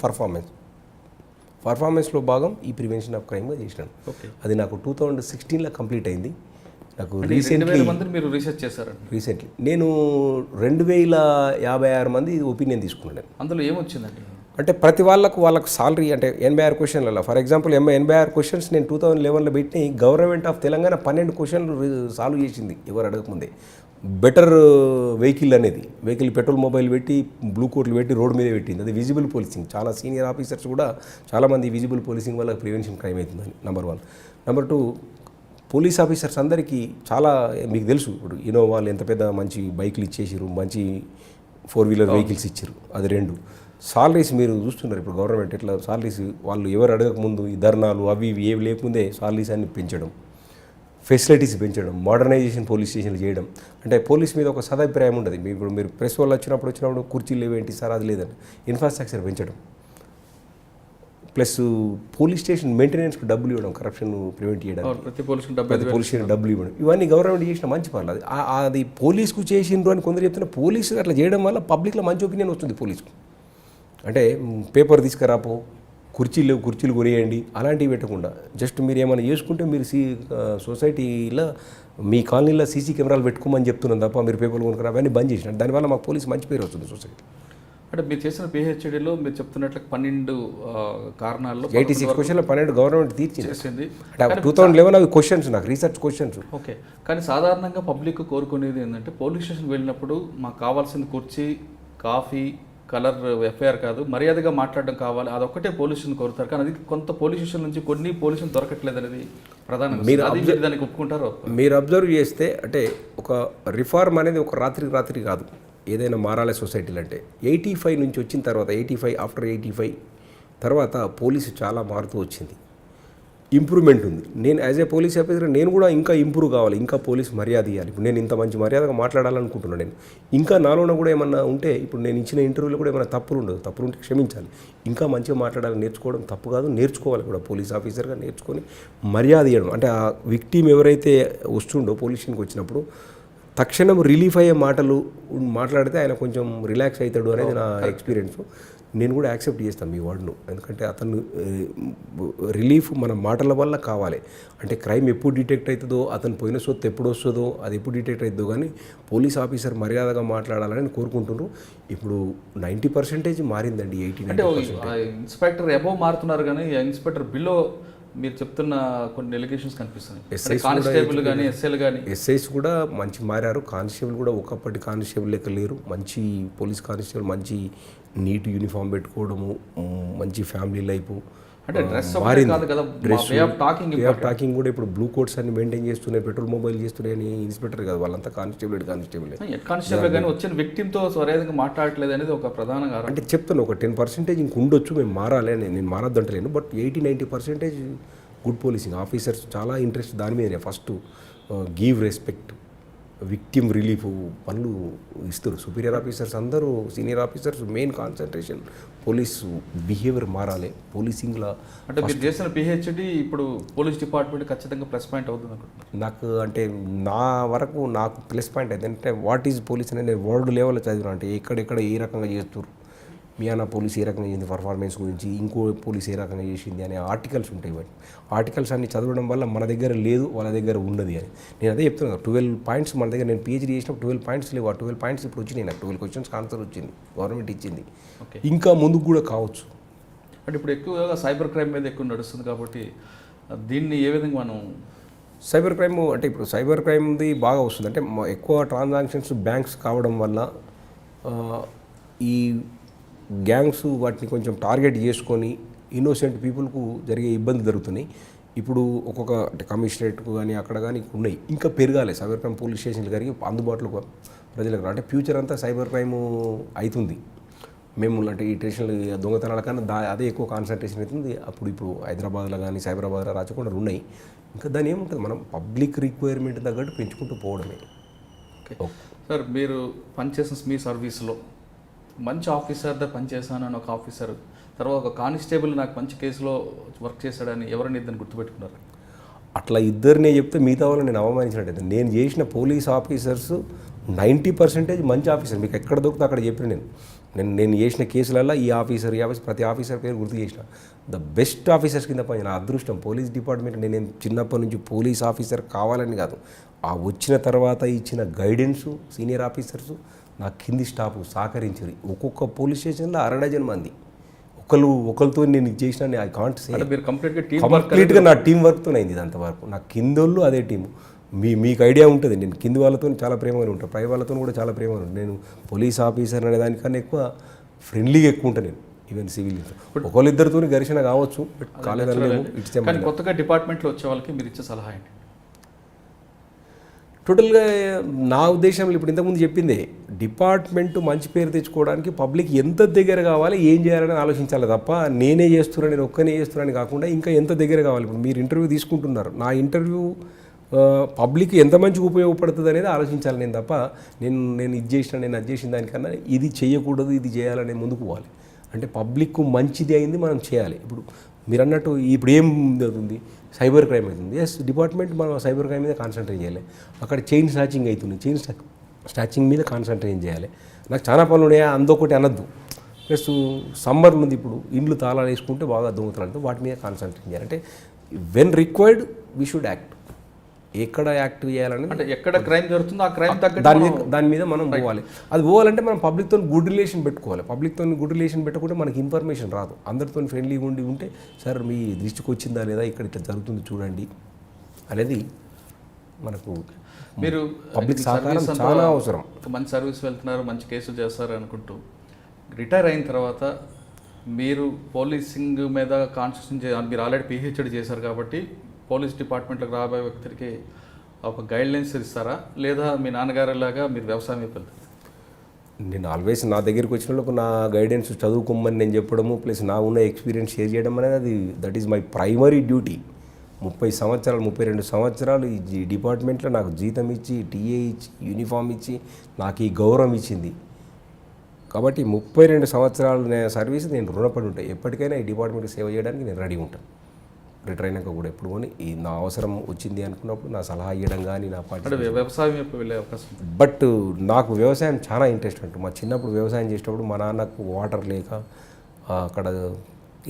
పర్ఫార్మెన్స్లో భాగం ఈ ప్రివెన్షన్ ఆఫ్ క్రైమ్గా చేసినాను. అది నాకు 2016లో కంప్లీట్ అయింది. నాకు రీసెంట్లీ మీరు రీసెర్చ్ చేశారండి? నేను 2,056 మంది ఒపీనియన్ తీసుకున్నాను. అందులో ఏమొచ్చిందండి? అంటే ప్రతి వాళ్ళకు సాలరీ అంటే 86 క్వశ్చన్లలో, ఫర్ ఎగ్జాంపుల్ 86 క్వశ్చన్స్ నేను 2011లో పెట్టి గవర్నమెంట్ ఆఫ్ తెలంగాణ 12 క్వశ్చన్లు సాల్వ్ చేసింది ఎవరు అడగకముందే. బెటర్ వెహికల్ అనేది, వెహికల్ పెట్రోల్ మొబైల్ పెట్టి బ్లూ కోట్లు పెట్టి రోడ్డు మీద పెట్టింది. అది విజిబుల్ పోలీసింగ్. చాలా సీనియర్ ఆఫీసర్స్ కూడా చాలామంది విజిబుల్ పోలీసింగ్ వల్ల ప్రివెన్షన్ క్రైమ్ అవుతుందని. నెంబర్ 1. నెంబర్ 2, పోలీస్ ఆఫీసర్స్ అందరికీ చాలా మీకు తెలుసు, ఇప్పుడు ఇన్నోవాలు ఎంత పెద్ద మంచి బైకులు ఇచ్చేసారు, మంచి 4-వీలర్ వెహికల్స్ ఇచ్చారు. అది 2. సాలరీస్ మీరు చూస్తున్నారు ఇప్పుడు గవర్నమెంట్ ఎట్లా సాలరీస్ వాళ్ళు ఎవరు అడగకముందు ఈ ధర్నాలు అవి ఇవి ఏవి లేకముందే సాలరీస్ అన్ని పెంచడం, ఫెసిలిటీస్ పెంచడం, మోడర్నైజేషన్ పోలీస్ స్టేషన్లు చేయడం. అంటే పోలీస్ మీద ఒక సదాభిప్రాయం ఉంటుంది. ఇప్పుడు మీరు ప్రెస్ వాళ్ళు వచ్చినప్పుడు కుర్చీలు లేవేంటి సార్ అది లేదని ఇన్ఫ్రాస్ట్రక్చర్ పెంచడం, ప్లస్ పోలీస్ స్టేషన్ మెయింటెనెన్స్కి డబ్బులు ఇవ్వడం, కరప్షన్ ప్రివెంట్ చేయడం, ప్రతి పోలీస్ స్టేషన్ డబ్బులు ఇవ్వడం, ఇవన్నీ గవర్నమెంట్ చేసిన మంచి పనులు. అది పోలీసుకు చేసిండ్రు అని కొందరు చెప్తున్నా. పోలీసు అట్లా చేయడం వల్ల పబ్లిక్లో మంచి ఒపీనియన్ వస్తుంది పోలీసుకు. అంటే పేపర్ తీసుకురాపో, కుర్చీలు కొనియండి అలాంటివి పెట్టకుండా జస్ట్ మీరు ఏమైనా చేసుకుంటే మీరు సొసైటీలో మీ కాలనీలో సీసీ కెమెరాలు పెట్టుకోమని చెప్తున్నాను తప్ప మీరు పేపర్లు కొనుక్కురా అవన్నీ బంద్ చేసినారు. దానివల్ల మాకు పోలీసు మంచి పేరు వస్తుంది సొసైటీ. అంటే మీరు చేసిన పిహెచ్డీలో మీరు చెప్తున్నట్లు 12 కారణాల్లో 86 క్వశ్చన్లో 12 గవర్నమెంట్ తీర్చేసింది. 2011 అవి క్వశ్చన్స్, నాకు రీసెర్చ్ క్వశ్చన్స్. ఓకే, కానీ సాధారణంగా పబ్లిక్ కోరుకునేది ఏంటంటే పోలీస్ స్టేషన్కి వెళ్ళినప్పుడు మాకు కావాల్సింది కుర్చీ, కాఫీ, కలర్, ఎఫ్ఐఆర్ కాదు, మర్యాదగా మాట్లాడడం కావాలి, అదొక్కటే పోలీస్ స్టేషన్ కోరుతారు. కానీ అది కొంత పోలీస్ స్టేషన్ నుంచి కొన్ని పోలీసులు దొరకట్లేదు అనేది ప్రధానంగా. మీరు దానికి ఒప్పుకుంటారు? మీరు అబ్జర్వ్ చేస్తే అంటే ఒక రిఫార్మ్ అనేది ఒక రాత్రి కాదు. ఏదైనా మారాలి సొసైటీలు అంటే 85 నుంచి వచ్చిన తర్వాత 85 ఆఫ్టర్ 85 తర్వాత పోలీసు చాలా మారుతూ వచ్చింది. ఇంప్రూవ్మెంట్ ఉంది. నేను యాజ్ ఏ పోలీస్ ఆఫీసర్ నేను కూడా ఇంకా ఇంప్రూవ్ కావాలి, ఇంకా పోలీస్ మర్యాద ఇవ్వాలి. ఇప్పుడు నేను ఇంత మంచి మర్యాదగా మాట్లాడాలనుకుంటున్నాను. నేను ఇంకా నాలోన కూడా ఏమన్నా ఉంటే, ఇప్పుడు నేను ఇచ్చిన ఇంటర్వ్యూలో కూడా ఏమైనా తప్పులు ఉండదు, తప్పులు ఉంటే క్షమించాలి. ఇంకా మంచిగా మాట్లాడాలి, నేర్చుకోవడం తప్పు కాదు, నేర్చుకోవాలి కూడా. పోలీస్ ఆఫీసర్గా నేర్చుకొని మర్యాద ఇవ్వడం, అంటే ఆ విక్టిమ్ ఎవరైతే వస్తుండో పోలీస్ స్టేషన్కి వచ్చినప్పుడు తక్షణం రిలీఫ్ అయ్యే మాటలు మాట్లాడితే ఆయన కొంచెం రిలాక్స్ అవుతాడు అనేది నా ఎక్స్పీరియన్స్. నేను కూడా యాక్సెప్ట్ చేస్తాను మీ వర్డ్ను. ఎందుకంటే అతను రిలీఫ్ మన మాటల వల్ల కావాలి. అంటే క్రైమ్ ఎప్పుడు డిటెక్ట్ అవుతుందో, అతను పోయిన సొత్తు ఎప్పుడు వస్తుందో, అది ఎప్పుడు డిటెక్ట్ అవుతుందో కానీ పోలీస్ ఆఫీసర్ మర్యాదగా మాట్లాడాలని కోరుకుంటున్నారు. ఇప్పుడు 90% మారిందండి. అంటే ఇన్స్పెక్టర్ అబోవ్ మారుతున్నారు కానీ ఇన్స్పెక్టర్ బిలో మీరు చెప్తున్న కొన్ని ఎలిగేషన్స్ కనిపిస్తున్నాయి. కానిస్టేబుల్ కానీ ఎస్ఐలు కానీ ఎస్ఐస్ కూడా మంచి మారారు. కానిస్టేబుల్ కూడా ఒకప్పటి కానిస్టేబుల్ లెక్క లేరు. మంచి పోలీస్ కానిస్టేబుల్ మంచి నీట్ యూనిఫామ్ పెట్టుకోవడము, మంచి ఫ్యామిలీ లైఫ్ అంటే డ్రెస్ టాకింగ్ కూడా ఇప్పుడు బ్లూ కోట్స్ అన్ని మెయింటైన్ చేస్తున్నాయి, పెట్రోల్ మొబైల్ చేస్తున్నాయి అని ఇన్స్పెక్టర్ కాదు, వాళ్ళంతా కానిస్టేబుల్ కానిస్టేబుల్ కానీ వచ్చిన వ్యక్తితో స్వరేదంగా మాట్లాడలేదు అనేది ఒక ప్రధాన కారణం. అంటే చెప్తాను ఒక 10% ఇంక ఉండొచ్చు, మేము మారాలి అని. నేను మారద్దంటలేను, బట్ 80-90% గుడ్ పోలీసింగ్ ఆఫీసర్స్ చాలా ఇంట్రెస్ట్ దాని మీదనే. First give respect, victim relief పనులు ఇస్తారు. సుపీరియర్ ఆఫీసర్స్ అందరూ, senior officers main concentration police behaviour మారాలి పోలీసింగ్లో. అంటే మీరు చేసిన పిహెచ్డి ఇప్పుడు పోలీస్ డిపార్ట్మెంట్ ఖచ్చితంగా ప్లస్ పాయింట్ అవుతుంది అనుకుంటున్నాను. నాకు అంటే నా వరకు నాకు ప్లస్ పాయింట్ అయితే అంటే వాట్ ఈజ్ పోలీస్ అనేది నేను వరల్డ్ లెవెల్లో చదివిన. అంటే ఎక్కడెక్కడ ఏ రకంగా చేస్తారు, మియానా పోలీస్ ఏ రకంగా చేసింది పర్ఫార్మెన్స్ గురించి, ఇంకో పోలీస్ ఏ రకంగా చేసింది అనే ఆర్టికల్స్ ఉంటాయి. వాటి ఆర్టికల్స్ అన్ని చదవడం వల్ల మన దగ్గర లేదు, వాళ్ళ దగ్గర ఉన్నది అని నేను అదే చెప్తున్నాను. 12 పాయింట్స్ మన దగ్గర, నేను పిహెచ్డీ చేసినప్పుడు 12 పాయింట్స్ లేవు. ఆ 12 పాయింట్స్ ఇప్పుడు వచ్చినాయి. నాకు 12 క్వశ్చన్స్ ఆన్సర్ వచ్చింది, గవర్నమెంట్ ఇచ్చింది. ఇంకా ముందుకు కూడా కావచ్చు. అంటే ఇప్పుడు ఎక్కువగా సైబర్ క్రైమ్ మీద ఎక్కువ నడుస్తుంది కాబట్టి దీన్ని ఏ విధంగా మనం సైబర్ క్రైమ్ అంటే ఇప్పుడు సైబర్ క్రైమ్ది బాగా వస్తుంది. అంటే ఎక్కువ ట్రాన్సాక్షన్స్ బ్యాంక్స్ కావడం వల్ల ఈ గ్యాంగ్స్ వాటిని కొంచెం టార్గెట్ చేసుకొని ఇన్నోసెంట్ పీపుల్కు జరిగే ఇబ్బంది జరుగుతున్నాయి. ఇప్పుడు ఒక్కొక్క అంటే కమిషనరేట్కు కానీ అక్కడ కానీ ఉన్నాయి, ఇంకా పెరగాలి. సైబర్ క్రైమ్ పోలీస్ స్టేషన్లు కలిగి అందుబాటులో ప్రజలకు అంటే ఫ్యూచర్ అంతా సైబర్ క్రైమ్ అవుతుంది. మేము అంటే ఈ స్టేషన్లు దొంగతనాల కన్నా అదే ఎక్కువ కాన్సన్ట్రేషన్ అవుతుంది. ఇప్పుడు హైదరాబాద్లో కానీ సైబరాబాద్లో రాచకుండా ఉన్నాయి. ఇంకా దాని ఏముంటుంది, మనం పబ్లిక్ రిక్వైర్మెంట్ తగ్గట్టు పెంచుకుంటూ పోవడమే. సార్ మీరు పనిచేసిన మీ సర్వీస్లో మంచి ఆఫీసర్తో పనిచేశానని ఒక ఆఫీసర్, తర్వాత ఒక కానిస్టేబుల్ నాకు మంచి కేసులో వర్క్ చేశాడని ఎవరైనా ఇద్దరిని గుర్తుపెట్టుకున్నారు? అట్లా ఇద్దరినే చెప్తే మిగతా వాళ్ళని నేను అవమానించినట్టయితే. నేను చేసిన పోలీస్ ఆఫీసర్స్ 90% మంచి ఆఫీసర్. మీకు ఎక్కడ దొరికితే అక్కడ చెప్పిన నేను చేసిన కేసులలో ఈ ఆఫీసర్ ప్రతి ఆఫీసర్ పేరు గుర్తు చేసిన. ద బెస్ట్ ఆఫీసర్స్ కింద పని నా అదృష్టం. పోలీస్ డిపార్ట్మెంట్ నేను చిన్నప్పటి నుంచి పోలీస్ ఆఫీసర్ కావాలని కాదు, ఆ వచ్చిన తర్వాత ఇచ్చిన గైడెన్సు సీనియర్ ఆఫీసర్సు నా కింది స్టాఫ్ సహకరించారు. ఒక్కొక్క పోలీస్ స్టేషన్లో 60 మంది ఒకరితో నేను ఇది చేసిన ఐ కాంట్ సే. కంప్లీట్గా నా టీం వర్క్తో అయింది. ఇది అంతవరకు నా కిందోళ్ళు అదే టీము. మీకు ఐడియా ఉంటుంది, నేను కింది వాళ్ళతో చాలా ప్రేమగా ఉంటాను, పై వాళ్ళతో కూడా చాలా ప్రేమగా ఉంటాను. నేను పోలీస్ ఆఫీసర్ అనే దానికన్నా ఎక్కువ ఫ్రెండ్లీగా ఎక్కువ ఉంటాను నేను. ఈవెన్ సివిల్ ఒకళ్ళిద్దరితో ఘర్షణ కావచ్చు, కానీ కొత్తగా డిపార్ట్మెంట్లో వచ్చే వాళ్ళకి మీరు ఇచ్చే సలహా ఏంటి? టోటల్గా నా ఉద్దేశంలో ఇప్పుడు ఇంతకుముందు చెప్పిందే, డిపార్ట్మెంట్ మంచి పేరు తెచ్చుకోవడానికి పబ్లిక్ ఎంత దగ్గర కావాలి, ఏం చేయాలని ఆలోచించాలి తప్ప నేనే చేస్తున్నాను, నేను ఒక్కనే చేస్తున్నాను కాకుండా ఇంకా ఎంత దగ్గర కావాలి. ఇప్పుడు మీరు ఇంటర్వ్యూ తీసుకుంటున్నారు, నా ఇంటర్వ్యూ పబ్లిక్ ఎంత మంచిగా ఉపయోగపడుతుంది అనేది ఆలోచించాలి నేను తప్ప నేను ఇది చేసిన నేను అది చేసిన దానికన్నా ఇది చేయకూడదు ఇది చేయాలనే ముందుకు పోవాలి. అంటే పబ్లిక్ మంచిది అయింది మనం చేయాలి. ఇప్పుడు మీరు అన్నట్టు ఇప్పుడు ఏం అవుతుంది, సైబర్ క్రైమ్ అవుతుంది. ఎస్, డిపార్ట్మెంట్ మనం సైబర్ క్రైమ్ మీద కాన్సన్ట్రేట్ చేయాలి. అక్కడ చైన్ స్నాచింగ్ అవుతుంది, చైన్ స్నాచింగ్ మీద కాన్సన్ట్రేట్ చేయాలి. నాకు చాలా పనులు ఉన్నాయా అందొకటి అనద్దు. ప్లస్ సమ్మర్ ఉంది, ఇప్పుడు ఇండ్లు తాళాలు వేసుకుంటే బాగా దొంగతనాలు, వాటి మీద కాన్సన్ట్రేట్ చేయాలి. అంటే when required we should act. ఎక్కడ యాక్ట్ చేయాలనేది, అంటే ఎక్కడ క్రైమ్ జరుగుతుందో ఆ క్రైమ్ దాని మీద మనం పోవాలి. అది పోవాలంటే మనం పబ్లిక్తో గుడ్ రిలేషన్ పెట్టుకోవాలి. పబ్లిక్తో గుడ్ రిలేషన్ పెట్టుకుంటే మనకి ఇన్ఫర్మేషన్ రాదు. అందరితో ఫ్రెండ్లీగా ఉంటే సార్ మీ దృష్టికి వచ్చిందా లేదా, ఇక్కడ ఇట్లా జరుగుతుంది చూడండి అనేది మనకు. మీరు పబ్లిక్ సహకారం చాలా అవసరం. మంచి సర్వీస్ వెళ్తున్నారు, మంచి కేసులు చేస్తారు అనుకుంటూ రిటైర్ అయిన తర్వాత మీరు పోలీసింగ్ మీద కాన్సన్ట్రేషన్ మీరు ఆల్రెడీ పిహెచ్డి చేశారు కాబట్టి పోలీస్ డిపార్ట్మెంట్లోకి రాబోయే వ్యక్తికి ఒక గైడ్లైన్స్ ఇస్తారా, లేదా మీ నాన్నగారిలాగా మీరు వ్యవసాయం వైపు వెళ్తారు? నేను ఆల్వేస్ నా దగ్గరికి వచ్చిన వాళ్ళకు నా గైడెన్స్ చదువుకోమని నేను చెప్పడము, ప్లస్ నా ఉన్న ఎక్స్పీరియన్స్ షేర్ చేయడం అనేది that is my primary duty. 32 సంవత్సరాలు ఈ డిపార్ట్మెంట్లో నాకు జీతం ఇచ్చి, టీఏ ఇచ్చి, యూనిఫామ్ ఇచ్చి, నాకు ఈ గౌరవం ఇచ్చింది. కాబట్టి 32 సంవత్సరాల సర్వీస్ నేను రుణపడి ఉంటాయి. ఎప్పటికైనా ఈ డిపార్ట్మెంట్కి సేవ చేయడానికి నేను రెడీ ఉంటాను. రిటైర్ అయినాక కూడా ఎప్పుడు కానీ ఈ నా అవసరం వచ్చింది అనుకున్నప్పుడు నా సలహా ఇవ్వడం కానీ నా పార్టీ వ్యవసాయం వైపు వెళ్ళే అవకాశం. బట్ నాకు వ్యవసాయం చాలా ఇంట్రెస్ట్ ఉంటుంది. మా చిన్నప్పుడు వ్యవసాయం చేసేటప్పుడు మా నాన్నకు వాటర్ లేక అక్కడ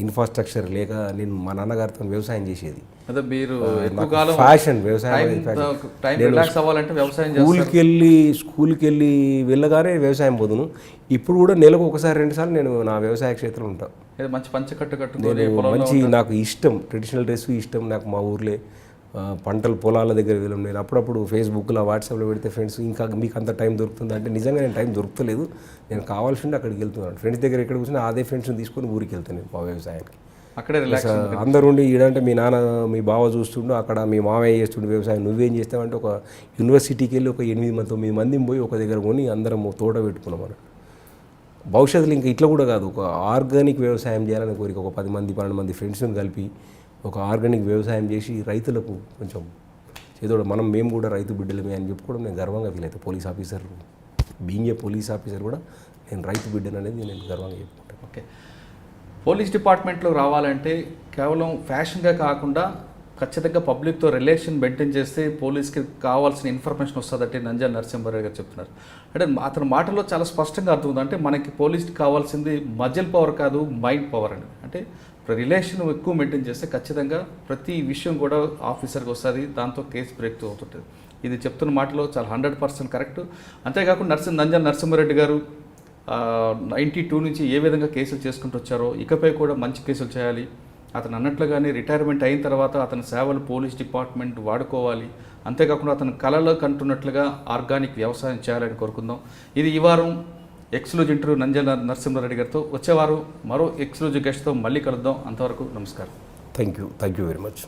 ఇన్ఫ్రాస్ట్రక్చర్ లేక నేను మా నాన్నగారితో వ్యవసాయం చేసేది. అదే మీరు ఎక్కువ నాకు కాలం ఫ్యాషన్ వ్యవసాయం అనేది ఫ్యాషన్. టైం రిలాక్స్ అవ్వాలంటే వ్యవసాయం స్కూల్కి వెళ్ళి వెళ్ళగానే వ్యవసాయం పోదును. ఇప్పుడు కూడా నెలకు ఒకసారి 2 సార్లు నేను నా వ్యవసాయ క్షేత్రంలో ఉంటాను. ఏదో మంచి పంచకట్టు కట్టుకొని మంచి నాకు ఇష్టం, ట్రెడిషనల్ డ్రెస్ ఇష్టం నాకు. మా ఊర్లే పంటలు పొలాల దగ్గర వెళ్ళాం. నేను అప్పుడప్పుడు ఫేస్బుక్లో వాట్సాప్లో పెడితే ఫ్రెండ్స్ ఇంకా మీకు అంత టైం దొరుకుతుంది అంటే నిజంగా నేను టైం దొరుకుతలేదు. నేను కావాల్సింది అక్కడికి వెళ్తున్నాను. ఫ్రెండ్స్ దగ్గర ఎక్కడ కూర్చున్నా అదే ఫ్రెండ్స్ని తీసుకొని ఊరికి వెళ్తాను నేను మా వ్యవసాయానికి. అక్కడే రిలాక్స్ అందరుండి ఈడంటే మీ నాన్న మీ బావ చూస్తుండు, అక్కడ మీ మామయ్య చేస్తుండు వ్యవసాయం, నువ్వేం చేస్తావంటే ఒక యూనివర్సిటీకి వెళ్ళి ఒక 8-9 మందిని పోయి ఒక దగ్గర కొని అందరం తోట పెట్టుకున్నాం అన్నట్టు. భవిష్యత్తులో ఇంకా ఇట్లా కూడా కాదు, ఒక ఆర్గానిక్ వ్యవసాయం చేయాలని కోరిక. ఒక 10 మంది 12 మంది ఫ్రెండ్స్ని కలిపి ఒక ఆర్గానిక్ వ్యవసాయం చేసి రైతులకు కొంచెం చేదోడు మేము కూడా రైతు బిడ్డలమే అని చెప్పుకోవడం నేను గర్వంగా ఫీల్ అవుతాను. Police officer being a police officer కూడా నేను రైతు బిడ్డను అనేది నేను గర్వంగా చెప్పుకుంటాను. ఓకే, పోలీస్ డిపార్ట్మెంట్లో రావాలంటే కేవలం ఫ్యాషన్గా కాకుండా ఖచ్చితంగా పబ్లిక్తో రిలేషన్ మెయింటైన్ చేస్తే పోలీస్కి కావాల్సిన ఇన్ఫర్మేషన్ వస్తుందంటే నంద్యాల నరసింహారెడ్డి గారు చెప్తున్నారు. అంటే అతని మాటల్లో చాలా స్పష్టంగా అర్థమవుతుంది. అంటే మనకి పోలీస్కి కావాల్సింది మజిల్ పవర్ కాదు, మైండ్ పవర్ అని. అంటే రిలేషన్ ఎక్కువ మెయింటైన్ చేస్తే ఖచ్చితంగా ప్రతి విషయం కూడా ఆఫీసర్కి వస్తుంది, దాంతో కేసు బ్రేక్ అవుతుంటుంది. ఇది చెప్తున్న మాటలో చాలా 100% కరెక్ట్. అంతేకాకుండా నంద్యాల నరసింహారెడ్డి గారు 92 నుంచి ఏ విధంగా కేసులు చేసుకుంటూ వచ్చారో ఇకపై కూడా మంచి కేసులు చేయాలి. అతను అన్నట్లుగానే రిటైర్మెంట్ అయిన తర్వాత అతని సేవలు పోలీస్ డిపార్ట్మెంట్ వాడుకోవాలి. అంతేకాకుండా అతను కళలో కంటున్నట్లుగా ఆర్గానిక్ వ్యవసాయం చేయాలని కోరుకుందాం. ఇది ఈ వారం ఎక్స్క్లూజివ్ ఇంటర్వ్యూ నంద్యాల నరసింహారెడ్డి గారితో. వచ్చేవారు మరో ఎక్స్క్లూజివ్ గెస్ట్తో మళ్ళీ కలుద్దాం. అంతవరకు నమస్కారం. Thank you very much.